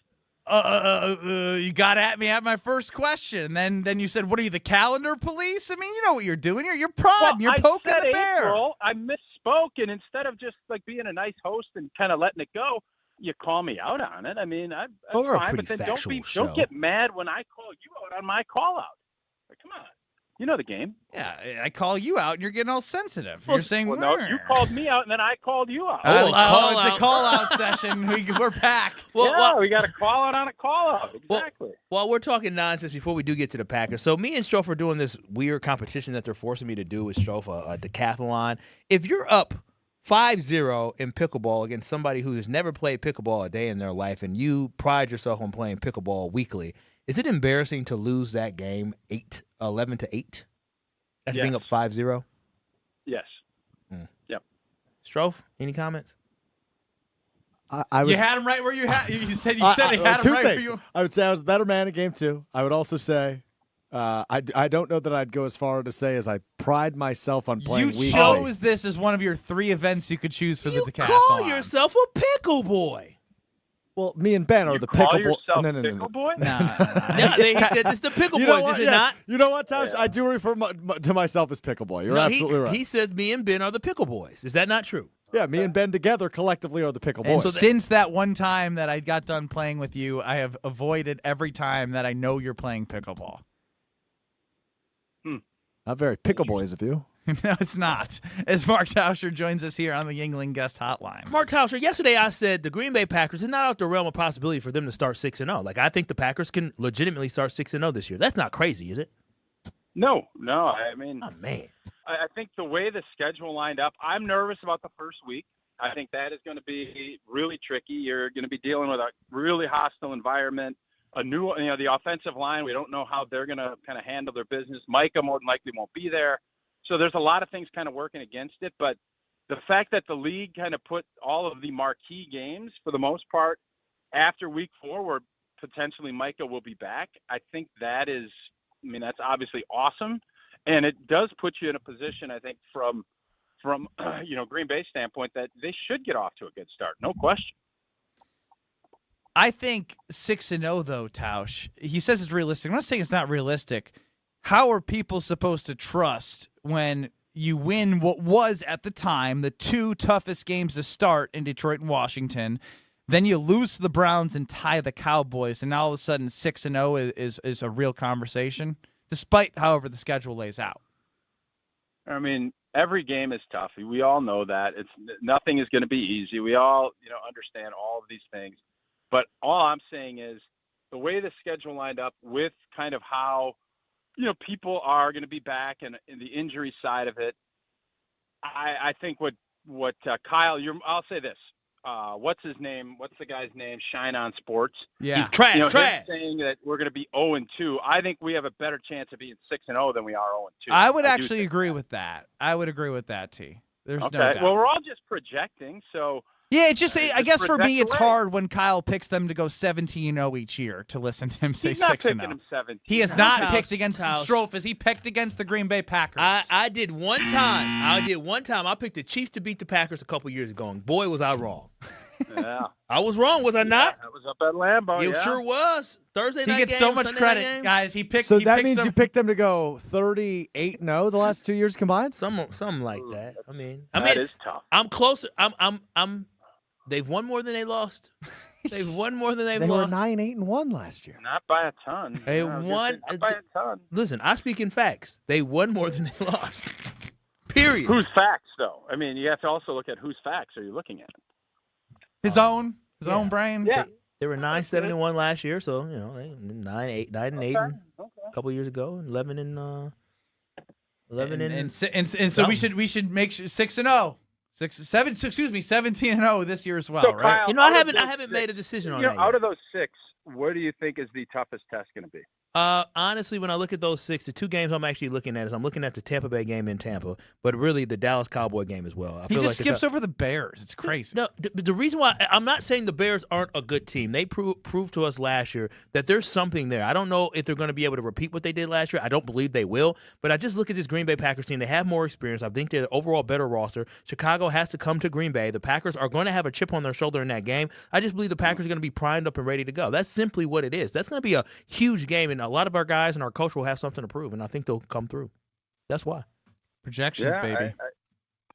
[SPEAKER 3] You got at me at my first question. Then you said, "What are you, the calendar police?" I mean, you know what you're doing. You're prodding. You're poking
[SPEAKER 12] I said
[SPEAKER 3] the bear.
[SPEAKER 12] April, I misspoke, and instead of just like being a nice host and kind of letting it go, you call me out on it. I mean, that's
[SPEAKER 1] We're a
[SPEAKER 12] fine,
[SPEAKER 1] pretty
[SPEAKER 12] but then
[SPEAKER 1] factual show.
[SPEAKER 12] don't get mad when I call you out on my call out. Like, come on, you know the game.
[SPEAKER 3] Yeah, I call you out, and you're getting all sensitive. You're saying,
[SPEAKER 12] Well, no, you called me out, and then I called you out.
[SPEAKER 3] it's a call-out session. We're back.
[SPEAKER 12] We got a call out on a call out. Exactly.
[SPEAKER 1] Well, we're talking nonsense before we do get to the Packers. So me and Strofe are doing this weird competition that they're forcing me to do with Strofe, a decathlon. If you're up 5-0 in pickleball against somebody who has never played pickleball a day in their life, and you pride yourself on playing pickleball weekly, is it embarrassing to lose that game 11-8 after being up 5-0?
[SPEAKER 12] Yes. Yep.
[SPEAKER 1] Strofe, any comments?
[SPEAKER 21] You
[SPEAKER 3] had him right where you had. You said he had him right where you.
[SPEAKER 21] I would say I was a better man in game 2. I would also say I don't know that I'd go as far to say as I pride myself on playing weekly.
[SPEAKER 3] You chose this as one of your 3 events you could choose for the decathlon.
[SPEAKER 1] Call yourself a pickle boy.
[SPEAKER 21] Well, me and Ben are the
[SPEAKER 12] call
[SPEAKER 21] pickle
[SPEAKER 12] yourself
[SPEAKER 21] boy. No.
[SPEAKER 12] pickle boy?
[SPEAKER 1] No, he said it's the pickle
[SPEAKER 21] You know
[SPEAKER 1] boys,
[SPEAKER 21] what?
[SPEAKER 1] is it
[SPEAKER 21] Yes.
[SPEAKER 1] not?
[SPEAKER 21] You know what, Tauscher? I do refer to myself as pickle boy. You're absolutely right.
[SPEAKER 1] He said me and Ben are the pickle boys. Is that not true?
[SPEAKER 21] Yeah, me and Ben together collectively are the pickle
[SPEAKER 3] And
[SPEAKER 21] boys.
[SPEAKER 3] since that one time that I got done playing with you, I have avoided every time that I know you're playing pickleball.
[SPEAKER 21] Not very pickle boys of you.
[SPEAKER 3] No, it's not. As Mark Tauscher joins us here on the Yingling Guest Hotline.
[SPEAKER 1] Mark Tauscher, yesterday I said the Green Bay Packers is not out the realm of possibility for them to start 6-0. Like, I think the Packers can legitimately start 6-0 this year. That's not crazy, is it?
[SPEAKER 12] No. I mean,
[SPEAKER 1] oh man,
[SPEAKER 12] I think the way the schedule lined up, I'm nervous about the first week. I think that is going to be really tricky. You're going to be dealing with a really hostile environment. The offensive line, we don't know how they're going to kind of handle their business. Micah more than likely won't be there. So there's a lot of things kind of working against it. But the fact that the league kind of put all of the marquee games, for the most part, after week 4, where potentially Micah will be back, I think that's obviously awesome. And it does put you in a position, I think, from Green Bay standpoint, that they should get off to a good start. No question.
[SPEAKER 3] I think 6-0 though, Tausch. He says it's realistic. I'm not saying it's not realistic. How are people supposed to trust when you win what was at the time the 2 toughest games to start in Detroit and Washington? Then you lose to the Browns and tie the Cowboys, and now all of a sudden 6-0 is a real conversation, despite however the schedule lays out.
[SPEAKER 12] I mean, every game is tough. We all know that. Nothing is going to be easy. We all understand all of these things. But all I'm saying is the way the schedule lined up with kind of how people are going to be back and the injury side of it. I think what Kyle, I'll say this. What's his name? What's the guy's name? Shine on Sports.
[SPEAKER 3] Yeah.
[SPEAKER 1] Trash.
[SPEAKER 12] Him saying that we're going to be 0-2. I think we have a better chance of being 6-0 than we are 0-2.
[SPEAKER 3] I would actually agree with that. I would agree with that, T. There's no doubt.
[SPEAKER 12] Well, we're all just projecting, so.
[SPEAKER 3] Yeah, it's just, I guess for me, it's
[SPEAKER 12] away.
[SPEAKER 3] hard when Kyle picks them to go 17-0 each year to listen to him say 6-0.
[SPEAKER 12] He's not picking him 17.
[SPEAKER 3] He has not picked against Strofe. Has he picked against the Green Bay Packers?
[SPEAKER 1] I did one time. I picked the Chiefs to beat the Packers a couple years ago, and boy, was I wrong.
[SPEAKER 12] Yeah.
[SPEAKER 1] I was wrong, was I not?
[SPEAKER 12] That was up at Lambeau.
[SPEAKER 1] It sure was. Thursday night
[SPEAKER 3] He gets
[SPEAKER 1] game,
[SPEAKER 3] so much
[SPEAKER 1] Sunday
[SPEAKER 3] credit,
[SPEAKER 1] night game.
[SPEAKER 3] guys. He picked.
[SPEAKER 21] So
[SPEAKER 3] he
[SPEAKER 21] that
[SPEAKER 3] picked
[SPEAKER 21] means
[SPEAKER 3] some-
[SPEAKER 21] you picked them to go 38-0 the last 2 years combined?
[SPEAKER 1] Something like that. I mean,
[SPEAKER 12] that is tough.
[SPEAKER 1] I'm closer. I'm. They've won more than they lost. They've won more than they've
[SPEAKER 21] They were
[SPEAKER 1] lost.
[SPEAKER 21] 9-8-1 last year.
[SPEAKER 12] Not by a ton.
[SPEAKER 1] They
[SPEAKER 12] No,
[SPEAKER 1] won.
[SPEAKER 12] not by a ton.
[SPEAKER 1] Listen, I speak in facts. They won more than they lost. Period.
[SPEAKER 12] Whose facts, though? I mean, you have to also look at whose facts are you looking at.
[SPEAKER 3] His own brain.
[SPEAKER 12] Yeah.
[SPEAKER 1] They were 9-7-1 last year, so they 9-8 and a couple years ago, 11 and 11
[SPEAKER 3] and so we should make sure 6-0. 17-0 this year as well,
[SPEAKER 12] So,
[SPEAKER 3] right?
[SPEAKER 12] Kyle,
[SPEAKER 1] I
[SPEAKER 12] out of
[SPEAKER 1] haven't
[SPEAKER 12] those
[SPEAKER 1] made a
[SPEAKER 12] six-
[SPEAKER 1] decision on
[SPEAKER 12] you know,
[SPEAKER 1] that.
[SPEAKER 12] out
[SPEAKER 1] Yet.
[SPEAKER 12] of those 6, what do you think is the toughest test going to be?
[SPEAKER 1] Honestly, when I look at those 6, the 2 games I'm actually looking at is I'm looking at the Tampa Bay game in Tampa, but really the Dallas Cowboy game as well.
[SPEAKER 3] He just skips over the Bears. It's crazy.
[SPEAKER 1] No, the reason why I'm not saying the Bears aren't a good team. They proved to us last year that there's something there. I don't know if they're going to be able to repeat what they did last year. I don't believe they will. But I just look at this Green Bay Packers team. They have more experience. I think they're the overall better roster. Chicago has to come to Green Bay. The Packers are going to have a chip on their shoulder in that game. I just believe the Packers are going to be primed up and ready to go. That's simply what it is. That's going to be a huge game, and a lot of our guys and our coach will have something to prove, and I think they'll come through. That's why.
[SPEAKER 3] Projections, baby.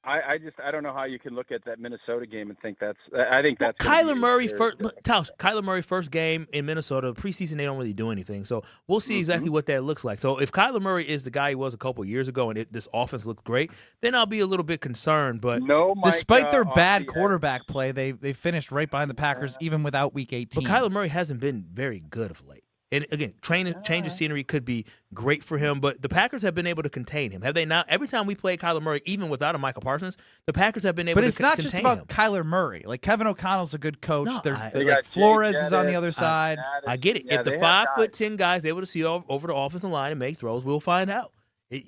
[SPEAKER 12] I don't know how you can look at that Minnesota game and think that's. I think that's.
[SPEAKER 1] Kyler Murray first. Kyler Murray first game in Minnesota. Preseason they don't really do anything, so we'll see exactly what that looks like. So if Kyler Murray is the guy he was a couple years ago, and this offense looks great, then I'll be a little bit concerned. But
[SPEAKER 3] despite their bad quarterback play, they finished right behind the Packers even without Week 18.
[SPEAKER 1] But Kyler Murray hasn't been very good of late. And again, change of scenery could be great for him, but the Packers have been able to contain him. Have they not? Every time we play Kyler Murray, even without a Michael Parsons, the Packers have been able to contain him.
[SPEAKER 3] But it's not just about Kyler Murray. Like, Kevin O'Connell's a good coach.
[SPEAKER 1] No,
[SPEAKER 3] Flores is on the other side.
[SPEAKER 1] I get it. If the 5'10" guys able to see over the offensive line and make throws, we'll find out.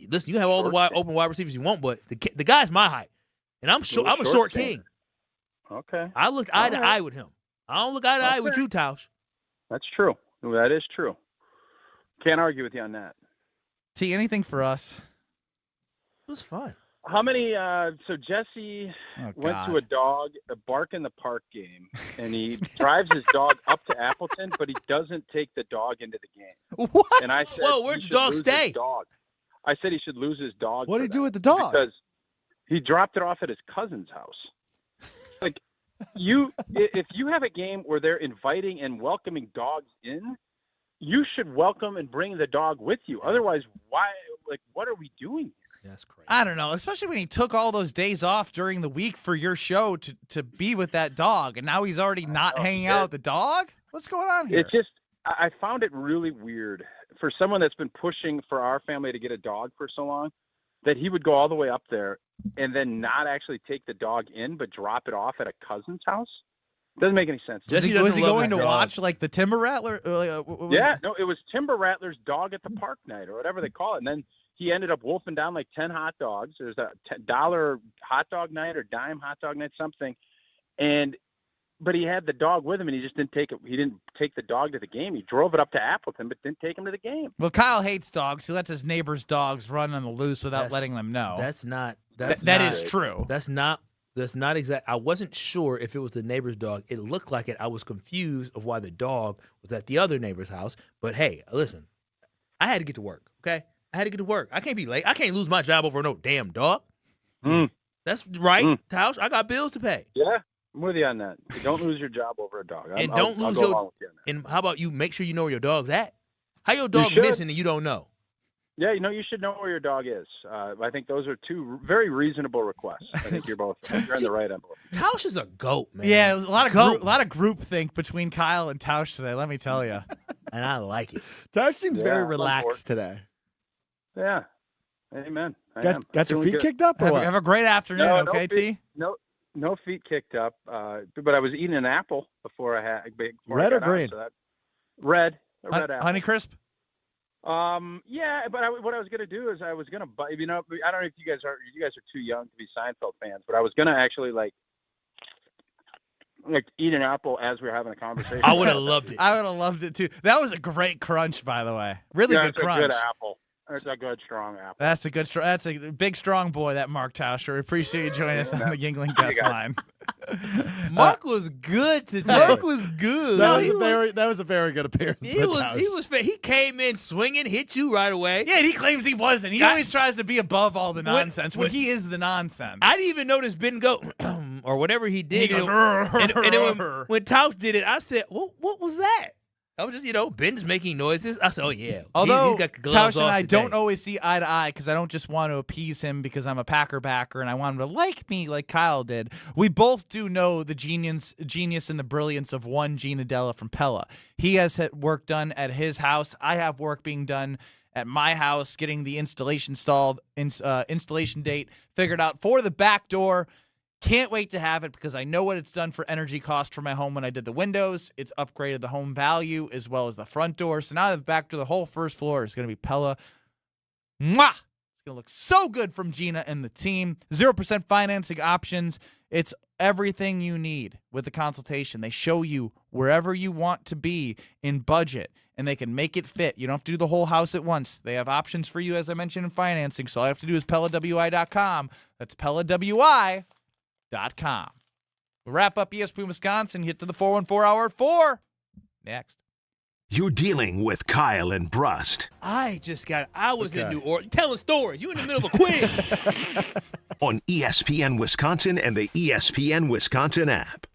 [SPEAKER 1] Listen, you have all the open wide receivers you want, but the guy's my height, and I'm a short king.
[SPEAKER 12] Okay.
[SPEAKER 1] I look eye to eye with him. I don't look eye to eye with you, Tausch.
[SPEAKER 12] That's true. That is true. Can't argue with you on that.
[SPEAKER 3] T, anything for us?
[SPEAKER 1] It was fun.
[SPEAKER 12] How many? So Jesse went to a bark in the park game, and he drives his dog up to Appleton, but he doesn't take the dog into the game.
[SPEAKER 3] What?
[SPEAKER 12] And I said,
[SPEAKER 1] whoa, where'd the dog stay?
[SPEAKER 12] I said he should lose his dog.
[SPEAKER 21] What did he do with the dog?
[SPEAKER 12] Because he dropped it off at his cousin's house. Like, if you have a game where they're inviting and welcoming dogs in, you should welcome and bring the dog with you. Otherwise, why? Like, what are we doing here?
[SPEAKER 1] That's crazy.
[SPEAKER 3] I don't know, especially when he took all those days off during the week for your show to be with that dog, and now he's already not hanging out with the dog? What's going on here?
[SPEAKER 12] It just, I found it really weird for someone that's been pushing for our family to get a dog for so long, that he would go all the way up there and then not actually take the dog in, but drop it off at a cousin's house. Doesn't make any sense.
[SPEAKER 3] Was he going to watch like the Timber Rattler?
[SPEAKER 12] No, it was Timber Rattler's dog at the park night or whatever they call it. And then he ended up wolfing down like 10 hot dogs. There's a $10 hot dog night or dime hot dog night, something. But he had the dog with him, and he just didn't take it. He didn't take the dog to the game. He drove it up to Appleton, but didn't take him to the game.
[SPEAKER 3] Well, Kyle hates dogs. He lets his neighbors' dogs run on the loose without letting them know.
[SPEAKER 1] That
[SPEAKER 3] is true.
[SPEAKER 1] That's not exact. I wasn't sure if it was the neighbor's dog. It looked like it. I was confused of why the dog was at the other neighbor's house. But hey, listen, I had to get to work. Okay, I had to get to work. I can't be late. I can't lose my job over no damn dog. That's right, Tausch. I got bills to pay.
[SPEAKER 12] Yeah. I'm with you on that. Don't lose your job over a dog.
[SPEAKER 1] And don't lose your. And how about you make sure you know where your dog's at? How your dog missing and you don't know?
[SPEAKER 12] Yeah, you should know where your dog is. I think those are two very reasonable requests. I think you're in the right envelope.
[SPEAKER 1] Tausch is a goat, man.
[SPEAKER 3] Yeah, a lot of group think between Kyle and Tausch today. Let me tell you,
[SPEAKER 1] and I like it.
[SPEAKER 21] Tausch seems very relaxed today.
[SPEAKER 12] Yeah. Amen.
[SPEAKER 21] Got your feet
[SPEAKER 12] good.
[SPEAKER 21] kicked up or what?
[SPEAKER 3] Have a great afternoon, okay,
[SPEAKER 12] feet,
[SPEAKER 3] T?
[SPEAKER 12] No feet kicked up, but I was eating an apple before I had.
[SPEAKER 21] Red or green?
[SPEAKER 12] Red. A red apple.
[SPEAKER 3] Honeycrisp?
[SPEAKER 12] Yeah, but what I was gonna do is I was gonna buy. I don't know if you guys are too young to be Seinfeld fans, but I was gonna actually like eat an apple as we were having a conversation.
[SPEAKER 1] I would have loved it.
[SPEAKER 3] I would have loved it too. That was a great crunch, by the way. Really good crunch.
[SPEAKER 12] It's a good apple. It's a good strong apple.
[SPEAKER 3] That's a big strong boy, that Mark Tauscher. Appreciate you joining us on the Gingling Guest Line.
[SPEAKER 1] Mark was good today.
[SPEAKER 3] Mark was good.
[SPEAKER 21] That was a very good appearance.
[SPEAKER 1] He was fair. He came in swinging, hit you right away.
[SPEAKER 3] Yeah, and he claims he wasn't. He always tries to be above all the nonsense when he is the nonsense.
[SPEAKER 1] I didn't even notice Ben go or whatever he did.
[SPEAKER 3] He goes,
[SPEAKER 1] and then when Tausch did it, I said, what was that? I was just, Ben's making noises. I said, oh, yeah.
[SPEAKER 3] Although
[SPEAKER 1] he's got the gloves
[SPEAKER 3] Tausch and
[SPEAKER 1] off
[SPEAKER 3] I
[SPEAKER 1] today.
[SPEAKER 3] don't always see eye to eye because I don't just want to appease him because I'm a Packer backer and I want him to like me like Kyle did. We both do know the genius and the brilliance of one Gene Adela from Pella. He has had work done at his house. I have work being done at my house, getting the installation date figured out for the back door. Can't wait to have it because I know what it's done for energy cost for my home when I did the windows. It's upgraded the home value as well as the front door. So now the back door, the whole first floor is going to be Pella. Mwah! It's going to look so good from Gina and the team. 0% financing options. It's everything you need with the consultation. They show you wherever you want to be in budget, and they can make it fit. You don't have to do the whole house at once. They have options for you, as I mentioned, in financing. So all you have to do is PellaWI.com. That's PellaWI.com. We'll wrap up ESPN Wisconsin, hit to the 414 hour at 4. Next.
[SPEAKER 2] You're dealing with Kyle and Brust
[SPEAKER 1] I was in New Orleans telling stories. You in the middle of a quiz.
[SPEAKER 2] on ESPN Wisconsin and the ESPN Wisconsin app.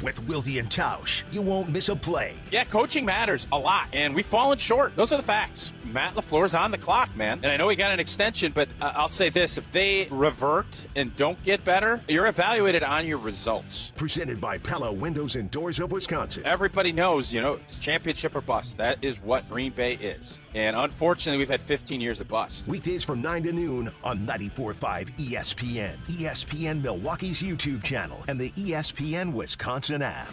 [SPEAKER 2] With Wilde and Tausch, you won't miss a play.
[SPEAKER 7] Yeah, coaching matters a lot, and we've fallen short. Those are the facts. Matt LaFleur's on the clock, man. And I know he got an extension, but I'll say this. If they revert and don't get better, you're evaluated on your results.
[SPEAKER 2] Presented by Pella Windows and Doors of Wisconsin.
[SPEAKER 7] Everybody knows, it's championship or bust. That is what Green Bay is. And unfortunately, we've had 15 years of bust.
[SPEAKER 2] Weekdays from 9 to noon on 94.5 ESPN, ESPN Milwaukee's YouTube channel, and the ESPN Wisconsin app.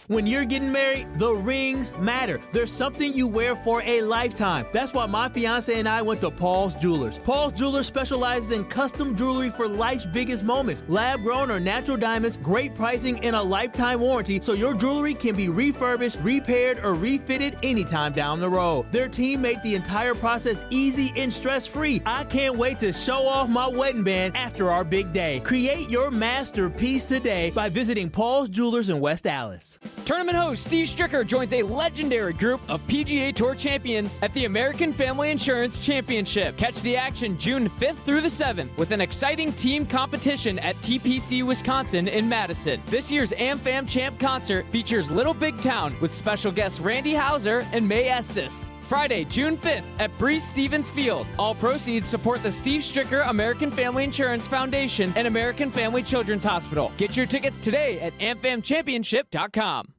[SPEAKER 1] When you're getting married, the rings matter. There's something you wear for a lifetime. That's why my fiance and I went to Paul's Jewelers. Paul's Jewelers specializes in custom jewelry for life's biggest moments. Lab-grown or natural diamonds, great pricing, and a lifetime warranty, so your jewelry can be refurbished, repaired, or refitted anytime down the road. Their team made the entire process easy and stress-free. I can't wait to show off my wedding band after our big day. Create your masterpiece today by visiting Paul's Jewelers in West Allis.
[SPEAKER 17] Tournament host Steve Stricker joins a legendary group of PGA Tour champions at the American Family Insurance Championship. Catch the action June 5th through the 7th with an exciting team competition at TPC Wisconsin in Madison. This year's AmFam Champ concert features Little Big Town with special guests Randy Houser and May Estes. Friday, June 5th at Breese Stevens Field. All proceeds support the Steve Stricker American Family Insurance Foundation and American Family Children's Hospital. Get your tickets today at amfamchampionship.com.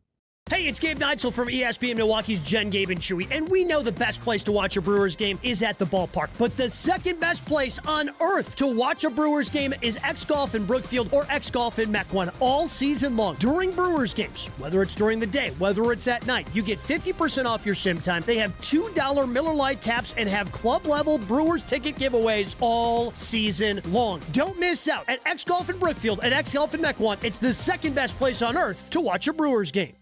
[SPEAKER 14] Hey, it's Gabe Neitzel from ESPN Milwaukee's Jen, Gabe, and Chewy, and we know the best place to watch a Brewers game is at the ballpark. But the second best place on earth to watch a Brewers game is X-Golf in Brookfield or X-Golf in Mequon all season long. During Brewers games, whether it's during the day, whether it's at night, you get 50% off your sim time. They have $2 Miller Lite taps and have club-level Brewers ticket giveaways all season long. Don't miss out at X-Golf in Brookfield and X-Golf in Mequon. It's the second best place on earth to watch a Brewers game.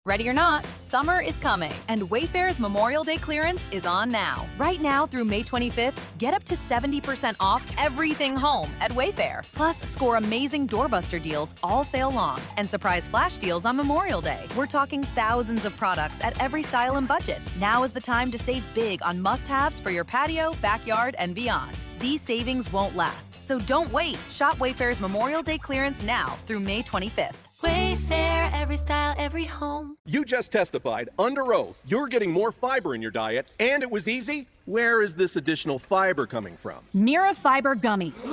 [SPEAKER 15] Ready or not, summer is coming, and Wayfair's Memorial Day clearance is on now. Right now through May 25th, get up to 70% off everything home at Wayfair. Plus, score amazing doorbuster deals all sale long and surprise flash deals on Memorial Day. We're talking thousands of products at every style and budget. Now is the time to save big on must-haves for your patio, backyard, and beyond. These savings won't last, so don't wait. Shop Wayfair's Memorial Day clearance now through May 25th.
[SPEAKER 26] Wayfair, every style, every home.
[SPEAKER 16] You just testified under oath you're getting more fiber in your diet, and it was easy. Where is this additional fiber coming from?
[SPEAKER 18] Mira Fiber Gummies.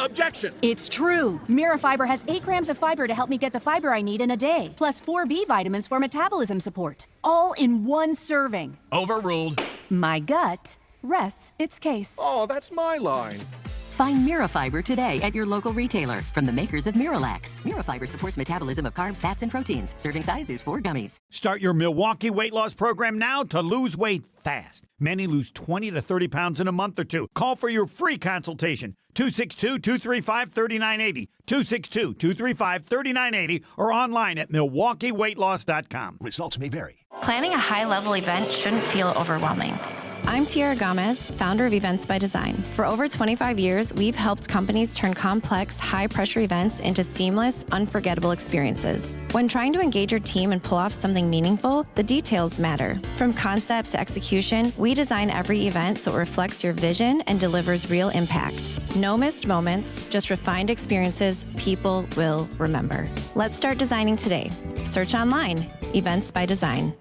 [SPEAKER 16] Objection!
[SPEAKER 18] It's true. Mira Fiber has 8 grams of fiber to help me get the fiber I need in a day, plus 4 B vitamins for metabolism support. All in one serving.
[SPEAKER 16] Overruled.
[SPEAKER 18] My gut rests its case.
[SPEAKER 16] Oh, that's my line.
[SPEAKER 8] Find Mirafiber today at your local retailer from the makers of Miralax. Mirafiber supports metabolism of carbs, fats, and proteins. Serving size is 4 gummies.
[SPEAKER 9] Start your Milwaukee weight loss program now to lose weight fast. Many lose 20 to 30 pounds in a month or two. Call for your free consultation. 262-235-3980. 262-235-3980 or online at MilwaukeeWeightLoss.com.
[SPEAKER 2] Results may vary.
[SPEAKER 19] Planning a high-level event shouldn't feel overwhelming. I'm Tiara Gomez, founder of Events by Design. For over 25 years, we've helped companies turn complex, high-pressure events into seamless, unforgettable experiences. When trying to engage your team and pull off something meaningful, the details matter. From concept to execution, we design every event so it reflects your vision and delivers real impact. No missed moments, just refined experiences people will remember. Let's start designing today. Search online, Events by Design.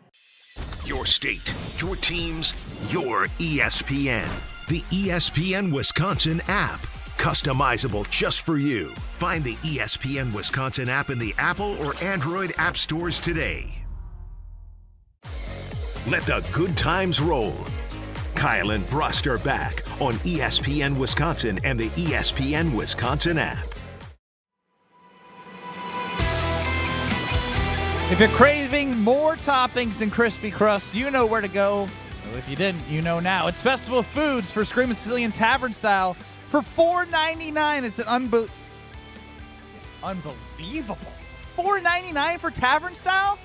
[SPEAKER 2] Your state, your teams, your ESPN. The ESPN Wisconsin app. Customizable just for you. Find the ESPN Wisconsin app in the Apple or Android app stores today. Let the good times roll. Kyle and Brust are back on ESPN Wisconsin and the ESPN Wisconsin app.
[SPEAKER 3] If you're craving more toppings and crispy crust, you know where to go. Well, if you didn't, you know now. It's Festival Foods for Screamin' Sicilian Tavern Style for $4.99. It's an unbelievable. $4.99 for Tavern Style?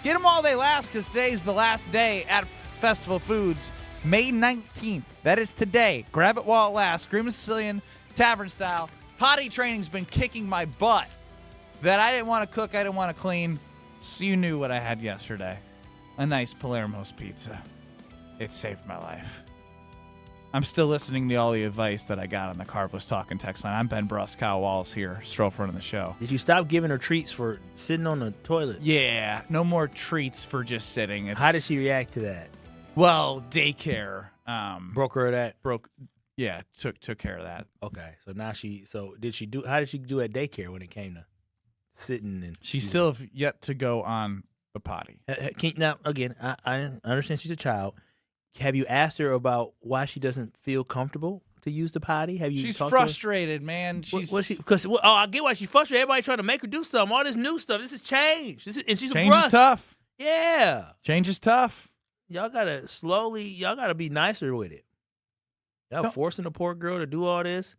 [SPEAKER 3] Get them while they last, because today's the last day at Festival Foods, May 19th. That is today. Grab it while it lasts. Screamin' Sicilian Tavern Style. Potty training's been kicking my butt. That I didn't want to cook, I didn't want to clean, so you knew what I had yesterday. A nice Palermo's pizza. It saved my life. I'm still listening to all the advice that I got on the Carbless Talking text line. I'm Ben Brust, Kyle Wallace here, Stroll running the show.
[SPEAKER 1] Did you stop giving her treats for sitting on the toilet?
[SPEAKER 3] Yeah, no more treats for just sitting.
[SPEAKER 1] How did she react to that?
[SPEAKER 3] Well, daycare.
[SPEAKER 1] Broke her of that?
[SPEAKER 3] Yeah, took care of that.
[SPEAKER 1] Okay, so now how did she do at daycare when it came to sitting and
[SPEAKER 3] she still have yet to go on the potty.
[SPEAKER 1] Now, again, I understand she's a child. Have you asked her about why she doesn't feel comfortable to use the potty? Have you?
[SPEAKER 3] She's
[SPEAKER 1] talked
[SPEAKER 3] frustrated, man.
[SPEAKER 1] I get why she's frustrated. Everybody trying to make her do something. All this new stuff. This is change. And she's
[SPEAKER 3] change
[SPEAKER 1] a Brust.
[SPEAKER 3] Is tough.
[SPEAKER 1] Yeah,
[SPEAKER 3] change is tough.
[SPEAKER 1] Y'all gotta be nicer with it. Y'all forcing the poor girl to do all this.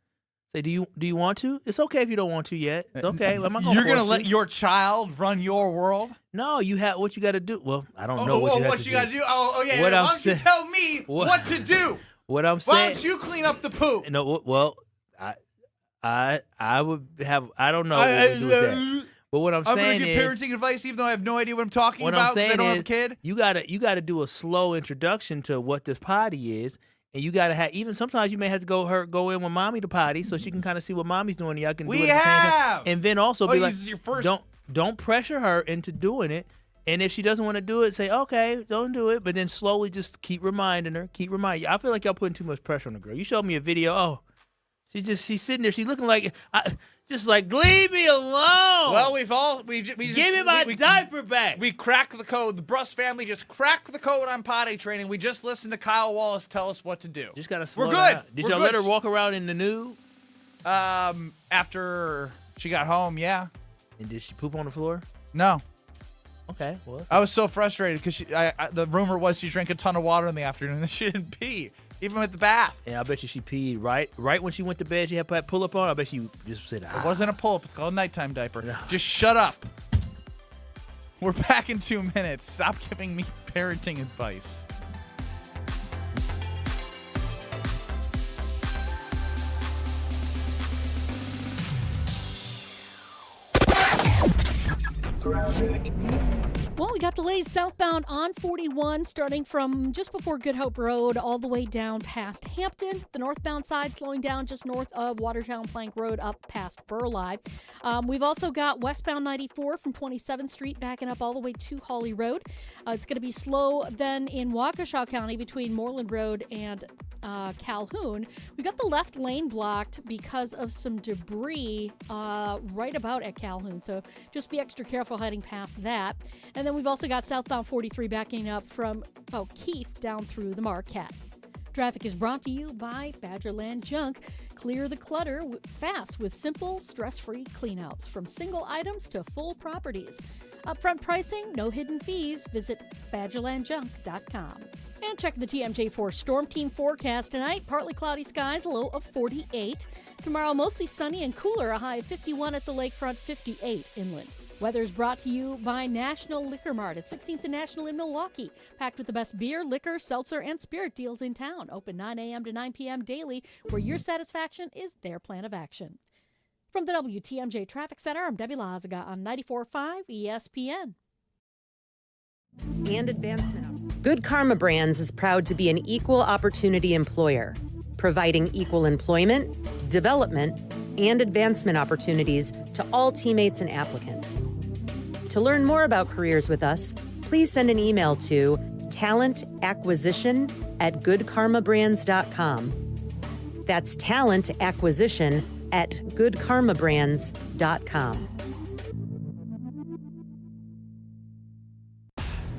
[SPEAKER 1] Say, do you want to? It's okay if you don't want to yet. It's okay. I'm not gonna
[SPEAKER 3] You're gonna
[SPEAKER 1] force
[SPEAKER 3] let your child run your world?
[SPEAKER 1] No, you have what you got to do. Well, I don't know what you have to do.
[SPEAKER 3] Got to do? Yeah.
[SPEAKER 1] What
[SPEAKER 3] why don't you tell me what to do?
[SPEAKER 1] What I'm saying.
[SPEAKER 3] Why don't you clean up the poop?
[SPEAKER 1] No. Well, I would have. I don't know what to do with that. But what I'm saying is,
[SPEAKER 3] I'm gonna give parenting advice, even though I have no idea what I'm talking about because I don't have a kid.
[SPEAKER 1] You gotta do a slow introduction to what this potty is. And you gotta have even sometimes you may have to go in with mommy to potty so she can kind of see what mommy's doing. And y'all can do it at the same time. And then also be like, don't pressure her into doing it. And if she doesn't want to do it, say okay, don't do it. But then slowly just keep reminding her. I feel like y'all putting too much pressure on the girl. You showed me a video. Oh, she's sitting there. She's looking like just like leave me alone.
[SPEAKER 3] Well, we just
[SPEAKER 1] give me my diaper back.
[SPEAKER 3] We cracked the code. The Brust family just cracked the code on potty training. We just listened to Kyle Wallace tell us what to do.
[SPEAKER 1] Just gotta slow
[SPEAKER 3] We're good.
[SPEAKER 1] Down. Did y'all let her walk around in the nude?
[SPEAKER 3] After she got home, yeah.
[SPEAKER 1] And did she poop on the floor?
[SPEAKER 3] No.
[SPEAKER 1] Okay. Well,
[SPEAKER 3] I was so frustrated because the rumor was she drank a ton of water in the afternoon and she didn't pee. Even with the bath.
[SPEAKER 1] Yeah, I bet you she peed right when she went to bed. She had to pull up on. I bet you just said,
[SPEAKER 3] It wasn't a pull up. It's called a nighttime diaper. No. Just shut up. We're back in 2 minutes. Stop giving me parenting advice.
[SPEAKER 13] Well, we got delays southbound on 41 starting from just before Good Hope Road all the way down past Hampton. The northbound side slowing down just north of Watertown Plank Road up past Burleigh. We've also got westbound 94 from 27th Street backing up all the way to Hawley Road. It's going to be slow then in Waukesha County between Moreland Road and Calhoun. We got the left lane blocked because of some debris right about at Calhoun. So just be extra careful heading past that. And then we've also got southbound 43 backing up from Keith down through the Marquette. Traffic is brought to you by Badgerland Junk. Clear the clutter fast with simple, stress-free cleanouts from single items to full properties. Upfront pricing, no hidden fees. Visit BadgerlandJunk.com. And check the TMJ4 Storm Team forecast tonight. Partly cloudy skies, a low of 48. Tomorrow, mostly sunny and cooler, a high of 51 at the lakefront, 58 inland. Weather is brought to you by National Liquor Mart at 16th and National in Milwaukee. Packed with the best beer, liquor, seltzer, and spirit deals in town. Open 9 a.m. to 9 p.m. daily, where your satisfaction is their plan of action. From the WTMJ Traffic Center, I'm Debbie Lazaga on 94.5 ESPN.
[SPEAKER 4] And advancement. Good Karma Brands is proud to be an equal opportunity employer, providing equal employment, development, and advancement opportunities to all teammates and applicants. To learn more about careers with us, please send an email to talentacquisition@goodkarmabrands.com. That's talentacquisition@goodkarmabrands.com.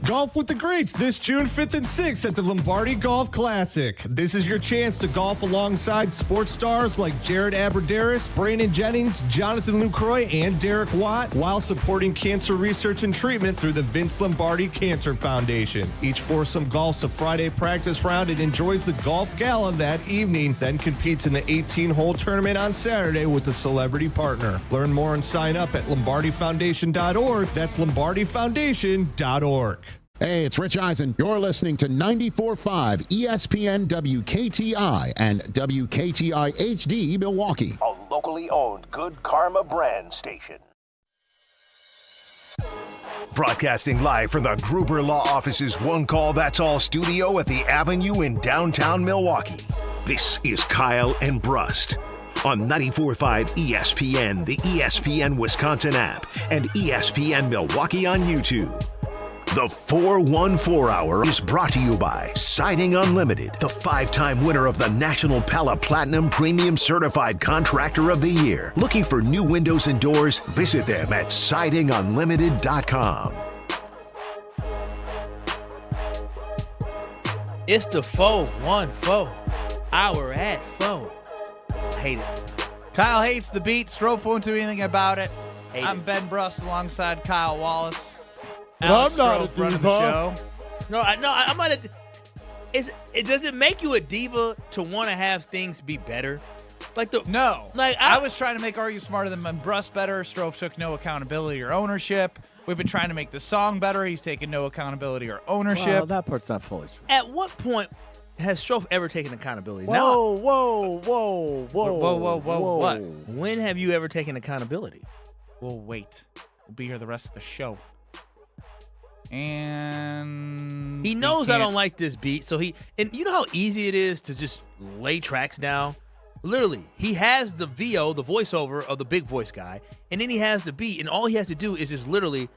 [SPEAKER 20] Golf with the Greats this June 5th and 6th at the Lombardi Golf Classic. This is your chance to golf alongside sports stars like Jared Aberderis, Brandon Jennings, Jonathan Lucroy, and Derek Watt, while supporting cancer research and treatment through the Vince Lombardi Cancer Foundation. Each foursome golfs a Friday practice round and enjoys the golf gala that evening, then competes in the 18-hole tournament on Saturday with a celebrity partner. Learn more and sign up at lombardifoundation.org. That's lombardifoundation.org.
[SPEAKER 22] Hey, it's Rich Eisen. You're listening to 94.5 ESPN WKTI and WKTI HD Milwaukee.
[SPEAKER 2] A locally owned Good Karma brand station. Broadcasting live from the Gruber Law Office's One Call That's All studio at the Avenue in downtown Milwaukee. This is Kyle and Brust on 94.5 ESPN, the ESPN Wisconsin app, and ESPN Milwaukee on YouTube. The 414 Hour is brought to you by Siding Unlimited, the 5-time winner of the National Pella Platinum Premium Certified Contractor of the Year. Looking for new windows and doors? Visit them at sidingunlimited.com.
[SPEAKER 1] It's the 414 Hour at 4. I hate it.
[SPEAKER 3] Kyle hates the beat. Strofe won't do anything about it. I'm
[SPEAKER 1] it.
[SPEAKER 3] Ben Brust alongside Kyle Wallace.
[SPEAKER 1] But
[SPEAKER 3] Alex
[SPEAKER 1] I'm not
[SPEAKER 3] Strofe
[SPEAKER 1] a
[SPEAKER 3] running
[SPEAKER 1] diva.
[SPEAKER 3] the show.
[SPEAKER 1] I'm not a. Does it make you a diva to want to have things be better?
[SPEAKER 3] No.
[SPEAKER 1] Like
[SPEAKER 3] I was trying to make Are You Smarter Than Ben Brust better. Strofe took no accountability or ownership. We've been trying to make the song better. He's taken no accountability or ownership.
[SPEAKER 21] Well, that part's not fully true.
[SPEAKER 1] At what point has Strofe ever taken accountability?
[SPEAKER 21] Whoa.
[SPEAKER 3] What?
[SPEAKER 1] When have you ever taken accountability?
[SPEAKER 3] We'll wait. We'll be here the rest of the show. And
[SPEAKER 1] he knows I don't like this beat, so and you know how easy it is to just lay tracks down? Literally, he has the VO, the voiceover of the big voice guy, and then he has the beat, and all he has to do is just literally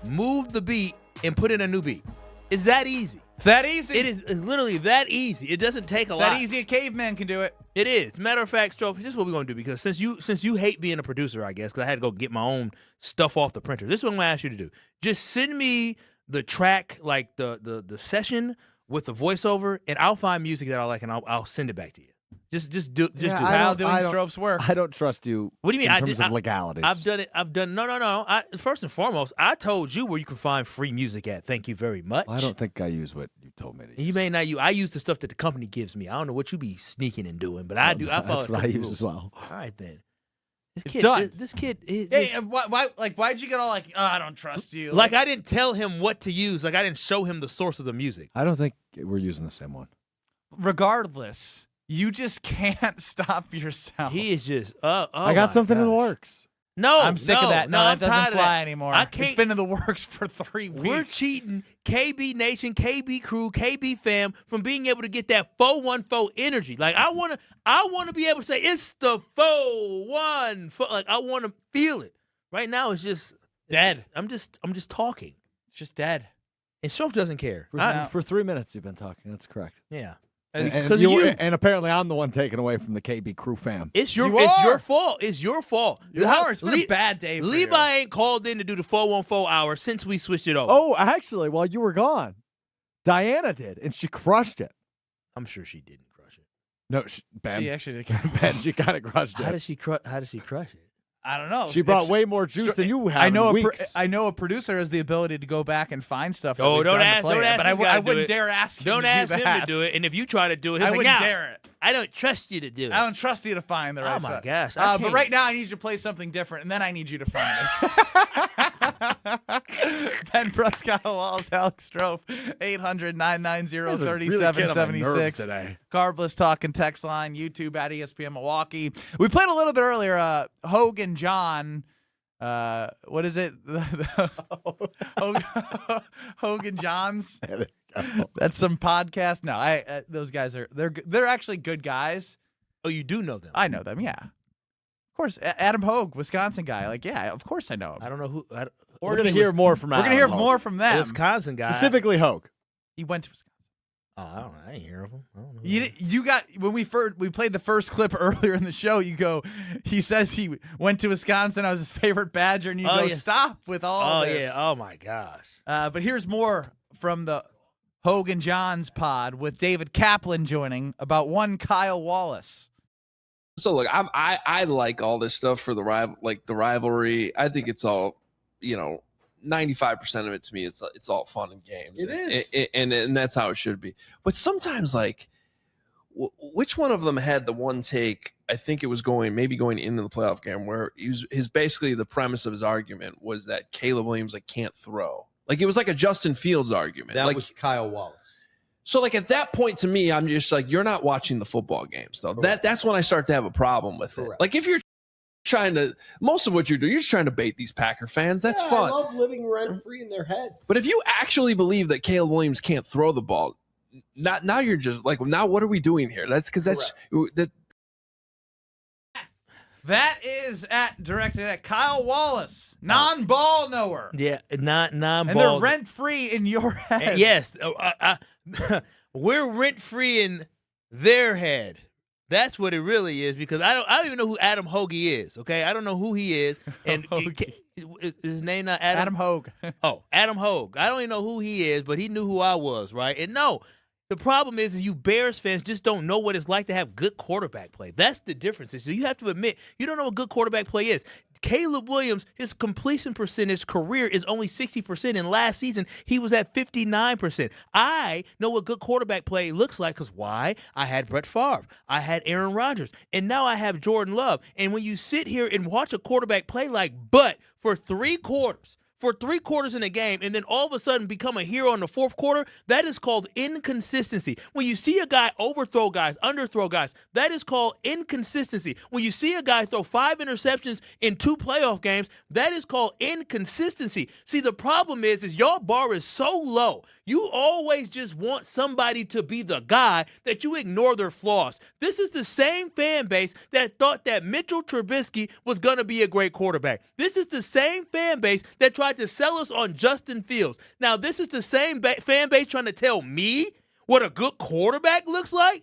[SPEAKER 1] move the beat and put in a new beat. It's that easy.
[SPEAKER 3] It's that easy.
[SPEAKER 1] It is literally that easy. It doesn't take a lot.
[SPEAKER 3] It's that easy a caveman can do it.
[SPEAKER 1] It is. Matter of fact, Strofe, this is what we're going to do, because since you hate being a producer, I guess, because I had to go get my own stuff off the printer, this is what I'm going to ask you to do. Just send me the track, like the session with the voiceover, and I'll find music that I like, and I'll send it back to you. Just do
[SPEAKER 3] Kyle doing Strofe's work.
[SPEAKER 21] I don't trust you.
[SPEAKER 1] What do you mean?
[SPEAKER 21] In terms of legalities.
[SPEAKER 1] I've done it. No. First and foremost, I told you where you can find free music at. Thank you very much.
[SPEAKER 21] I don't think I use what you told me to use.
[SPEAKER 1] You may not use. I use the stuff that the company gives me. I don't know what you be sneaking and doing, but I do. I follow
[SPEAKER 21] That's what I use
[SPEAKER 1] rules.
[SPEAKER 21] as well.
[SPEAKER 1] All right then.
[SPEAKER 3] It's done.
[SPEAKER 1] This kid.
[SPEAKER 3] Hey, why'd you get all like, oh, I don't trust you?
[SPEAKER 1] Like I didn't tell him what to use. Like I didn't show him the source of the music.
[SPEAKER 21] I don't think we're using the same one.
[SPEAKER 3] Regardless, you just can't stop yourself.
[SPEAKER 1] He is just.
[SPEAKER 21] I got something in the works.
[SPEAKER 1] No,
[SPEAKER 3] I'm sick of that. No,
[SPEAKER 1] I'm
[SPEAKER 3] that doesn't fly anymore.
[SPEAKER 1] I can't.
[SPEAKER 3] It's been in the works for 3 weeks.
[SPEAKER 1] We're cheating KB Nation, KB Crew, KB Fam from being able to get that 414 energy. Like I wanna be able to say it's the 414. Like I want to feel it. Right now it's just
[SPEAKER 3] dead.
[SPEAKER 1] I'm just talking.
[SPEAKER 3] It's just dead.
[SPEAKER 1] And Strofe doesn't care.
[SPEAKER 21] For 3 minutes you've been talking. That's correct.
[SPEAKER 1] Yeah.
[SPEAKER 21] And apparently I'm the one taken away from the KB Crew fam.
[SPEAKER 1] It's your fault. It's your fault.
[SPEAKER 3] It's been a bad day for
[SPEAKER 1] Levi
[SPEAKER 3] you.
[SPEAKER 1] ain't called in to do the 414 hour since we switched it over.
[SPEAKER 21] Oh, actually, while you were gone, Diana did, and she crushed it.
[SPEAKER 1] I'm sure she didn't
[SPEAKER 21] No, Ben.
[SPEAKER 3] She actually did.
[SPEAKER 21] Ben, she kind of crushed it.
[SPEAKER 1] How did she crush it?
[SPEAKER 3] I don't know.
[SPEAKER 21] She brought way more juice than you have.
[SPEAKER 3] I know.
[SPEAKER 21] in weeks.
[SPEAKER 3] I know a producer has the ability to go back and find stuff.
[SPEAKER 1] Oh, don't ask
[SPEAKER 3] but I wouldn't dare ask him.
[SPEAKER 1] Don't
[SPEAKER 3] to
[SPEAKER 1] ask
[SPEAKER 3] do
[SPEAKER 1] him
[SPEAKER 3] that.
[SPEAKER 1] to do it. And if you try to do it, he'll
[SPEAKER 3] I
[SPEAKER 1] say,
[SPEAKER 3] wouldn't
[SPEAKER 1] "No,
[SPEAKER 3] dare it.
[SPEAKER 1] I don't trust you to do it.
[SPEAKER 3] I don't trust you to find the right
[SPEAKER 1] Oh my
[SPEAKER 3] stuff.
[SPEAKER 1] gosh!
[SPEAKER 3] But right now, I need you to play something different, and then I need you to find it. Ben Brust, Kyle Wallace, Alex Strofe, 800-990-3776.
[SPEAKER 21] Today.
[SPEAKER 3] Carbless talking text line, YouTube at ESPN Milwaukee. We played a little bit earlier. Hogan John. What is it? Hogan Johns. That's some podcast. No, those guys they're actually good guys.
[SPEAKER 1] Oh, you do know them?
[SPEAKER 3] I know them. Yeah, of course. Adam Hogue, Wisconsin guy. Like, yeah, of course I know him.
[SPEAKER 1] I don't know who.
[SPEAKER 21] We're gonna hear more from.
[SPEAKER 3] We're gonna hear more from them.
[SPEAKER 1] Wisconsin guy,
[SPEAKER 21] specifically Hogue.
[SPEAKER 3] He went to Wisconsin.
[SPEAKER 1] Oh, I don't know. I ain't hear of him. I don't know.
[SPEAKER 3] You got when we played the first clip earlier in the show. You go, he says he went to Wisconsin. I was his favorite Badger, and you go,
[SPEAKER 1] yes.
[SPEAKER 3] stop with all this.
[SPEAKER 1] Oh yeah. Oh my gosh.
[SPEAKER 3] But here's more from the Hogan Johns pod with David Kaplan joining about one Kyle Wallace.
[SPEAKER 5] So look, I like all this stuff for the rivalry. I think it's all 95% of it to me, it's all fun and games.
[SPEAKER 21] It is,
[SPEAKER 5] and that's how it should be. But sometimes, like, which one of them had the one take? I think it was going into the playoff game where his basically the premise of his argument was that Caleb Williams can't throw. Like, it was like a Justin Fields argument.
[SPEAKER 6] That was Kyle Wallace.
[SPEAKER 5] So like at that point to me, I'm just like, you're not watching the football games though. That's when I start to have a problem with it. Like if you're most of what you're doing, you're just trying to bait these Packer fans. That's fun.
[SPEAKER 6] I love living rent free in their heads.
[SPEAKER 5] But if you actually believe that Caleb Williams can't throw the ball, now you're just like, now what are we doing here? That's because
[SPEAKER 3] that is directed at Kyle Wallace, non-ball knower.
[SPEAKER 1] Yeah, non-ball.
[SPEAKER 3] And they're rent free in your head.
[SPEAKER 1] Yes, we're rent free in their head. That's what it really is, because I don't even know who Adam Hoagie is. Okay, I don't know who he is, and is his name not Adam?
[SPEAKER 3] Adam Hogue.
[SPEAKER 1] Oh, Adam Hogue. I don't even know who he is, but he knew who I was, right? And no, the problem is you Bears fans just don't know what it's like to have good quarterback play. That's the difference. So you have to admit you don't know what good quarterback play is. Caleb Williams, his completion percentage career is only 60%. And last season, he was at 59%. I know what good quarterback play looks like because why? I had Brett Favre. I had Aaron Rodgers. And now I have Jordan Love. And when you sit here and watch a quarterback play like Butt for 3 quarters, in a game, and then all of a sudden become a hero in the fourth quarter, that is called inconsistency. When you see a guy overthrow guys, underthrow guys, that is called inconsistency. When you see a guy throw 5 interceptions in 2 playoff games, that is called inconsistency. See, the problem is your bar is so low. You always just want somebody to be the guy that you ignore their flaws. This is the same fan base that thought that Mitchell Trubisky was going to be a great quarterback. This is the same fan base that tried to sell us on Justin Fields. Now, this is the same fan base trying to tell me what a good quarterback looks like.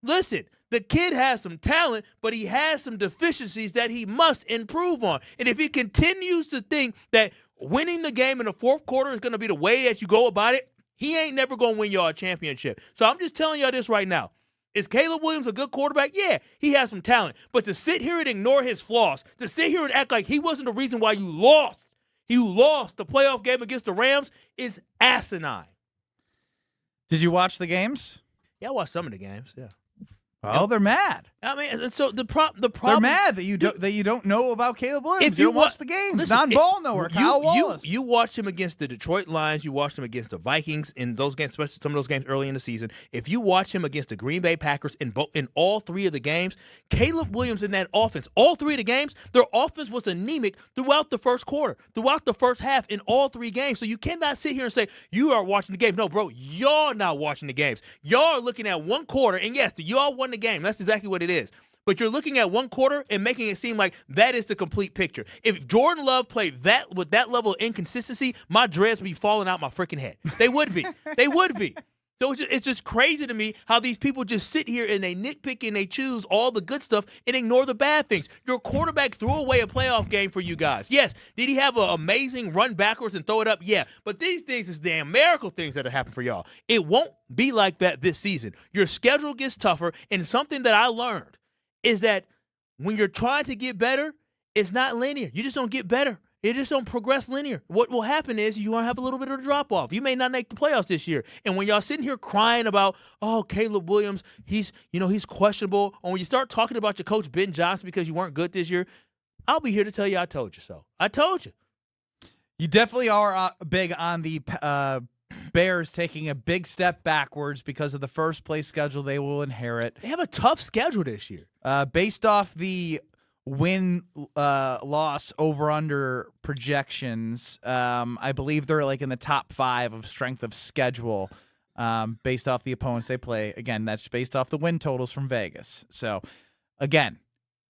[SPEAKER 1] Listen, the kid has some talent, but he has some deficiencies that he must improve on. And if he continues to think that winning the game in the fourth quarter is going to be the way that you go about it, he ain't never going to win y'all a championship. So I'm just telling y'all this right now. Is Caleb Williams a good quarterback? Yeah, he has some talent. But to sit here and ignore his flaws, to sit here and act like he wasn't the reason why you lost the playoff game against the Rams is asinine.
[SPEAKER 3] Did you watch the games?
[SPEAKER 1] Yeah, I watched some of the games, yeah.
[SPEAKER 3] Oh, they're mad.
[SPEAKER 1] I mean, so the problem.
[SPEAKER 3] They're mad that you don't know about Caleb Williams. If you watch the games, non-ball knower, Kyle Wallace.
[SPEAKER 1] You watched him against the Detroit Lions. You watched him against the Vikings in those games, especially some of those games early in the season. If you watch him against the Green Bay Packers in all 3 of the games, Caleb Williams in that offense, all 3 of the games, their offense was anemic throughout the first quarter, throughout the first half in all 3 games. So you cannot sit here and say you are watching the game. No, bro, y'all not watching the games. Y'all are looking at one quarter, and yes, y'all won the game. That's exactly what it is. But you're looking at one quarter and making it seem like that is the complete picture. If Jordan Love played that with that level of inconsistency, my dreads would be falling out my freaking head. They would be. They would be. So it's just crazy to me how these people just sit here and they nitpick and they choose all the good stuff and ignore the bad things. Your quarterback threw away a playoff game for you guys. Yes, did he have an amazing run backwards and throw it up? Yeah, but these things is damn miracle things that have happened for y'all. It won't be like that this season. Your schedule gets tougher, and something that I learned is that when you're trying to get better, it's not linear. You just don't get better. It just don't progress linear. What will happen is you're going to have a little bit of a drop-off. You may not make the playoffs this year. And when y'all sitting here crying about, oh, Caleb Williams, he's questionable, or when you start talking about your coach Ben Johnson because you weren't good this year, I'll be here to tell you I told you so. I told you.
[SPEAKER 3] You definitely are big on the Bears taking a big step backwards because of the first-place schedule they will inherit.
[SPEAKER 1] They have a tough schedule this year.
[SPEAKER 3] Based off the win-loss over-under projections, I believe they're like in the top 5 of strength of schedule based off the opponents they play. Again, that's based off the win totals from Vegas. So, again,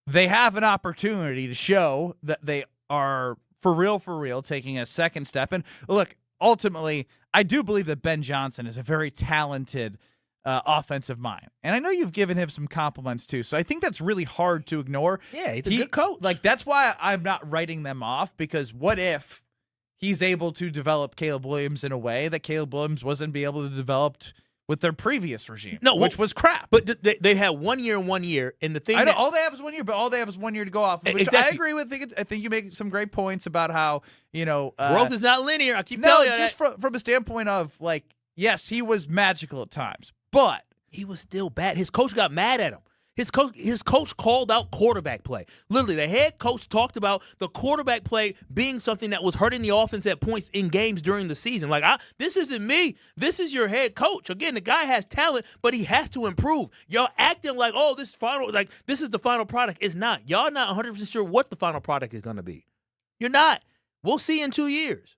[SPEAKER 3] they have an opportunity to show that they are for real, taking a second step. And look, ultimately, I do believe that Ben Johnson is a very talented offensive mind. And I know you've given him some compliments too, so I think that's really hard to ignore.
[SPEAKER 1] Yeah, he's a good coach.
[SPEAKER 3] Like, that's why I'm not writing them off, because what if he's able to develop Caleb Williams in a way that Caleb Williams wasn't be able to develop with their previous regime, which was crap.
[SPEAKER 1] But they had 1 year and 1 year, and the thing
[SPEAKER 3] I know all they have is 1 year, but all they have is 1 year to go off of, which
[SPEAKER 1] exactly.
[SPEAKER 3] I agree with. I think you make some great points about how,
[SPEAKER 1] growth is not linear. I keep telling you
[SPEAKER 3] just
[SPEAKER 1] that.
[SPEAKER 3] from a standpoint of, like, yes, he was magical at times, but
[SPEAKER 1] he was still bad. His coach got mad at him. His coach called out quarterback play. Literally, the head coach talked about the quarterback play being something that was hurting the offense at points in games during the season. Like, this isn't me. This is your head coach. Again, the guy has talent, but he has to improve. Y'all acting like, oh, this is the final product. It's not. Y'all not 100% sure what the final product is going to be. You're not. We'll see in 2 years.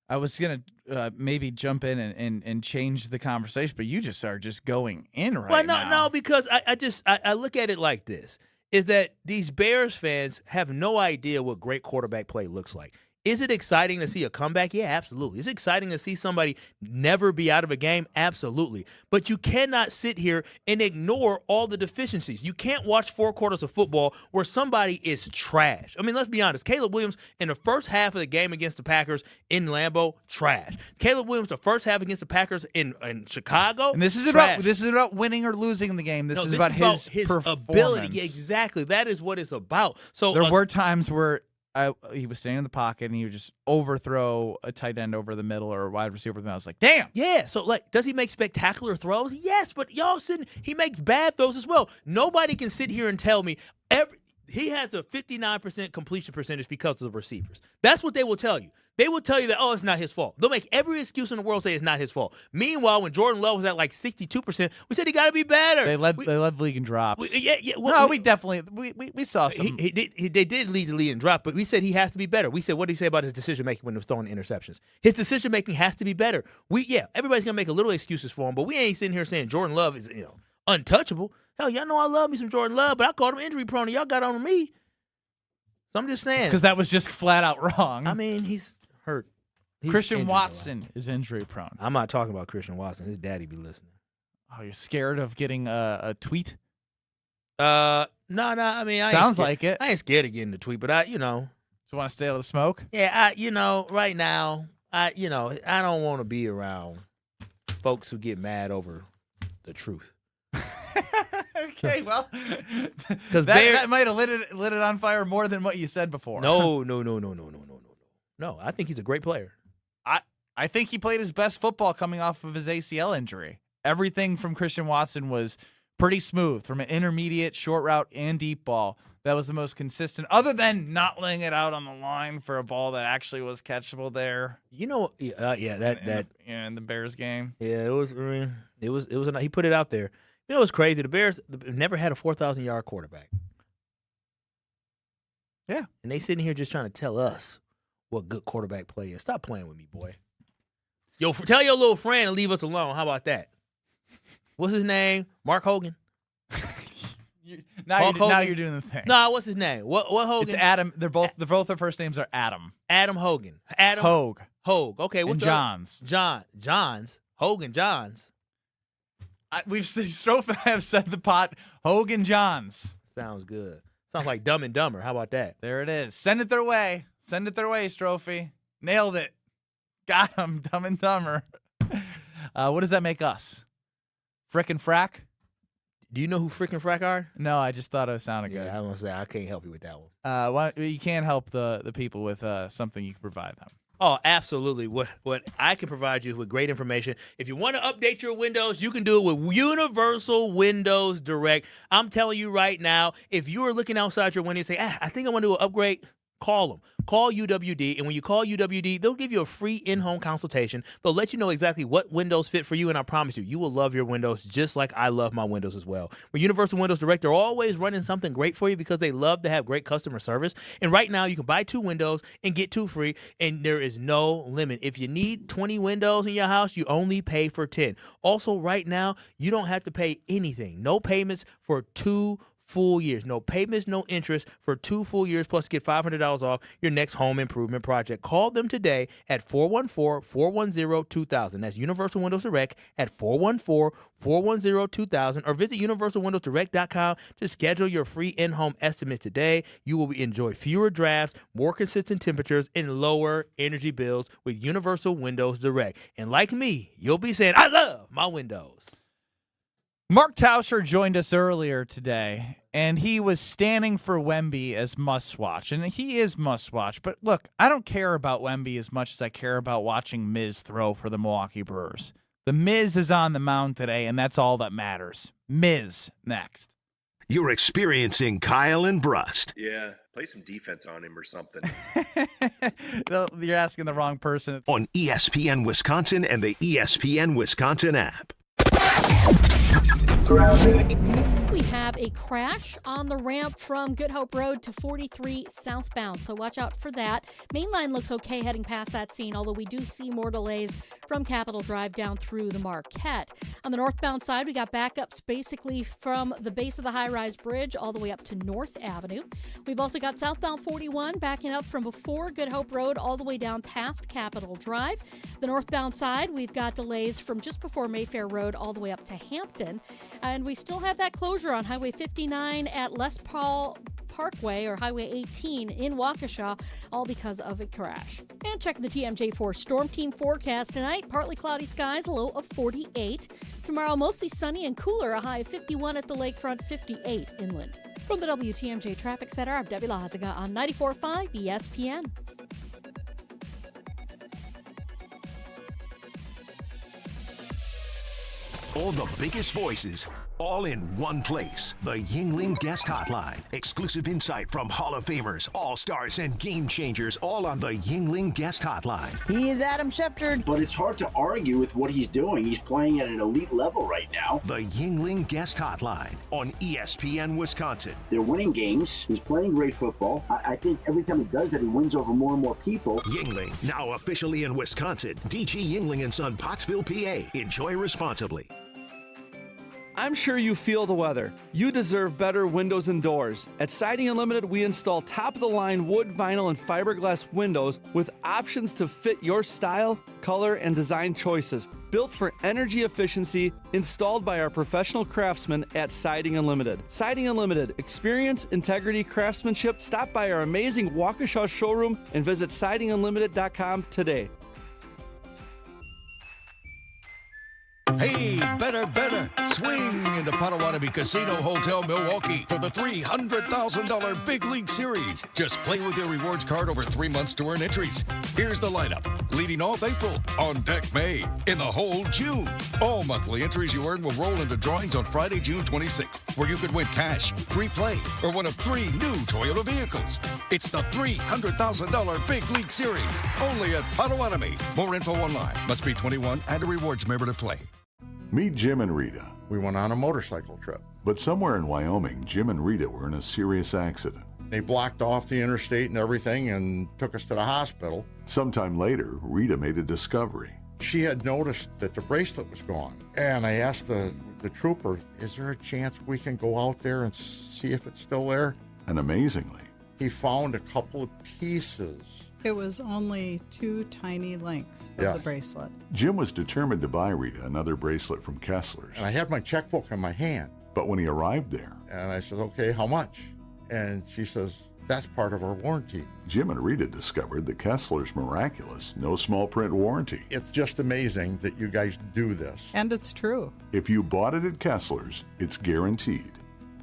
[SPEAKER 3] I was going to maybe jump in and change the conversation, but you just are just going in right now.
[SPEAKER 1] No, because I look at it like this, is that these Bears fans have no idea what great quarterback play looks like. Is it exciting to see a comeback? Yeah, absolutely. Is it exciting to see somebody never be out of a game? Absolutely. But you cannot sit here and ignore all the deficiencies. You can't watch 4 quarters of football where somebody is trash. I mean, let's be honest. Caleb Williams in the first half of the game against the Packers in Lambeau, trash. Caleb Williams the first half against the Packers in Chicago,
[SPEAKER 3] and this is about winning or losing the game. This is about his performance.
[SPEAKER 1] Ability. Exactly. That is what it's about. So
[SPEAKER 3] there were times where he was standing in the pocket and he would just overthrow a tight end over the middle or a wide receiver over the middle. I was like, damn.
[SPEAKER 1] Yeah. So, like, does he make spectacular throws? Yes, but y'all he makes bad throws as well. Nobody can sit here and tell me he has a 59% completion percentage because of the receivers. That's what they will tell you. They will tell you that, oh, it's not his fault. They'll make every excuse in the world say it's not his fault. Meanwhile, when Jordan Love was at like 62%, we said he got to be better.
[SPEAKER 3] They led the league in drops. We definitely saw some.
[SPEAKER 1] They did lead the league in drop, but we said he has to be better. We said, what did he say about his decision making when he was throwing interceptions? His decision making has to be better. Everybody's gonna make a little excuses for him, but we ain't sitting here saying Jordan Love is untouchable. Hell, y'all know I love me some Jordan Love, but I called him injury prone, and y'all got on me. So I'm just saying,
[SPEAKER 3] because that was just flat out wrong.
[SPEAKER 1] I mean, he's hurt.
[SPEAKER 3] Christian Watson is injury prone.
[SPEAKER 1] I'm not talking about Christian Watson. His daddy be listening.
[SPEAKER 3] Oh, you're scared of getting a tweet?
[SPEAKER 1] No. I mean,
[SPEAKER 3] sounds like it.
[SPEAKER 1] I ain't scared of getting the tweet, but
[SPEAKER 3] So want to stay out of the smoke?
[SPEAKER 1] Yeah, right now, I don't want to be around folks who get mad over the truth.
[SPEAKER 3] Okay, well, because that might have lit it on fire more than what you said before.
[SPEAKER 1] No. I think he's a great player.
[SPEAKER 3] I think he played his best football coming off of his ACL injury. Everything from Christian Watson was pretty smooth, from an intermediate, short route, and deep ball. That was the most consistent, other than not laying it out on the line for a ball that actually was catchable there.
[SPEAKER 1] In
[SPEAKER 3] the Bears game.
[SPEAKER 1] Yeah, it was. I mean, it was. He put it out there. You know what's crazy? The Bears never had a 4,000-yard quarterback.
[SPEAKER 3] Yeah,
[SPEAKER 1] and they sitting here just trying to tell us what good quarterback play is. Stop playing with me, boy. Yo, tell your little friend and leave us alone. How about that? What's his name? Mark Hogan.
[SPEAKER 3] Now
[SPEAKER 1] Hogan?
[SPEAKER 3] you're doing the thing.
[SPEAKER 1] Nah, what's his name? What Hogan?
[SPEAKER 3] It's Adam. Both their first names are Adam.
[SPEAKER 1] Adam Hogan. Adam
[SPEAKER 3] Hogue.
[SPEAKER 1] Okay, what's
[SPEAKER 3] And
[SPEAKER 1] the
[SPEAKER 3] Johns.
[SPEAKER 1] Johns. Hogan Johns.
[SPEAKER 3] Strofe and I have said the pot. Hogan Johns.
[SPEAKER 1] Sounds good. Sounds like Dumb and Dumber. How about that?
[SPEAKER 3] There it is. Send it their way. Send it their way, Strophe. Nailed it. Got him. Dumb and Dumber. What does that make us? Frickin' Frack?
[SPEAKER 1] Do you know who Frickin' Frack are?
[SPEAKER 3] No, I just thought it sounded good.
[SPEAKER 1] Yeah, I was gonna say I can't help you with that one.
[SPEAKER 3] You can't help the people with something you can provide them.
[SPEAKER 1] Oh, absolutely. What I can provide you with great information. If you want to update your windows, you can do it with Universal Windows Direct. I'm telling you right now, if you are looking outside your window and say, I think I want to do an upgrade, call them. Call UWD, and when you call UWD, they'll give you a free in-home consultation. They'll let you know exactly what windows fit for you, and I promise you, you will love your windows just like I love my windows as well. With Universal Windows Direct, they're always running something great for you because they love to have great customer service. And right now, you can buy 2 windows and get 2 free, and there is no limit. If you need 20 windows in your house, you only pay for 10. Also, right now, you don't have to pay anything. No payments for 2 full years. No payments, no interest for 2 full years, plus get $500 off your next home improvement project. Call them today at 414-410-2000. That's Universal Windows Direct at 414-410-2000, or visit universalwindowsdirect.com to schedule your free in-home estimate today. You will enjoy fewer drafts, more consistent temperatures, and lower energy bills with Universal Windows Direct. And like me, you'll be saying, I love my windows.
[SPEAKER 3] Mark Tauscher joined us earlier today, and he was standing for Wemby as must-watch, and he is must-watch. But look, I don't care about Wemby as much as I care about watching Miz throw for the Milwaukee Brewers. The Miz is on the mound today, and that's all that matters. Miz next.
[SPEAKER 2] You're experiencing Kyle and Brust.
[SPEAKER 10] Yeah, play some defense on him or something.
[SPEAKER 3] You're asking the wrong person.
[SPEAKER 2] On ESPN Wisconsin and the ESPN Wisconsin app.
[SPEAKER 13] We have a crash on the ramp from Good Hope Road to 43 southbound, so watch out for that. Main line looks okay heading past that scene, although we do see more delays from Capitol Drive down through the Marquette. On the northbound side, we got backups basically from the base of the high-rise bridge all the way up to North Avenue. We've also got southbound 41 backing up from before Good Hope Road all the way down past Capitol Drive. The northbound side, we've got delays from just before Mayfair Road all the way up to Hampton. And we still have that closure on Highway 59 at Les Paul Parkway, or Highway 18 in Waukesha, all because of a crash. And checking the TMJ4 Storm Team forecast tonight, partly cloudy skies, a low of 48. Tomorrow, mostly sunny and cooler, a high of 51 at the lakefront, 58 inland. From the WTMJ Traffic Center, I'm Debbie Lazaga on 94.5 ESPN.
[SPEAKER 2] All the biggest voices, all in one place. The Yingling Guest Hotline. Exclusive insight from Hall of Famers, All-Stars, and Game Changers, all on the Yingling Guest Hotline.
[SPEAKER 11] He is Adam Schefter. But it's hard to argue with what he's doing. He's playing at an elite level right now.
[SPEAKER 2] The Yingling Guest Hotline on ESPN Wisconsin.
[SPEAKER 11] They're winning games. He's playing great football. I think every time he does that, he wins over more and more people.
[SPEAKER 2] Yingling, now officially in Wisconsin. DG Yingling & Son, Pottsville, PA. Enjoy responsibly.
[SPEAKER 12] I'm sure you feel the weather. You deserve better windows and doors. At Siding Unlimited, we install top-of-the-line wood, vinyl, and fiberglass windows with options to fit your style, color, and design choices. Built for energy efficiency, installed by our professional craftsmen at Siding Unlimited. Siding Unlimited, experience, integrity, craftsmanship. Stop by our amazing Waukesha showroom and visit sidingunlimited.com today.
[SPEAKER 23] Hey, better. Swing into Potawatomi Casino Hotel Milwaukee for the $300,000 Big League Series. Just play with your rewards card over 3 months to earn entries. Here's the lineup. Leading off April, on deck May, in the hole June. All monthly entries you earn will roll into drawings on Friday, June 26th, where you could win cash, free play, or one of 3 new Toyota vehicles. It's the $300,000 Big League Series, only at Potawatomi. More info online. Must be 21 and a rewards member to play.
[SPEAKER 24] Meet Jim and Rita. We went on a motorcycle trip. But somewhere in Wyoming, Jim and Rita were in a serious accident. They blocked off the interstate and everything and took us to the hospital. Sometime later, Rita made a discovery. She had noticed that the bracelet was gone. And I asked the the trooper, is there a chance we can go out there and see if it's still there? And amazingly, he found a couple of pieces.
[SPEAKER 7] It was only 2 tiny links of the bracelet.
[SPEAKER 24] Jim was determined to buy Rita another bracelet from Kessler's. And I had my checkbook in my hand. But when he arrived there, and I said, okay, how much? And she says, that's part of our warranty. Jim and Rita discovered the Kessler's miraculous, no small print warranty. It's just amazing that you guys do this.
[SPEAKER 7] And it's true.
[SPEAKER 24] If you bought it at Kessler's, it's guaranteed.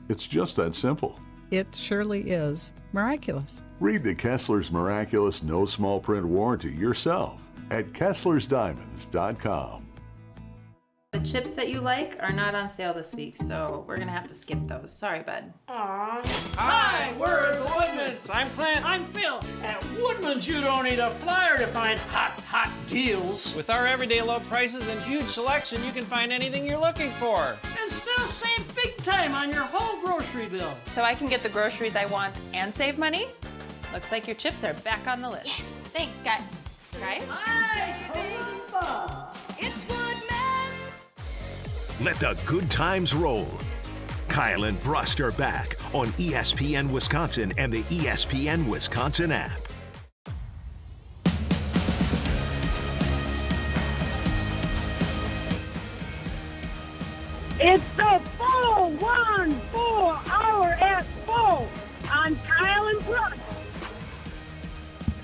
[SPEAKER 24] It's just that simple.
[SPEAKER 7] It surely is miraculous.
[SPEAKER 24] Read the Kessler's miraculous, no small print warranty yourself at Kessler'sDiamonds.com.
[SPEAKER 14] The chips that you like are not on sale this week, so we're gonna have to skip those. Sorry, bud.
[SPEAKER 15] Aww. Hi, we're the Woodmans. I'm Clint. I'm Phil. At Woodmans, you don't need a flyer to find hot deals.
[SPEAKER 17] With our everyday low prices and huge selection, you can find anything you're looking for.
[SPEAKER 15] And still save big time on your whole grocery bill.
[SPEAKER 14] So I can get the groceries I want and save money? Looks like your chips are back on the list. Yes. Thanks, guys.
[SPEAKER 15] Hi, Columba.
[SPEAKER 14] It's Woodmans.
[SPEAKER 2] Let the good times roll. Kyle and Brust are back on ESPN Wisconsin and the ESPN Wisconsin app.
[SPEAKER 25] It's the 414 hour at 4 on Kyle and Brust.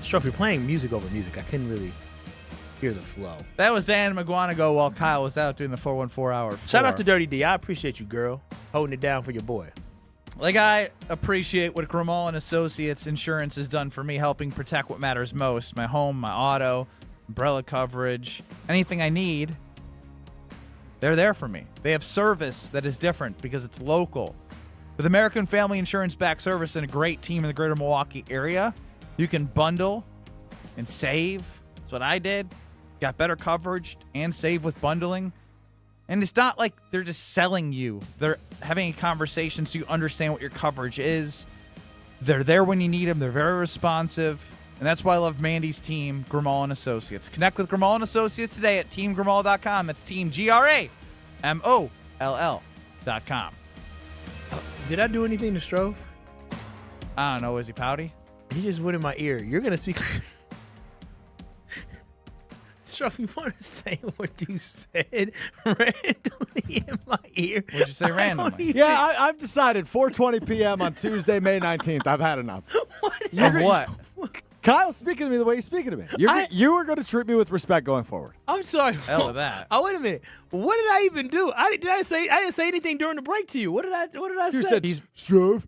[SPEAKER 1] Strofe, you're playing music over music. I couldn't really hear the flow.
[SPEAKER 3] That was Dan McGuanago while Kyle was out doing the 414 hour.
[SPEAKER 1] Shout out to Dirty D. I appreciate you, girl, holding it down for your boy.
[SPEAKER 3] Like, I appreciate what Grimal and Associates Insurance has done for me, helping protect what matters most: my home, my auto, umbrella coverage, anything I need. They're there for me. They have service that is different because it's local. With American Family Insurance back service and a great team in the greater Milwaukee area, you can bundle and save. That's what I did. Got better coverage and save with bundling. And it's not like they're just selling you. They're having a conversation so you understand what your coverage is. They're there when you need them. They're very responsive. And that's why I love Mandy's team, Grimal and Associates. Connect with Grimal and Associates today at teamgrimal.com. That's team GRAMOLL.com.
[SPEAKER 1] Did I do anything to Strofe?
[SPEAKER 3] I don't know. Is he pouty?
[SPEAKER 1] He just went in my ear. You're going to speak. Strofe, you want to say what you said randomly in my ear?
[SPEAKER 3] What'd you say randomly?
[SPEAKER 21] Yeah, I've decided 4:20 p.m. on Tuesday, May 19th. I've had enough.
[SPEAKER 3] What?
[SPEAKER 21] Kyle's speaking to me the way he's speaking to me. You are going to treat me with respect going forward.
[SPEAKER 1] I'm sorry.
[SPEAKER 3] Hell with that.
[SPEAKER 1] Oh, wait a minute. What did I even do? I didn't say anything during the break to you. What did I say?
[SPEAKER 21] You said, Strofe,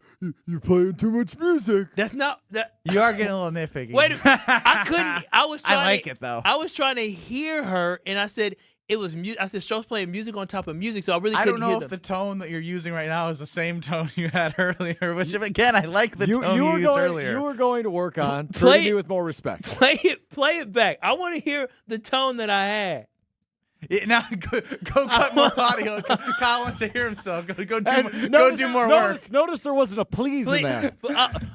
[SPEAKER 21] you're playing too much music.
[SPEAKER 1] That's not that.
[SPEAKER 3] You are getting a little nitpicky.
[SPEAKER 1] Wait a minute. I couldn't. I was trying.
[SPEAKER 3] I like it though.
[SPEAKER 1] I was trying to hear her, and I said it was music. I said Strofe's playing music on top of music, so I really couldn't hear
[SPEAKER 3] I don't know if the tone that you're using right now is the same tone you had earlier. Which, again, I like the tone you used earlier.
[SPEAKER 21] You were going to work on treating me with more respect.
[SPEAKER 1] Play it back. I want to hear the tone that I had.
[SPEAKER 3] Now go cut more audio. Kyle wants to hear himself. Go do more work.
[SPEAKER 21] Notice there wasn't a please in there.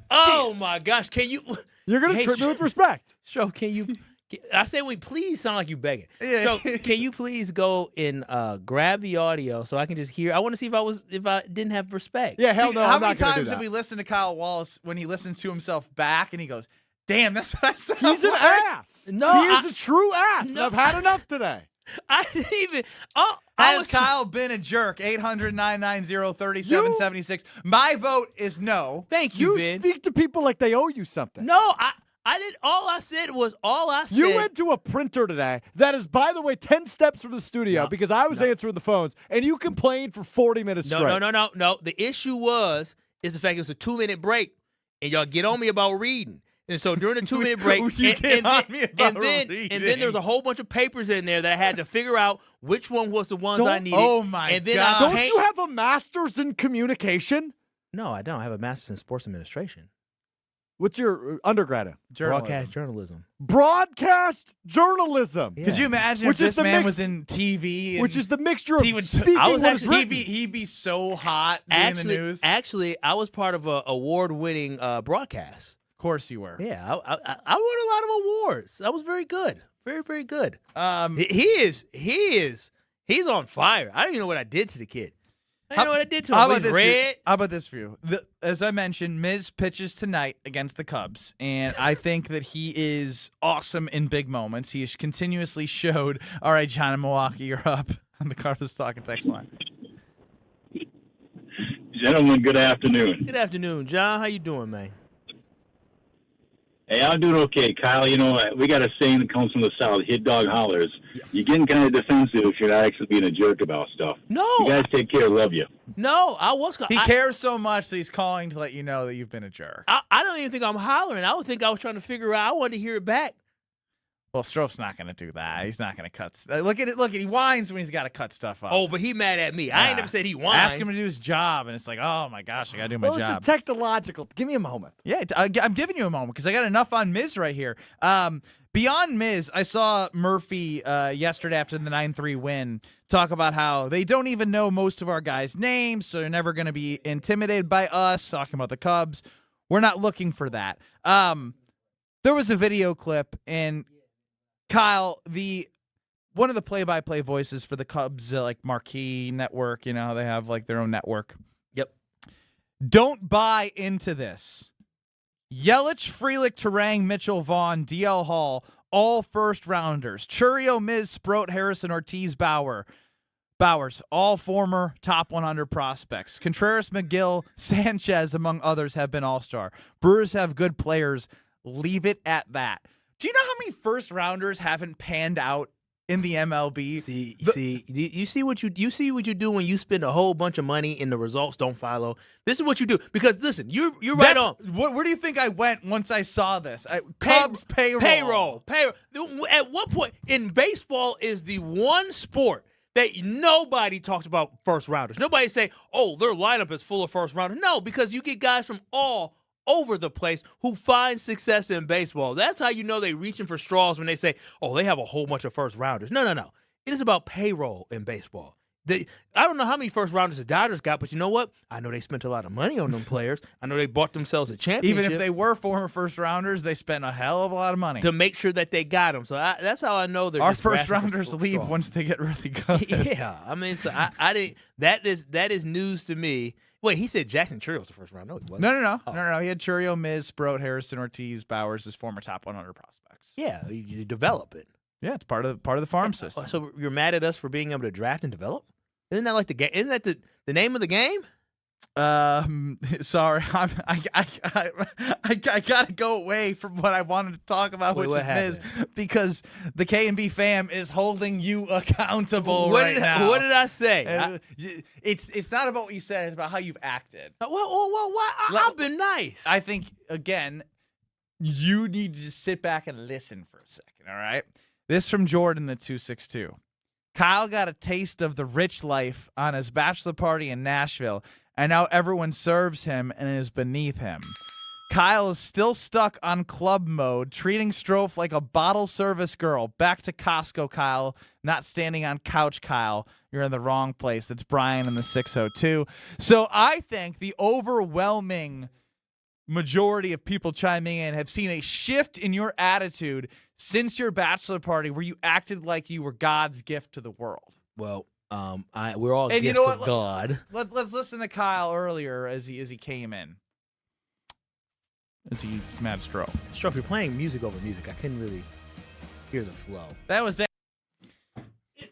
[SPEAKER 1] Oh my gosh! Can you?
[SPEAKER 21] You're gonna treat me with respect.
[SPEAKER 1] Sure. Can you? I say we please sound like you begging. Yeah. So can you please go and grab the audio so I can just hear? I want to see if I didn't have respect.
[SPEAKER 21] Yeah, hell no.
[SPEAKER 3] How
[SPEAKER 21] I'm
[SPEAKER 3] many
[SPEAKER 21] not gonna do
[SPEAKER 3] times
[SPEAKER 21] that.
[SPEAKER 3] have we listened to Kyle Wallace when he listens to himself back and he goes, "Damn, that's what I said."
[SPEAKER 21] He's an ass.
[SPEAKER 1] No,
[SPEAKER 21] he is a true ass.
[SPEAKER 1] No.
[SPEAKER 21] I've had enough today.
[SPEAKER 1] I didn't even.
[SPEAKER 3] Has Kyle been a jerk? 800-990-3776. My vote is no.
[SPEAKER 1] Thank you,
[SPEAKER 21] You
[SPEAKER 1] Ben.
[SPEAKER 21] speak to people like they owe you something.
[SPEAKER 1] No, I did. All I said.
[SPEAKER 21] You went to a printer today that is, by the way, 10 steps from the studio because I was answering the phones, and you complained for 40 minutes straight.
[SPEAKER 1] No. The issue is the fact it was a 2-minute break, and y'all get on me about reading. And so during the 2-minute break, and then there was a whole bunch of papers in there that I had to figure out which one was the ones I needed.
[SPEAKER 3] Oh my God!
[SPEAKER 21] Don't you have a master's in communication?
[SPEAKER 1] No, I don't. I have a master's in sports administration.
[SPEAKER 21] What's your undergrad in?
[SPEAKER 1] Broadcast journalism.
[SPEAKER 21] Broadcast journalism.
[SPEAKER 3] Yeah. Could you imagine if this man was in TV?
[SPEAKER 21] Which is the mixture of
[SPEAKER 3] he'd be so hot doing the news.
[SPEAKER 1] Actually, I was part of an award-winning broadcast.
[SPEAKER 3] Of course you were.
[SPEAKER 1] Yeah, I won a lot of awards. That was very good. Very, very good. He is He's on fire. I don't even know what I did to the kid. I don't know what I did to him.
[SPEAKER 3] How about this for you? As I mentioned, Miz pitches tonight against the Cubs, and I think that he is awesome in big moments. He has continuously showed. All right, John in Milwaukee, you're up on the Carlos Talk and Text line.
[SPEAKER 8] Gentlemen, good afternoon.
[SPEAKER 1] Good afternoon, John. How you doing, man?
[SPEAKER 8] Hey, I'm doing okay. Kyle, you know, we got a saying that comes from the South, hit dog hollers. You're getting kind of defensive if you're not actually being a jerk about stuff.
[SPEAKER 1] No.
[SPEAKER 8] You guys take care. Love you.
[SPEAKER 1] No, I was.
[SPEAKER 3] He cares so much that he's calling to let you know that you've been a jerk.
[SPEAKER 1] I don't even think I'm hollering. I would think I was trying to figure out. I wanted to hear it back.
[SPEAKER 3] Well, Strouf's not going to do that. He's not going to cut. Look at it. Look, he whines when he's got to cut stuff up.
[SPEAKER 1] Oh, but he mad at me. I ain't never said he whines.
[SPEAKER 3] Ask him to do his job, and it's like, oh my gosh, I got to do my job.
[SPEAKER 21] Well, it's a technological. Give me a moment.
[SPEAKER 3] Yeah, I'm giving you a moment because I got enough on Miz right here. Beyond Miz, I saw Murphy yesterday after the 9-3 win talk about how they don't even know most of our guys' names, so they're never going to be intimidated by us, talking about the Cubs. We're not looking for that. There was a video clip, and Kyle, one of the play-by-play voices for the Cubs, like Marquee Network, you know, they have like their own network.
[SPEAKER 1] Yep.
[SPEAKER 3] Don't buy into this. Yelich, Frelick, Turang, Mitchell, Vaughn, DL Hall, all first-rounders. Churio, Miz, Sproat, Harrison, Ortiz, Bowers, all former top 100 prospects. Contreras, McGill, Sanchez, among others, have been all-star. Brewers have good players. Leave it at that. Do you know how many first-rounders haven't panned out in the MLB?
[SPEAKER 1] You see what you do when you spend a whole bunch of money and the results don't follow. This is what you do because listen, you're right on.
[SPEAKER 3] Where do you think I went once I saw this? Cubs payroll.
[SPEAKER 1] At what point in baseball is the one sport that nobody talks about first rounders? Nobody say, "Oh, their lineup is full of first rounders." No, because you get guys from all over the place who find success in baseball. That's how you know they're reaching for straws when they say, oh, they have a whole bunch of first rounders. No. It is about payroll in baseball. I don't know how many first rounders the Dodgers got, but you know what? I know they spent a lot of money on them players. I know they bought themselves a championship.
[SPEAKER 3] Even if they were former first rounders, they spent a hell of a lot of money
[SPEAKER 1] to make sure that they got them. So that's how I know they're
[SPEAKER 3] our first rounders leave once they get really good.
[SPEAKER 1] Yeah, I mean, so I didn't. That is news to me. Wait, he said Jackson Churio was the first round. No, he wasn't.
[SPEAKER 3] No. He had Churio, Miz, Sproat, Harrison, Ortiz, Bowers as former top 100 prospects.
[SPEAKER 1] Yeah, you develop it.
[SPEAKER 3] Yeah, it's part of the farm system.
[SPEAKER 1] So you're mad at us for being able to draft and develop? Isn't that like the game? Isn't that the name of the game?
[SPEAKER 3] Sorry, I gotta go away from what I wanted to talk about, which is Miz, because the K&B fam is holding you accountable now.
[SPEAKER 1] What did I say?
[SPEAKER 3] It's not about what you said; it's about how you've acted.
[SPEAKER 1] Well, why? I've been nice.
[SPEAKER 3] I think again, you need to just sit back and listen for a second. All right, this from Jordan the 262. Kyle got a taste of the rich life on his bachelor party in Nashville, and now everyone serves him and is beneath him. Kyle is still stuck on club mode, treating Strouf like a bottle service girl. Back to Costco, Kyle, not standing on couch, Kyle. You're in the wrong place. That's Brian in the 602. So I think the overwhelming majority of people chiming in have seen a shift in your attitude since your bachelor party where you acted like you were God's gift to the world.
[SPEAKER 1] Well, we're all gifts of God.
[SPEAKER 3] Let's listen to Kyle earlier as he came in. As he's mad at Strouf.
[SPEAKER 1] Strouf, you're playing music over music. I couldn't really hear the flow.
[SPEAKER 3] That was that.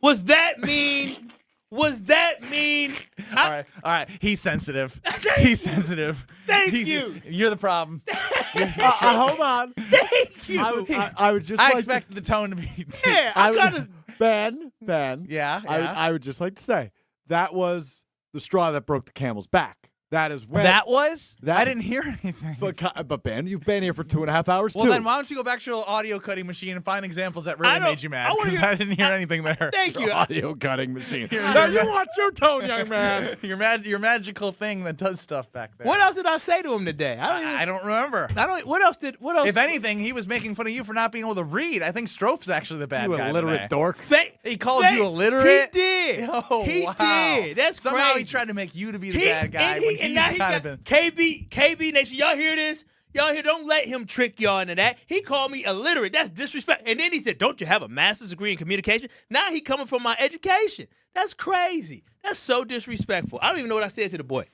[SPEAKER 1] Was that mean? Was that mean?
[SPEAKER 3] All right. He's sensitive. He's sensitive.
[SPEAKER 1] Thank you.
[SPEAKER 3] You're the problem.
[SPEAKER 21] Hold on.
[SPEAKER 1] Thank you.
[SPEAKER 21] I would just.
[SPEAKER 3] I expected the tone to be.
[SPEAKER 1] Yeah, I kind of.
[SPEAKER 21] Ben.
[SPEAKER 3] Yeah.
[SPEAKER 21] I would just like to say that was the straw that broke the camel's back. That is when.
[SPEAKER 3] That was? I didn't hear anything.
[SPEAKER 21] But Ben, you've been here for 2.5 hours,
[SPEAKER 3] Well, then why don't you go back to your audio cutting machine and find examples that really made you mad? Because I didn't hear anything there.
[SPEAKER 1] Thank you.
[SPEAKER 21] Audio cutting machine. Now you watch your tone, young man.
[SPEAKER 3] Your magical thing that does stuff back there.
[SPEAKER 1] What else did I say to him today?
[SPEAKER 3] I don't remember.
[SPEAKER 1] What else?
[SPEAKER 3] If anything, he was making fun of you for not being able to read. I think Strouf's actually the bad guy.
[SPEAKER 21] You illiterate dork.
[SPEAKER 3] He called you illiterate?
[SPEAKER 1] He did.
[SPEAKER 3] Oh,
[SPEAKER 1] he
[SPEAKER 3] wow.
[SPEAKER 1] did. That's
[SPEAKER 3] Somehow
[SPEAKER 1] crazy.
[SPEAKER 3] he tried to make you to be the bad guy when he's kind of been.
[SPEAKER 1] KB Nation, y'all hear this? Y'all here, don't let him trick y'all into that. He called me illiterate. That's disrespect. And then he said, don't you have a master's degree in communication? Now he coming from my education. That's crazy. That's so disrespectful. I don't even know what I said to the boy.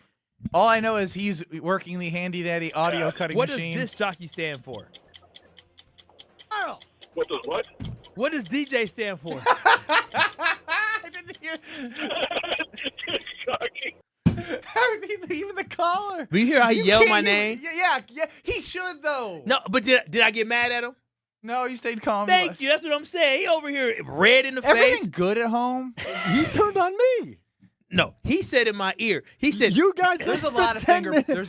[SPEAKER 3] All I know is he's working the handy-dandy audio cutting machine.
[SPEAKER 1] What does disc jockey stand for?
[SPEAKER 8] What does what?
[SPEAKER 1] What does DJ stand for?
[SPEAKER 3] I didn't hear. Even the caller.
[SPEAKER 1] Do you hear how he yelled my name?
[SPEAKER 3] Yeah. He should though.
[SPEAKER 1] No, but did I get mad at him?
[SPEAKER 3] No, you stayed calm.
[SPEAKER 1] Thank you. That's what I'm saying. He over here red in the
[SPEAKER 3] Everything
[SPEAKER 1] face.
[SPEAKER 3] good at home?
[SPEAKER 21] He turned on me.
[SPEAKER 1] No, he said in my ear. He said,
[SPEAKER 21] "You guys,
[SPEAKER 3] there's a lot of finger pointing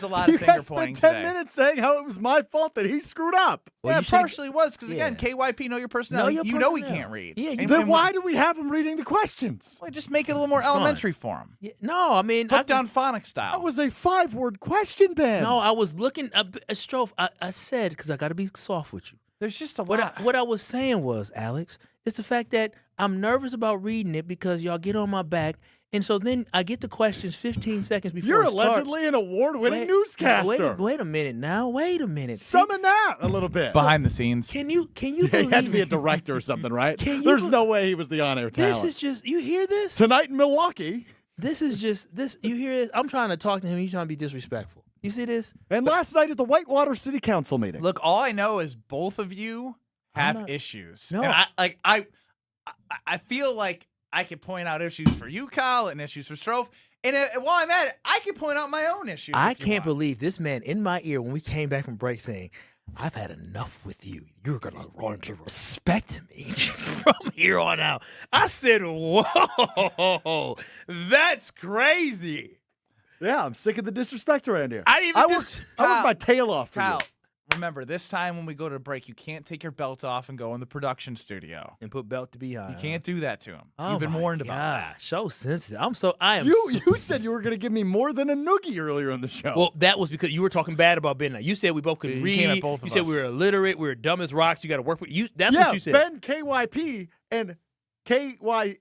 [SPEAKER 21] spent 10 minutes saying how it was my fault that he screwed up."
[SPEAKER 3] Well, yeah, it partially was because again, KYP, know your personality. You know he can't read.
[SPEAKER 1] Yeah,
[SPEAKER 21] then why do we have him reading the questions?
[SPEAKER 3] Well, just make it a little more elementary for him.
[SPEAKER 1] Yeah, no, I mean,
[SPEAKER 3] hook down phonic style.
[SPEAKER 21] That was a 5-word question, Ben.
[SPEAKER 1] No, I was looking at Strofe. I said because I got to be soft with you.
[SPEAKER 3] There's just a lot.
[SPEAKER 1] What I was saying was, Alex, it's the fact that I'm nervous about reading it because y'all get on my back. And so then I get the questions 15 seconds before
[SPEAKER 21] You're
[SPEAKER 1] it starts.
[SPEAKER 21] allegedly an award-winning newscaster.
[SPEAKER 1] Wait a minute now. Wait a minute.
[SPEAKER 21] Summon that a little bit.
[SPEAKER 3] Behind the scenes.
[SPEAKER 1] Can you
[SPEAKER 21] Yeah,
[SPEAKER 1] believe
[SPEAKER 21] he had to be a director or something, right?
[SPEAKER 1] There's
[SPEAKER 21] no way he was the on-air talent.
[SPEAKER 1] This is just, you hear this?
[SPEAKER 21] Tonight in Milwaukee.
[SPEAKER 1] This is just, you hear it? I'm trying to talk to him. He's trying to be disrespectful. You see this?
[SPEAKER 21] And last night at the Whitewater City Council meeting.
[SPEAKER 3] Look, all I know is both of you have issues.
[SPEAKER 1] No.
[SPEAKER 3] And I feel like I could point out issues for you, Kyle, and issues for Strofe. And while I'm at it, I can point out my own issues.
[SPEAKER 1] I can't believe this man in my ear when we came back from break saying, I've had enough with you. You're going to learn to respect me from here on out. I said, whoa, that's crazy.
[SPEAKER 21] Yeah, I'm sick of the disrespect around here.
[SPEAKER 1] I worked
[SPEAKER 21] my tail off for
[SPEAKER 3] Kyle,
[SPEAKER 21] you.
[SPEAKER 3] Remember, this time when we go to break, you can't take your belt off and go in the production studio.
[SPEAKER 1] And put belt to behind.
[SPEAKER 3] You can't do that to him.
[SPEAKER 1] Oh
[SPEAKER 3] You've been
[SPEAKER 1] my
[SPEAKER 3] warned about that.
[SPEAKER 1] So sensitive. I am.
[SPEAKER 21] You said you were going to give me more than a noogie earlier in the show.
[SPEAKER 1] Well, that was because you were talking bad about Ben. You said we both couldn't read.
[SPEAKER 3] came at both of
[SPEAKER 1] you said
[SPEAKER 3] us.
[SPEAKER 1] we were illiterate. We were dumb as rocks. You got to work with you. That's
[SPEAKER 21] yeah,
[SPEAKER 1] what you said.
[SPEAKER 21] Ben KYP and KY.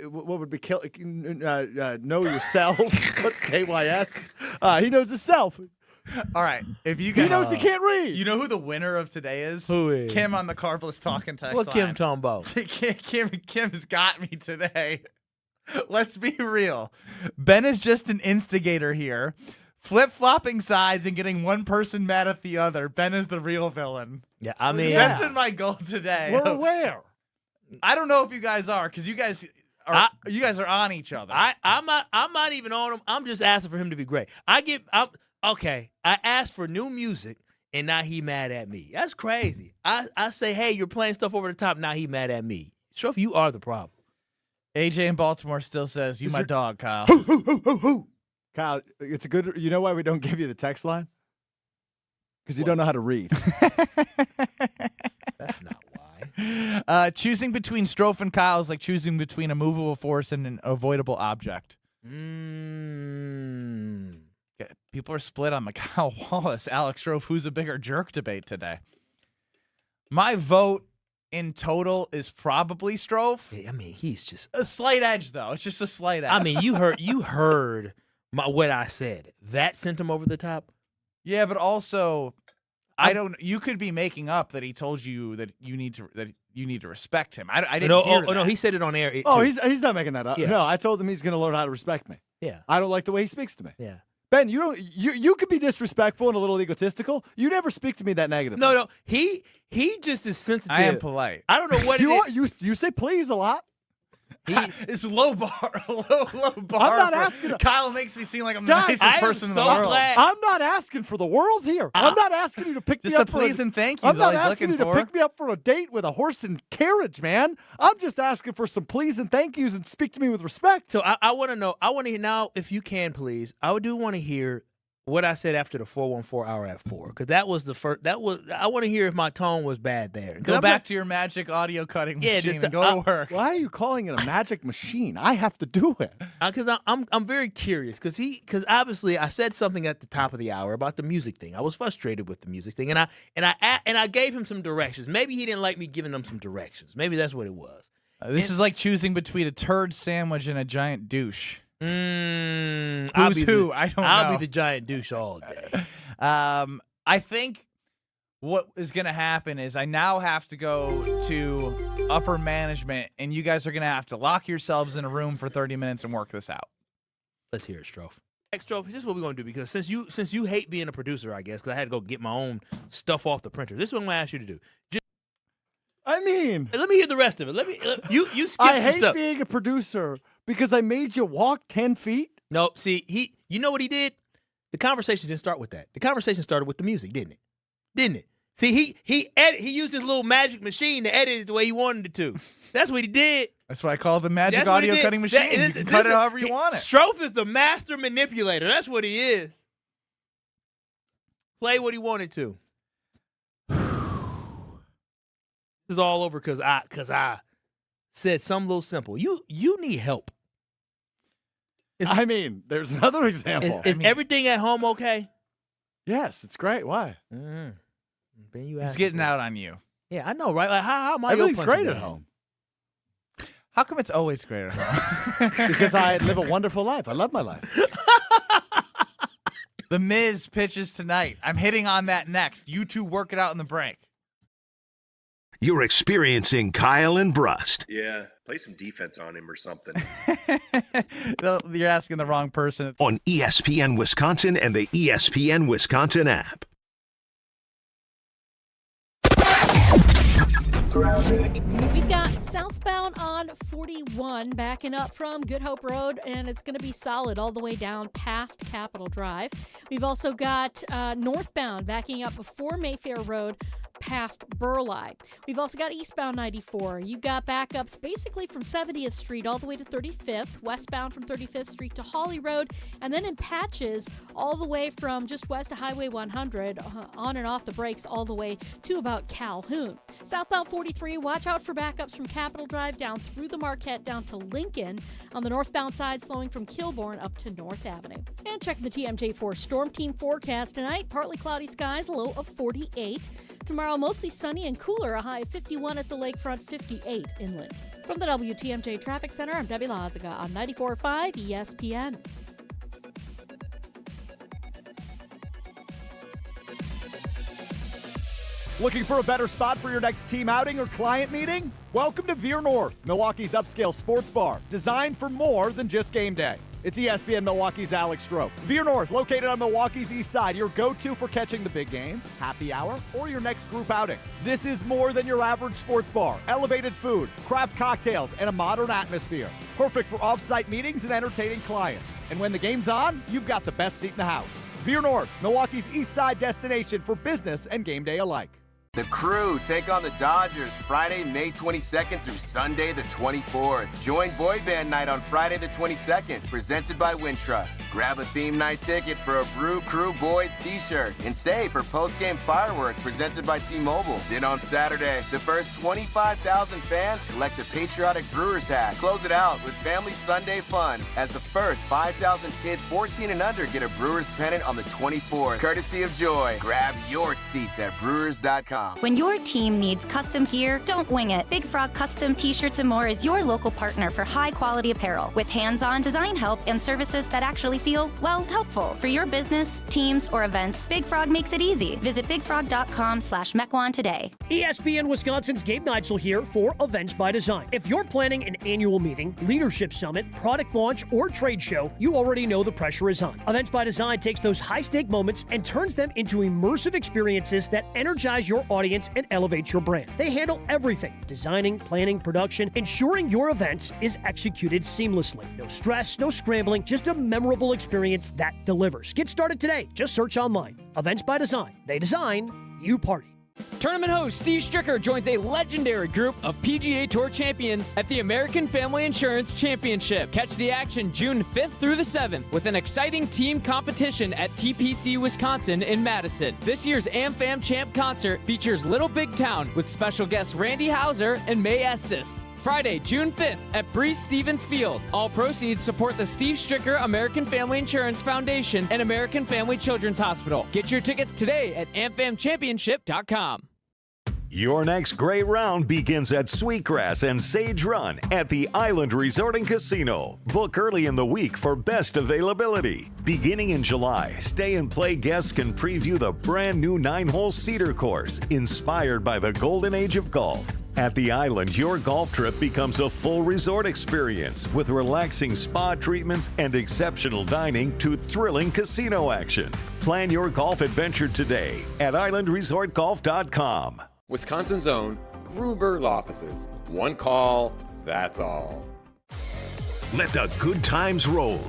[SPEAKER 21] What would be know yourself? What's KYS? He knows himself.
[SPEAKER 3] All right, if you
[SPEAKER 21] he knows he can't read.
[SPEAKER 3] You know who the winner of today is?
[SPEAKER 1] Who is?
[SPEAKER 3] Kim on the Carbless Talking text
[SPEAKER 1] What Kim
[SPEAKER 3] line.
[SPEAKER 1] talking about?
[SPEAKER 3] Kim's got me today. Let's be real. Ben is just an instigator here, flip-flopping sides and getting one person mad at the other. Ben is the real villain.
[SPEAKER 1] Yeah, I mean,
[SPEAKER 3] that's been my goal today.
[SPEAKER 21] We're aware.
[SPEAKER 3] I don't know if you guys are, because you guys are on each other.
[SPEAKER 1] I'm not even on him. I'm just asking for him to be great. Okay, I asked for new music, and now he mad at me. That's crazy. I say, hey, you're playing stuff over the top. Now he mad at me. Strofe, you are the problem.
[SPEAKER 3] AJ in Baltimore still says, you my dog, Kyle.
[SPEAKER 21] Kyle, it's a good. You know why we don't give you the text line? Because you don't know how to read.
[SPEAKER 1] That's not why.
[SPEAKER 3] Choosing between Strofe and Kyle is like choosing between a movable force and an avoidable object. People are split on the Kyle Wallace, Alex Strofe, who's a bigger jerk debate today. My vote in total is probably Strofe.
[SPEAKER 1] Yeah, I mean, he's just
[SPEAKER 3] a slight edge, though. It's just a slight edge.
[SPEAKER 1] I mean, you heard what I said. That sent him over the top.
[SPEAKER 3] Yeah, but also, you could be making up that he told you that you need to respect him. I didn't hear that.
[SPEAKER 1] No, he said it on air.
[SPEAKER 21] He's not making that up.
[SPEAKER 1] Yeah.
[SPEAKER 21] No, I told him he's going to learn how to respect me.
[SPEAKER 1] Yeah.
[SPEAKER 21] I don't like the way he speaks to me.
[SPEAKER 1] Yeah.
[SPEAKER 21] Ben, you could be disrespectful and a little egotistical. You never speak to me that negatively.
[SPEAKER 1] No, he just is sensitive.
[SPEAKER 3] I am polite.
[SPEAKER 1] I don't know what
[SPEAKER 21] you say please a lot.
[SPEAKER 3] It's low bar. Low bar.
[SPEAKER 21] I'm not asking.
[SPEAKER 3] Kyle makes me seem like I'm the nicest person in the world.
[SPEAKER 21] I'm not asking for the world here. I'm not asking you to pick me up.
[SPEAKER 3] Just a please and thank you.
[SPEAKER 21] I'm not asking you to pick me up for a date with a horse and carriage, man. I'm just asking for some please and thank yous and speak to me with respect.
[SPEAKER 1] So I want to know. I want to hear now, if you can, please. I do want to hear what I said after the 414 hour at 4, because that was the first. I want to hear if my tone was bad there.
[SPEAKER 3] Go back to your magic audio cutting machine and go to work.
[SPEAKER 21] Why are you calling it a magic machine? I have to do it.
[SPEAKER 1] Because I'm very curious. Because obviously I said something at the top of the hour about the music thing. I was frustrated with the music thing, and I gave him some directions. Maybe he didn't like me giving him some directions. Maybe that's what it was.
[SPEAKER 3] This is like choosing between a turd sandwich and a giant douche.
[SPEAKER 1] Who's
[SPEAKER 3] who? I don't know.
[SPEAKER 1] I'll be the giant douche all day.
[SPEAKER 3] I think what is going to happen is I now have to go to upper management, and you guys are going to have to lock yourselves in a room for 30 minutes and work this out.
[SPEAKER 1] Let's hear it, Strofe. Strofe, this is what we're going to do, because since you hate being a producer, I guess, because I had to go get my own stuff off the printer. This is what I'm going to ask you to do.
[SPEAKER 21] I mean,
[SPEAKER 1] let me hear the rest of it. You skip
[SPEAKER 21] I
[SPEAKER 1] some
[SPEAKER 21] hate
[SPEAKER 1] stuff.
[SPEAKER 21] being a producer because I made you walk 10 feet.
[SPEAKER 1] No, see, you know what he did? The conversation didn't start with that. The conversation started with the music, didn't it? Didn't it? See, he used his little magic machine to edit it the way he wanted it to. That's what he did.
[SPEAKER 3] That's what I call the magic
[SPEAKER 1] That's what he
[SPEAKER 3] audio
[SPEAKER 1] did.
[SPEAKER 3] cutting machine. You can cut it however you want it.
[SPEAKER 1] Strofe is the master manipulator. That's what he is. Play what he wanted to. This is all over because I said something a little simple. You need help.
[SPEAKER 21] There's another example.
[SPEAKER 1] Is everything at home okay?
[SPEAKER 21] Yes, it's great. Why?
[SPEAKER 1] Ben,
[SPEAKER 3] He's getting out on you.
[SPEAKER 1] Yeah, I know, right? Like, how am I?
[SPEAKER 21] Everything's great at home.
[SPEAKER 3] How come it's always great at home?
[SPEAKER 21] Because I live a wonderful life. I love my life.
[SPEAKER 3] The Miz pitches tonight. I'm hitting on that next. You two work it out in the break.
[SPEAKER 2] You're experiencing Kyle and Brust.
[SPEAKER 10] Yeah, play some defense on him or something.
[SPEAKER 3] You're asking the wrong person.
[SPEAKER 2] On ESPN Wisconsin and the ESPN Wisconsin app.
[SPEAKER 13] We've got southbound on 41 backing up from Good Hope Road, and it's going to be solid all the way down past Capitol Drive. We've also got northbound backing up before Mayfair Road past Burleigh. We've also got eastbound 94. You've got backups basically from 70th Street all the way to 35th, westbound from 35th Street to Hawley Road, and then in patches all the way from just west of Highway 100 on and off the brakes all the way to about Calhoun. Southbound 43, watch out for backups from Capitol Drive down through the Marquette down to Lincoln. On the northbound side, slowing from Kilbourne up to North Avenue. And checking the TMJ4 Storm Team forecast tonight, partly cloudy skies, a low of 48. Tomorrow, mostly sunny and cooler, a high of 51 at the lakefront, 58 inland. From the WTMJ Traffic Center, I'm Debbie Lazaga on 94.5 ESPN.
[SPEAKER 21] Looking for a better spot for your next team outing or client meeting? Welcome to Veer North, Milwaukee's upscale sports bar, designed for more than just game day. It's ESPN Milwaukee's Alex Strofe. Veer North, located on Milwaukee's east side, your go-to for catching the big game, happy hour, or your next group outing. This is more than your average sports bar. Elevated food, craft cocktails, and a modern atmosphere. Perfect for off-site meetings and entertaining clients. And when the game's on, you've got the best seat in the house. Veer North, Milwaukee's east side destination for business and game day alike.
[SPEAKER 4] The Crew take on the Dodgers Friday, May 22nd through Sunday the 24th. Join Boy Band Night on Friday the 22nd, presented by Wintrust. Grab a theme night ticket for a Brew Crew Boys t-shirt and stay for post-game fireworks presented by T-Mobile. Then on Saturday, the first 25,000 fans collect a patriotic Brewers hat. Close it out with Family Sunday fun as the first 5,000 kids 14 and under get a Brewers pennant on the 24th, courtesy of Joy. Grab your seats at brewers.com.
[SPEAKER 9] When your team needs custom gear, don't wing it. Big Frog Custom T-Shirts and More is your local partner for high-quality apparel with hands-on design help and services that actually feel, well, helpful. For your business, teams, or events, Big Frog makes it easy. Visit bigfrog.com/Mequon today.
[SPEAKER 16] ESPN Wisconsin's Gabe Neitzel here for Events by Design. If you're planning an annual meeting, leadership summit, product launch, or trade show, you already know the pressure is on. Events by Design takes those high-stake moments and turns them into immersive experiences that energize your audience and elevate your brand. They handle everything: designing, planning, production, ensuring your event is executed seamlessly. No stress, no scrambling, just a memorable experience that delivers. Get started today. Just search online. Events by Design. They design, you party.
[SPEAKER 18] Tournament host Steve Stricker joins a legendary group of PGA Tour champions at the American Family Insurance Championship. Catch the action June 5th through the 7th with an exciting team competition at TPC Wisconsin in Madison. This year's AmFam Champ concert features Little Big Town with special guests Randy Houser and May Estes. Friday, June 5th at Breeze Stevens Field. All proceeds support the Steve Stricker American Family Insurance Foundation and American Family Children's Hospital. Get your tickets today at amfamchampionship.com.
[SPEAKER 5] Your next great round begins at Sweetgrass and Sage Run at the Island Resort and Casino. Book early in the week for best availability. Beginning in July, Stay and Play guests can preview the brand new 9-hole Cedar course, inspired by the golden age of golf. At the Island, your golf trip becomes a full resort experience with relaxing spa treatments and exceptional dining to thrilling casino action. Plan your golf adventure today at islandresortgolf.com.
[SPEAKER 6] Wisconsin's own Gruber Law Offices. One call, that's all.
[SPEAKER 2] Let the good times roll.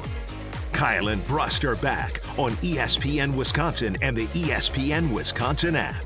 [SPEAKER 2] Kyle and Brust are back on ESPN Wisconsin and the ESPN Wisconsin app.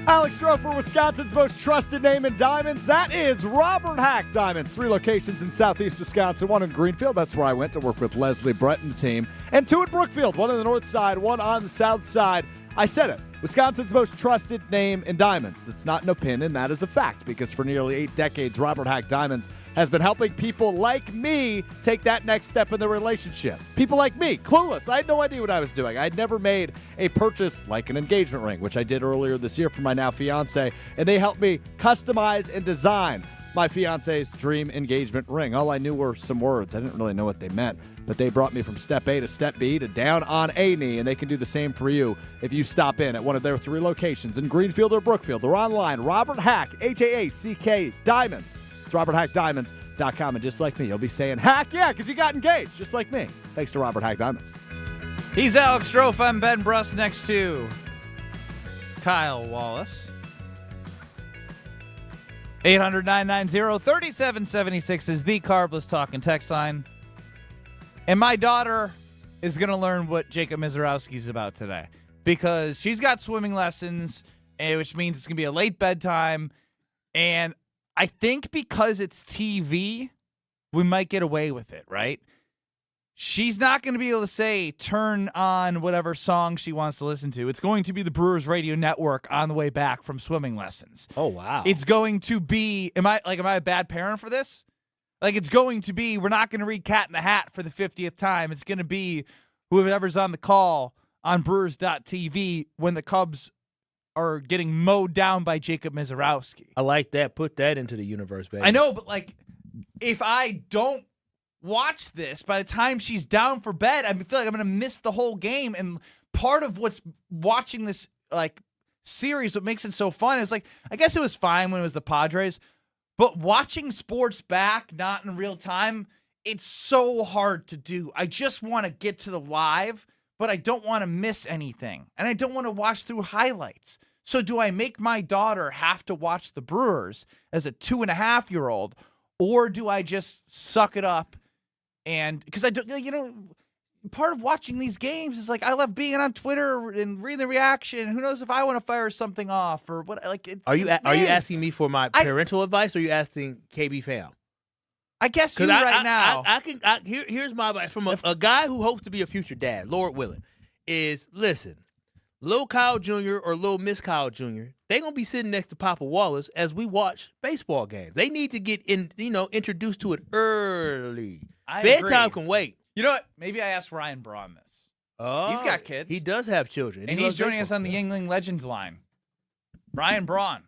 [SPEAKER 21] Alex Stroh for Wisconsin's most trusted name in diamonds. That is Robert Hack Diamonds. 3 locations in southeast Wisconsin, 1 in Greenfield. That's where I went to work with Leslie Brett and the team. And 2 in Brookfield, 1 on the north side, 1 on the south side. I said it. Wisconsin's most trusted name in diamonds. That's not an opinion, that is a fact, because for nearly 8 decades, Robert Hack Diamonds has been helping people like me take that next step in their relationship. People like me, clueless. I had no idea what I was doing. I had never made a purchase like an engagement ring, which I did earlier this year for my now fiance, and they helped me customize and design my fiance's dream engagement ring. All I knew were some words. I didn't really know what they meant, but they brought me from step A to step B to down on a knee, and they can do the same for you if you stop in at one of their 3 locations in Greenfield or Brookfield, or online, Robert Hack, H-A-A-C-K, Diamonds. It's roberthackdiamonds.com, and just like me, you'll be saying, Hack, yeah, because you got engaged, just like me. Thanks to Robert Hack Diamonds.
[SPEAKER 3] He's Alex Stroh. I'm Ben Brust, next to Kyle Wallace. 800-990-3776 is the Carbless Talk and text line. And my daughter is going to learn what Jacob Misiorowski is about today, because she's got swimming lessons, which means it's going to be a late bedtime. And I think because it's TV, we might get away with it, right? She's not going to be able to say, turn on whatever song she wants to listen to. It's going to be the Brewers radio network on the way back from swimming lessons.
[SPEAKER 1] Oh, wow.
[SPEAKER 3] It's going to be, am I a bad parent for this? Like, it's going to be, we're not going to read Cat in the Hat for the 50th time. It's going to be whoever's on the call on Brewers.tv when the Cubs are getting mowed down by Jacob Misiorowski.
[SPEAKER 1] I like that. Put that into the universe, baby.
[SPEAKER 3] I know, but, like, if I don't watch this, by the time she's down for bed, I feel like I'm going to miss the whole game. And part of what's watching this, like, series, what makes it so fun is, like, I guess it was fine when it was the Padres, but watching sports back, not in real time, it's so hard to do. I just want to get to the live, but I don't want to miss anything. And I don't want to watch through highlights. So do I make my daughter have to watch the Brewers as a 2.5-year-old, or do I just suck it up? And because I don't, part of watching these games is like I love being on Twitter and reading the reaction. Who knows if I want to fire something off or what? Like,
[SPEAKER 1] are you asking me for my parental advice, or are you asking KB fam?
[SPEAKER 3] I guess you now.
[SPEAKER 1] Here's my advice from a guy who hopes to be a future dad, Lord willing, is listen. Lil Kyle Jr. or Lil Miss Kyle Jr., they're going to be sitting next to Papa Wallace as we watch baseball games. They need to get introduced to it early. Bedtime can wait.
[SPEAKER 3] You know what? Maybe I asked Ryan Braun this.
[SPEAKER 1] Oh,
[SPEAKER 3] he's got kids.
[SPEAKER 1] He does have children.
[SPEAKER 3] And he's joining us on the Yingling Legends line. Ryan Braun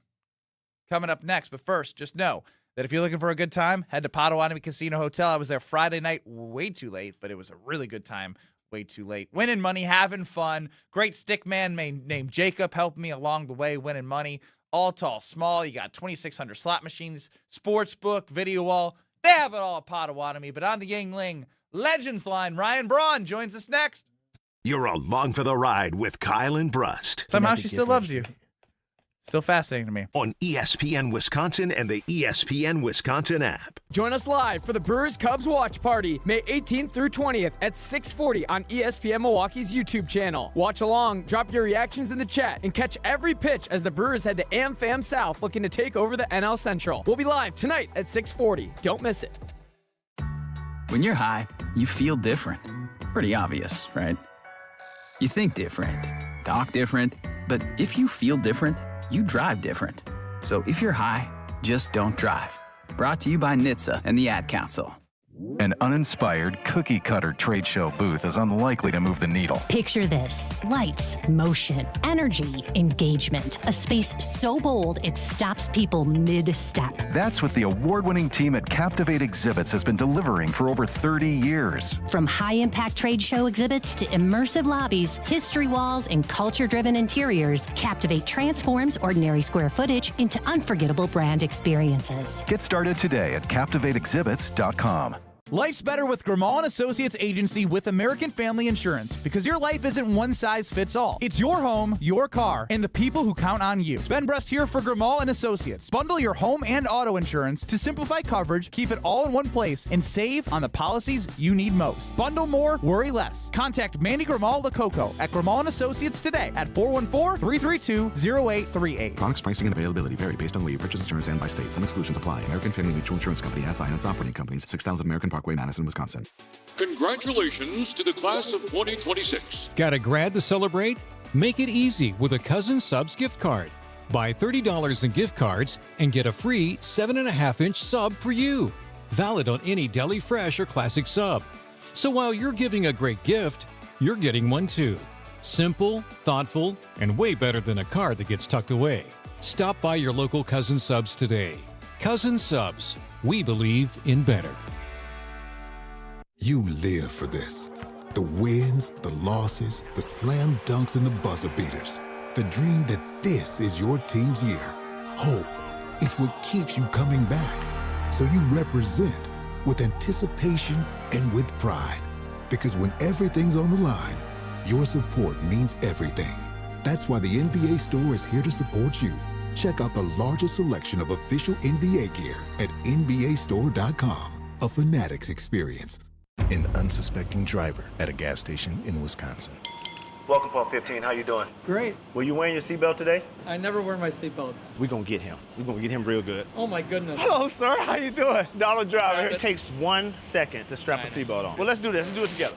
[SPEAKER 3] coming up next. But first, just know that if you're looking for a good time, head to Potawatomi Casino Hotel. I was there Friday night, way too late, but it was a really good time. Way too late. Winning money, having fun. Great stick man named Jacob helped me along the way, winning money. All tall, small. You got 2,600 slot machines, sports book, video wall. They have it all at Potawatomi. But on the Yingling Legends line, Ryan Braun joins us next.
[SPEAKER 2] You're along for the ride with Kyle and Brust.
[SPEAKER 3] Somehow she still loves you. Still fascinating to me.
[SPEAKER 2] On ESPN Wisconsin and the ESPN Wisconsin app.
[SPEAKER 18] Join us live for the Brewers-Cubs watch party, May 18th through 20th at 6:40 on ESPN Milwaukee's YouTube channel. Watch along, drop your reactions in the chat, and catch every pitch as the Brewers head to AmFam South looking to take over the NL Central. We'll be live tonight at 6:40. Don't miss it.
[SPEAKER 19] When you're high, you feel different. Pretty obvious, right? You think different, talk different, but if you feel different, you drive different. So if you're high, just don't drive. Brought to you by NHTSA and the Ad Council.
[SPEAKER 11] An uninspired, cookie-cutter trade show booth is unlikely to move the needle.
[SPEAKER 12] Picture this: lights, motion, energy, engagement. A space so bold it stops people mid-step.
[SPEAKER 11] That's what the award-winning team at Captivate Exhibits has been delivering for over 30 years.
[SPEAKER 12] From high-impact trade show exhibits to immersive lobbies, history walls, and culture-driven interiors, Captivate transforms ordinary square footage into unforgettable brand experiences.
[SPEAKER 11] Get started today at CaptivateExhibits.com.
[SPEAKER 3] Life's better with Grimaud & Associates Agency with American Family Insurance, because your life isn't one size fits all. It's your home, your car, and the people who count on you. Ben Brust here for Grimaud & Associates. Bundle your home and auto insurance to simplify coverage, keep it all in one place, and save on the policies you need most. Bundle more, worry less. Contact Mandy Grimaud Lococo at Grimaud & Associates today at 414-332-0838.
[SPEAKER 20] Products, pricing, and availability vary based on where you purchase insurance and by state. Some exclusions apply. American Family Mutual Insurance Company, SI, and its operating companies, 6000 American Parkway, Madison, Wisconsin.
[SPEAKER 22] Congratulations to the class of 2026.
[SPEAKER 23] Got a grad to celebrate? Make it easy with a Cousin Subs gift card. Buy $30 in gift cards and get a free 7.5-inch sub for you. Valid on any deli fresh or classic sub. So while you're giving a great gift, you're getting one too. Simple, thoughtful, and way better than a card that gets tucked away. Stop by your local Cousin Subs today. Cousin Subs. We believe in better.
[SPEAKER 26] You live for this. The wins, the losses, the slam dunks, and the buzzer beaters. The dream that this is your team's year. Hope. It's what keeps you coming back. So you represent with anticipation and with pride. Because when everything's on the line, your support means everything. That's why the NBA Store is here to support you. Check out the largest selection of official NBA gear at NBAstore.com. A Fanatics experience.
[SPEAKER 27] An unsuspecting driver at a gas station in Wisconsin.
[SPEAKER 28] Welcome, Pump 15. How you doing?
[SPEAKER 29] Great.
[SPEAKER 28] Were you wearing your seatbelt today?
[SPEAKER 29] I never wear my seatbelt.
[SPEAKER 28] We're going to get him. We're going to get him real good.
[SPEAKER 29] Oh, my goodness.
[SPEAKER 28] Hello, sir. How you doing? Donald Driver. It takes 1 second to strap a seatbelt on. Well, let's do this. Let's do it together.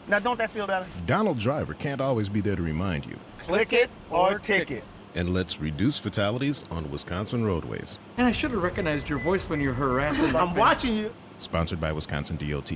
[SPEAKER 28] Now, don't that feel better?
[SPEAKER 27] Donald Driver can't always be there to remind you.
[SPEAKER 28] Click it or ticket.
[SPEAKER 27] And let's reduce fatalities on Wisconsin roadways.
[SPEAKER 29] And I should have recognized your voice when you're harassing.
[SPEAKER 28] I'm watching you.
[SPEAKER 27] Sponsored by Wisconsin DOT.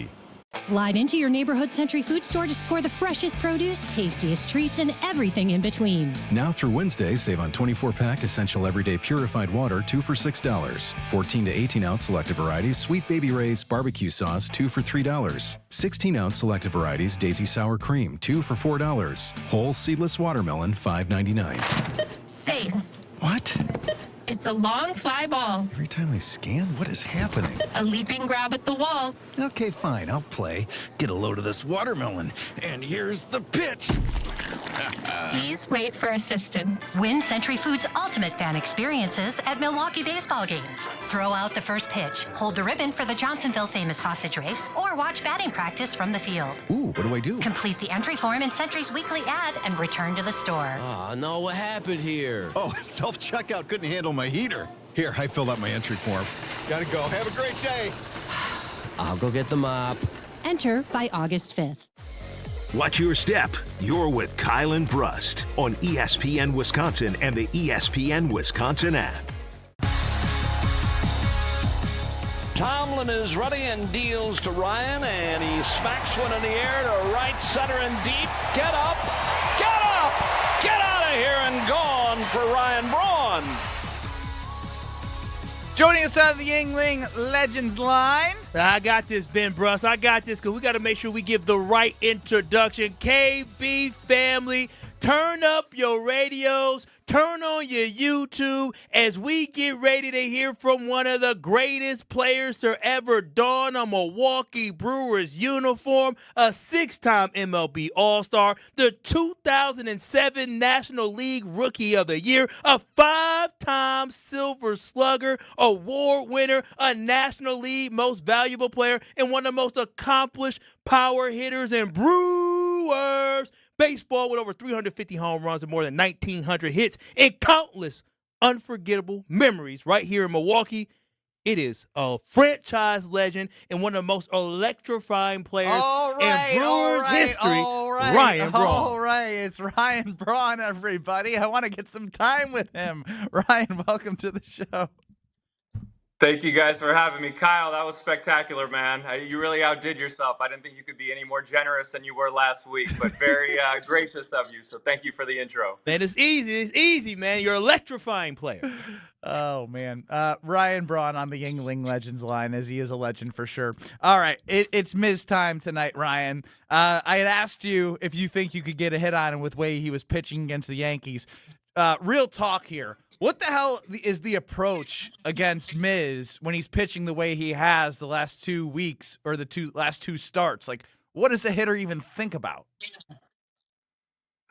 [SPEAKER 12] Slide into your neighborhood Century Food Store to score the freshest produce, tastiest treats, and everything in between.
[SPEAKER 11] Now through Wednesday, save on 24-pack Essential Everyday Purified Water, 2 for $6. 14 to 18-ounce selected varieties, Sweet Baby Ray's Barbecue Sauce, 2 for $3. 16-ounce selected varieties, Daisy Sour Cream, 2 for $4. Whole seedless watermelon, $5.99.
[SPEAKER 30] Safe.
[SPEAKER 11] What?
[SPEAKER 30] It's a long fly ball.
[SPEAKER 11] Every time I scan, what is happening?
[SPEAKER 30] A leaping grab at the wall.
[SPEAKER 11] Okay, fine, I'll play. Get a load of this watermelon. And here's the pitch.
[SPEAKER 30] Please wait for assistance.
[SPEAKER 12] Win Century Foods' ultimate fan experiences at Milwaukee baseball games. Throw out the first pitch, hold the ribbon for the Johnsonville famous sausage race, or watch batting practice from the field.
[SPEAKER 11] Ooh, what do I do?
[SPEAKER 12] Complete the entry form in Century's weekly ad and return to the store.
[SPEAKER 31] Oh, no, what happened here?
[SPEAKER 11] Oh, self-checkout couldn't handle my heater. Here, I filled out my entry form. Gotta go. Have a great day.
[SPEAKER 31] I'll go get the mop.
[SPEAKER 12] Enter by August 5th.
[SPEAKER 2] Watch your step. You're with Kyle and Brust on ESPN Wisconsin and the ESPN Wisconsin app.
[SPEAKER 15] Tomlin is ready and deals to Ryan, and he smacks one in the air to right center and deep. Get up! Get up! Get out of here and gone for Ryan Braun.
[SPEAKER 3] Joining us on the Yingling Legends line.
[SPEAKER 1] I got this, Ben Brust. I got this because we got to make sure we give the right introduction. KB family, turn up your radios, turn on your YouTube as we get ready to hear from one of the greatest players to ever don a Milwaukee Brewers uniform, a 6-time MLB All-Star, the 2007 National League Rookie of the Year, a 5-time Silver Slugger Award winner, a National League Most Valuable Player, and one of the most accomplished power hitters in Brewers baseball, with over 350 home runs and more than 1,900 hits and countless unforgettable memories right here in Milwaukee. It is a franchise legend and one of the most electrifying players in Brewers history, Ryan Braun.
[SPEAKER 3] All right, it's Ryan Braun, everybody. I want to get some time with him. Ryan, welcome to the show.
[SPEAKER 4] Thank you guys for having me. Kyle, that was spectacular, man. You really outdid yourself. I didn't think you could be any more generous than you were last week, but very gracious of you. So thank you for the intro.
[SPEAKER 1] Man, it's easy. It's easy, man. You're an electrifying player.
[SPEAKER 3] Oh, man. Ryan Braun on the Yingling Legends line, as he is a legend for sure. All right, it's Miz time tonight, Ryan. I had asked you if you think you could get a hit on him with the way he was pitching against the Yankees. Real talk here. What the hell is the approach against Miz when he's pitching the way he has the last 2 weeks or the last two starts? Like, what does a hitter even think about?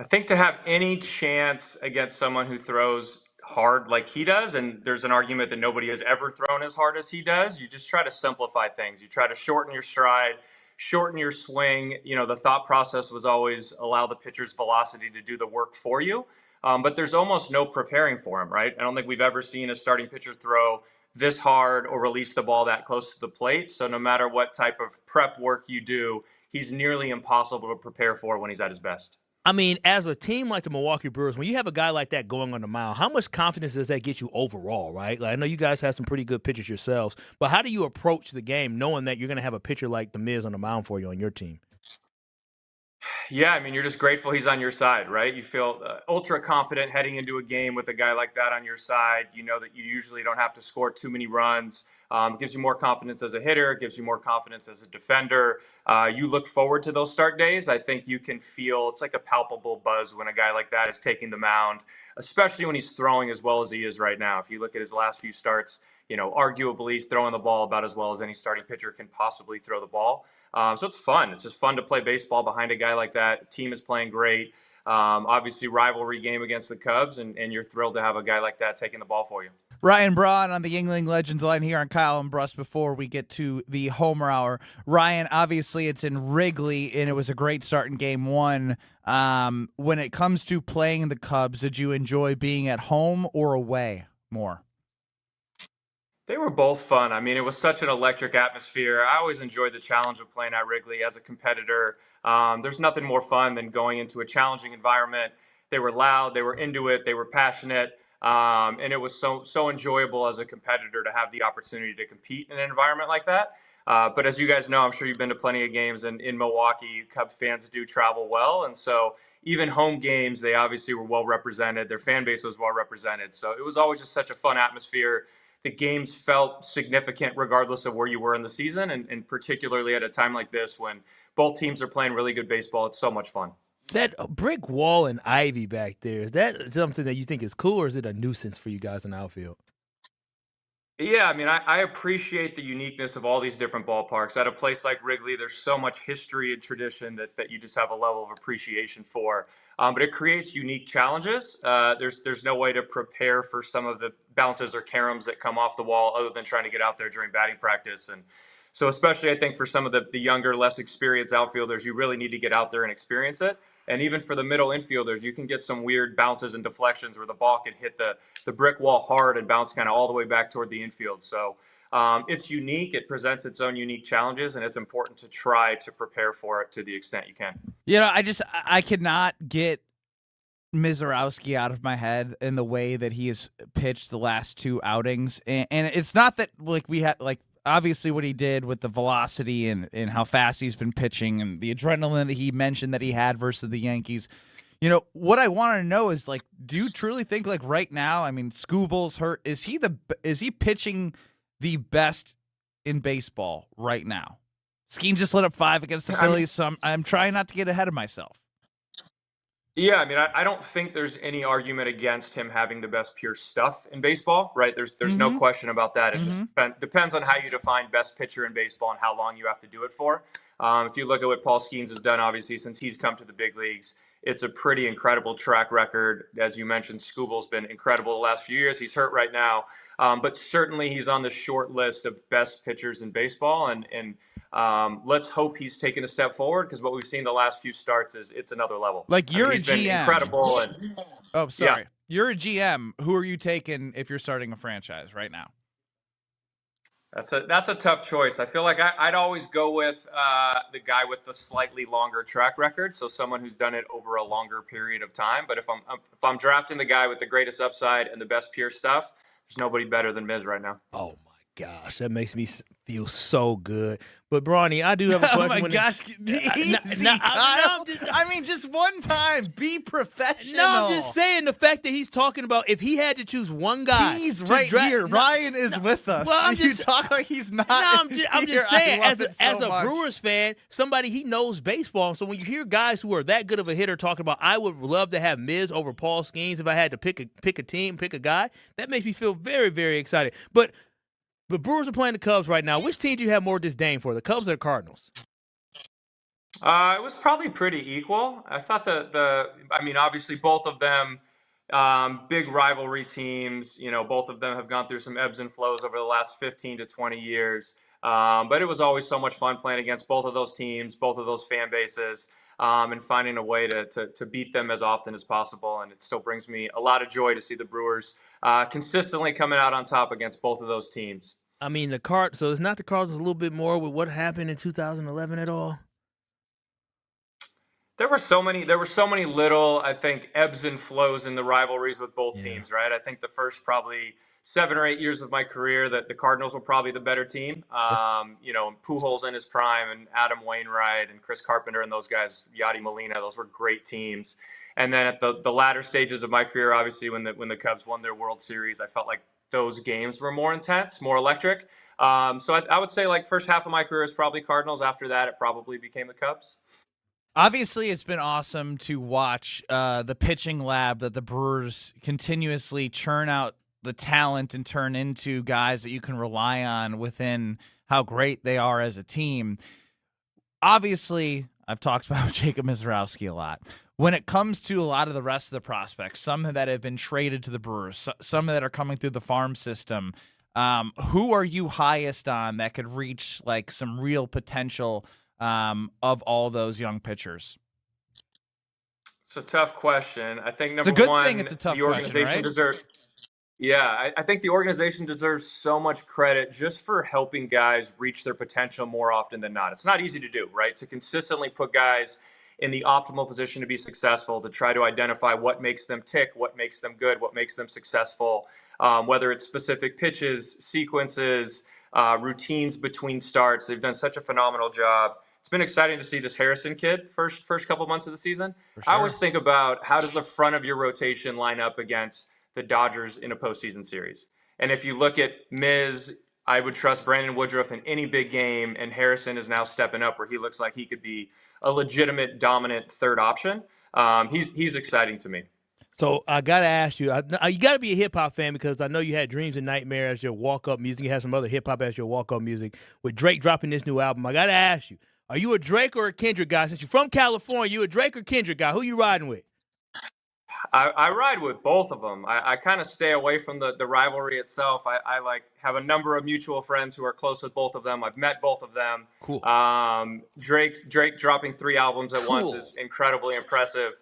[SPEAKER 4] I think to have any chance against someone who throws hard like he does, and there's an argument that nobody has ever thrown as hard as he does, you just try to simplify things. You try to shorten your stride, shorten your swing. You know, the thought process was always allow the pitcher's velocity to do the work for you. But there's almost no preparing for him, right? I don't think we've ever seen a starting pitcher throw this hard or release the ball that close to the plate. So no matter what type of prep work you do, he's nearly impossible to prepare for when he's at his best.
[SPEAKER 1] I mean, as a team like the Milwaukee Brewers, when you have a guy like that going on the mound, how much confidence does that get you overall, right? Like, I know you guys have some pretty good pitchers yourselves, but how do you approach the game knowing that you're going to have a pitcher like the Miz on the mound for you on your team?
[SPEAKER 4] Yeah, I mean, you're just grateful he's on your side, right? You feel ultra confident heading into a game with a guy like that on your side. You know that you usually don't have to score too many runs. It gives you more confidence as a hitter. It gives you more confidence as a defender. You look forward to those start days. I think you can feel it's like a palpable buzz when a guy like that is taking the mound, especially when he's throwing as well as he is right now. If you look at his last few starts, you know, arguably he's throwing the ball about as well as any starting pitcher can possibly throw the ball. So it's fun. It's just fun to play baseball behind a guy like that. The team is playing great. Obviously, rivalry game against the Cubs, and you're thrilled to have a guy like that taking the ball for you.
[SPEAKER 3] Ryan Braun on the Yingling Legends line here on Kyle and Brust before we get to the Homer Hour. Ryan, obviously it's in Wrigley, and it was a great start in Game 1. When it comes to playing the Cubs, did you enjoy being at home or away more?
[SPEAKER 4] They were both fun. I mean, it was such an electric atmosphere. I always enjoyed the challenge of playing at Wrigley as a competitor. There's nothing more fun than going into a challenging environment. They were loud, they were into it, they were passionate, and it was so enjoyable as a competitor to have the opportunity to compete in an environment like that. But as you guys know, I'm sure you've been to plenty of games in Milwaukee. Cubs fans do travel well, and so even home games, they obviously were well represented. Their fan base was well represented. So it was always just such a fun atmosphere. The games felt significant regardless of where you were in the season, and particularly at a time like this when both teams are playing really good baseball. It's so much fun.
[SPEAKER 1] That brick wall and ivy back there, is that something that you think is cool, or is it a nuisance for you guys in the outfield?
[SPEAKER 4] Yeah, I mean, I appreciate the uniqueness of all these different ballparks. At a place like Wrigley, there's so much history and tradition that you just have a level of appreciation for. But it creates unique challenges. There's no way to prepare for some of the bounces or caroms that come off the wall other than trying to get out there during batting practice. And so especially, I think, for some of the younger, less experienced outfielders, you really need to get out there and experience it. And even for the middle infielders, you can get some weird bounces and deflections where the ball can hit the brick wall hard and bounce kind of all the way back toward the infield. So it's unique. It presents its own unique challenges, and it's important to try to prepare for it to the extent you can.
[SPEAKER 3] You know, I could not get Misiorowski out of my head in the way that he has pitched the last two outings. And it's not that, like, we had, like, obviously what he did with the velocity and how fast he's been pitching and the adrenaline that he mentioned that he had versus the Yankees. You know, what I want to know is, like, do you truly think, like, right now, I mean, Scooble's hurt. Is he pitching the best in baseball right now? Skeen just lit up 5 against the Phillies, so I'm trying not to get ahead of myself.
[SPEAKER 4] Yeah, I mean, I don't think there's any argument against him having the best pure stuff in baseball, right? There's no question about that. It just depends on how you define best pitcher in baseball and how long you have to do it for. If you look at what Paul Skeens has done, obviously, since he's come to the big leagues, it's a pretty incredible track record. As you mentioned, Scooble's been incredible the last few years. He's hurt right now, but certainly he's on the short list of best pitchers in baseball. And let's hope he's taken a step forward, because what we've seen the last few starts is it's another level.
[SPEAKER 3] Like, you're
[SPEAKER 4] he's
[SPEAKER 3] a
[SPEAKER 4] been
[SPEAKER 3] GM.
[SPEAKER 4] Incredible. And
[SPEAKER 3] oh, sorry.
[SPEAKER 4] Yeah.
[SPEAKER 3] You're a GM. Who are you taking if you're starting a franchise right now?
[SPEAKER 4] That's a tough choice. I feel like I'd always go with the guy with the slightly longer track record, so someone who's done it over a longer period of time. But if I'm drafting the guy with the greatest upside and the best pure stuff, there's nobody better than Miz right now.
[SPEAKER 1] Oh my gosh, that makes me feel so good. But Brawny, I do have a question.
[SPEAKER 3] Oh my gosh, easy, Kyle. I mean, just one time, be professional.
[SPEAKER 1] No, I'm just saying the fact that he's talking about if he had to choose one guy.
[SPEAKER 3] He's right here. Ryan is with us.
[SPEAKER 1] Well,
[SPEAKER 3] you talk like he's not.
[SPEAKER 1] I'm just saying, as a
[SPEAKER 3] much.
[SPEAKER 1] Brewers fan, somebody he knows baseball. So when you hear guys who are that good of a hitter talking about, I would love to have Miz over Paul Skeens if I had to pick a team, pick a guy, that makes me feel very, very excited. But the Brewers are playing the Cubs right now. Which team do you have more disdain for, the Cubs or the Cardinals?
[SPEAKER 4] It was probably pretty equal. I thought obviously both of them, big rivalry teams. Both of them have gone through some ebbs and flows over the last 15 to 20 years. But it was always so much fun playing against both of those teams, both of those fan bases, and finding a way to beat them as often as possible. And it still brings me a lot of joy to see the Brewers consistently coming out on top against both of those teams.
[SPEAKER 1] I mean, so it's not the Cardinals a little bit more with what happened in 2011 at all?
[SPEAKER 4] There were so many little, I think, ebbs and flows in the rivalries with both teams, right? I think the first probably 7 or 8 years of my career that the Cardinals were probably the better team. Pujols in his prime and Adam Wainwright and Chris Carpenter and those guys, Yadi Molina, those were great teams. And then at the latter stages of my career, obviously when the Cubs won their World Series, I felt like those games were more intense, more electric. So I would say like first half of my career is probably Cardinals. After that, it probably became the Cubs.
[SPEAKER 3] Obviously, it's been awesome to watch the pitching lab that the Brewers continuously churn out the talent and turn into guys that you can rely on within how great they are as a team. Obviously, I've talked about Jacob Misiorowski a lot. When it comes to a lot of the rest of the prospects, some that have been traded to the Brewers, some that are coming through the farm system, who are you highest on that could reach like some real potential of all those young pitchers?
[SPEAKER 4] It's a tough question. I think number
[SPEAKER 3] it's a good
[SPEAKER 4] one,
[SPEAKER 3] thing it's a tough
[SPEAKER 4] the organization
[SPEAKER 3] question, right?
[SPEAKER 4] deserves. Yeah, I think the organization deserves so much credit just for helping guys reach their potential more often than not. It's not easy to do, right? To consistently put guys in the optimal position to be successful, to try to identify what makes them tick, what makes them good, what makes them successful, whether it's specific pitches, sequences, routines between starts. They've done such a phenomenal job. It's been exciting to see this Harrison kid first couple months of the season.
[SPEAKER 1] For sure.
[SPEAKER 4] I always think about how does the front of your rotation line up against the Dodgers in a postseason series. And if you look at Miz, I would trust Brandon Woodruff in any big game, and Harrison is now stepping up where he looks like he could be a legitimate, dominant third option. He's exciting to me.
[SPEAKER 1] So I got to ask you, you got to be a hip-hop fan because I know you had Dreams and Nightmare as your walk-up music. You had some other hip-hop as your walk-up music. With Drake dropping this new album, I got to ask you, are you a Drake or a Kendrick guy? Since you're from California, you a Drake or Kendrick guy? Who you riding with?
[SPEAKER 4] I ride with both of them. I kind of stay away from the rivalry itself. I like have a number of mutual friends who are close with both of them. I've met both of them.
[SPEAKER 1] Cool.
[SPEAKER 4] Drake dropping 3 albums at once is incredibly impressive.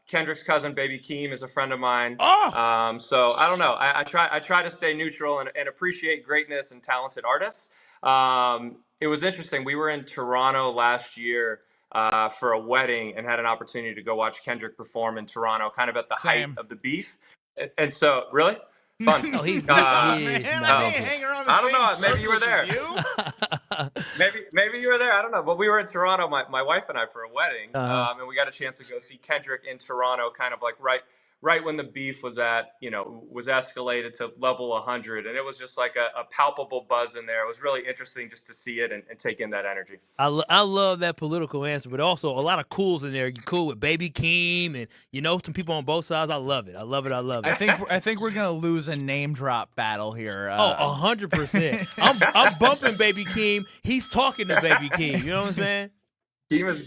[SPEAKER 4] Kendrick's cousin, Baby Keem, is a friend of mine.
[SPEAKER 1] Oh!
[SPEAKER 4] So I don't know. I try to stay neutral and appreciate greatness and talented artists. It was interesting. We were in Toronto last year for a wedding and had an opportunity to go watch Kendrick perform in Toronto, kind of at the height of the beef. And so, really? Fun.
[SPEAKER 1] No, he's
[SPEAKER 3] I hang around the
[SPEAKER 4] I don't know.
[SPEAKER 3] same
[SPEAKER 4] Maybe you were there.
[SPEAKER 3] You?
[SPEAKER 4] maybe you were there. I don't know. But we were in Toronto, my wife and I, for a wedding, and we got a chance to go see Kendrick in Toronto, kind of like right when the beef was was escalated to level 100, and it was just like a palpable buzz in there. It was really interesting just to see it and take in that energy.
[SPEAKER 1] I love that political answer, but also a lot of cools in there. You're cool with Baby Keem and some people on both sides. I love it.
[SPEAKER 3] I think we're gonna lose a name drop battle here.
[SPEAKER 1] 100%. I'm bumping Baby Keem. He's talking to Baby Keem. You know what I'm saying?
[SPEAKER 4] Keem is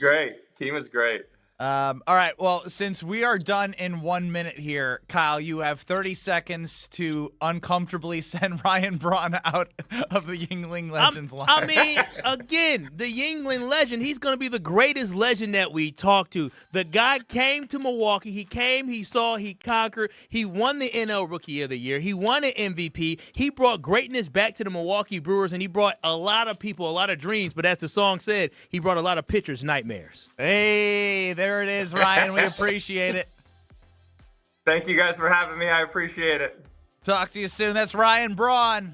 [SPEAKER 4] great.
[SPEAKER 3] All right, well, since we are done in 1 minute here, Kyle, you have 30 seconds to uncomfortably send Ryan Braun out of the Yingling Legends line.
[SPEAKER 1] I mean, again, the Yingling legend, he's going to be the greatest legend that we talk to. The guy came to Milwaukee. He came, he saw, he conquered. He won the NL Rookie of the Year. He won an MVP. He brought greatness back to the Milwaukee Brewers, and he brought a lot of people, a lot of dreams. But as the song said, he brought a lot of pitchers' nightmares.
[SPEAKER 3] Hey, there it is, Ryan. We appreciate it.
[SPEAKER 4] Thank you guys for having me. I appreciate it.
[SPEAKER 3] Talk to you soon. That's Ryan Braun.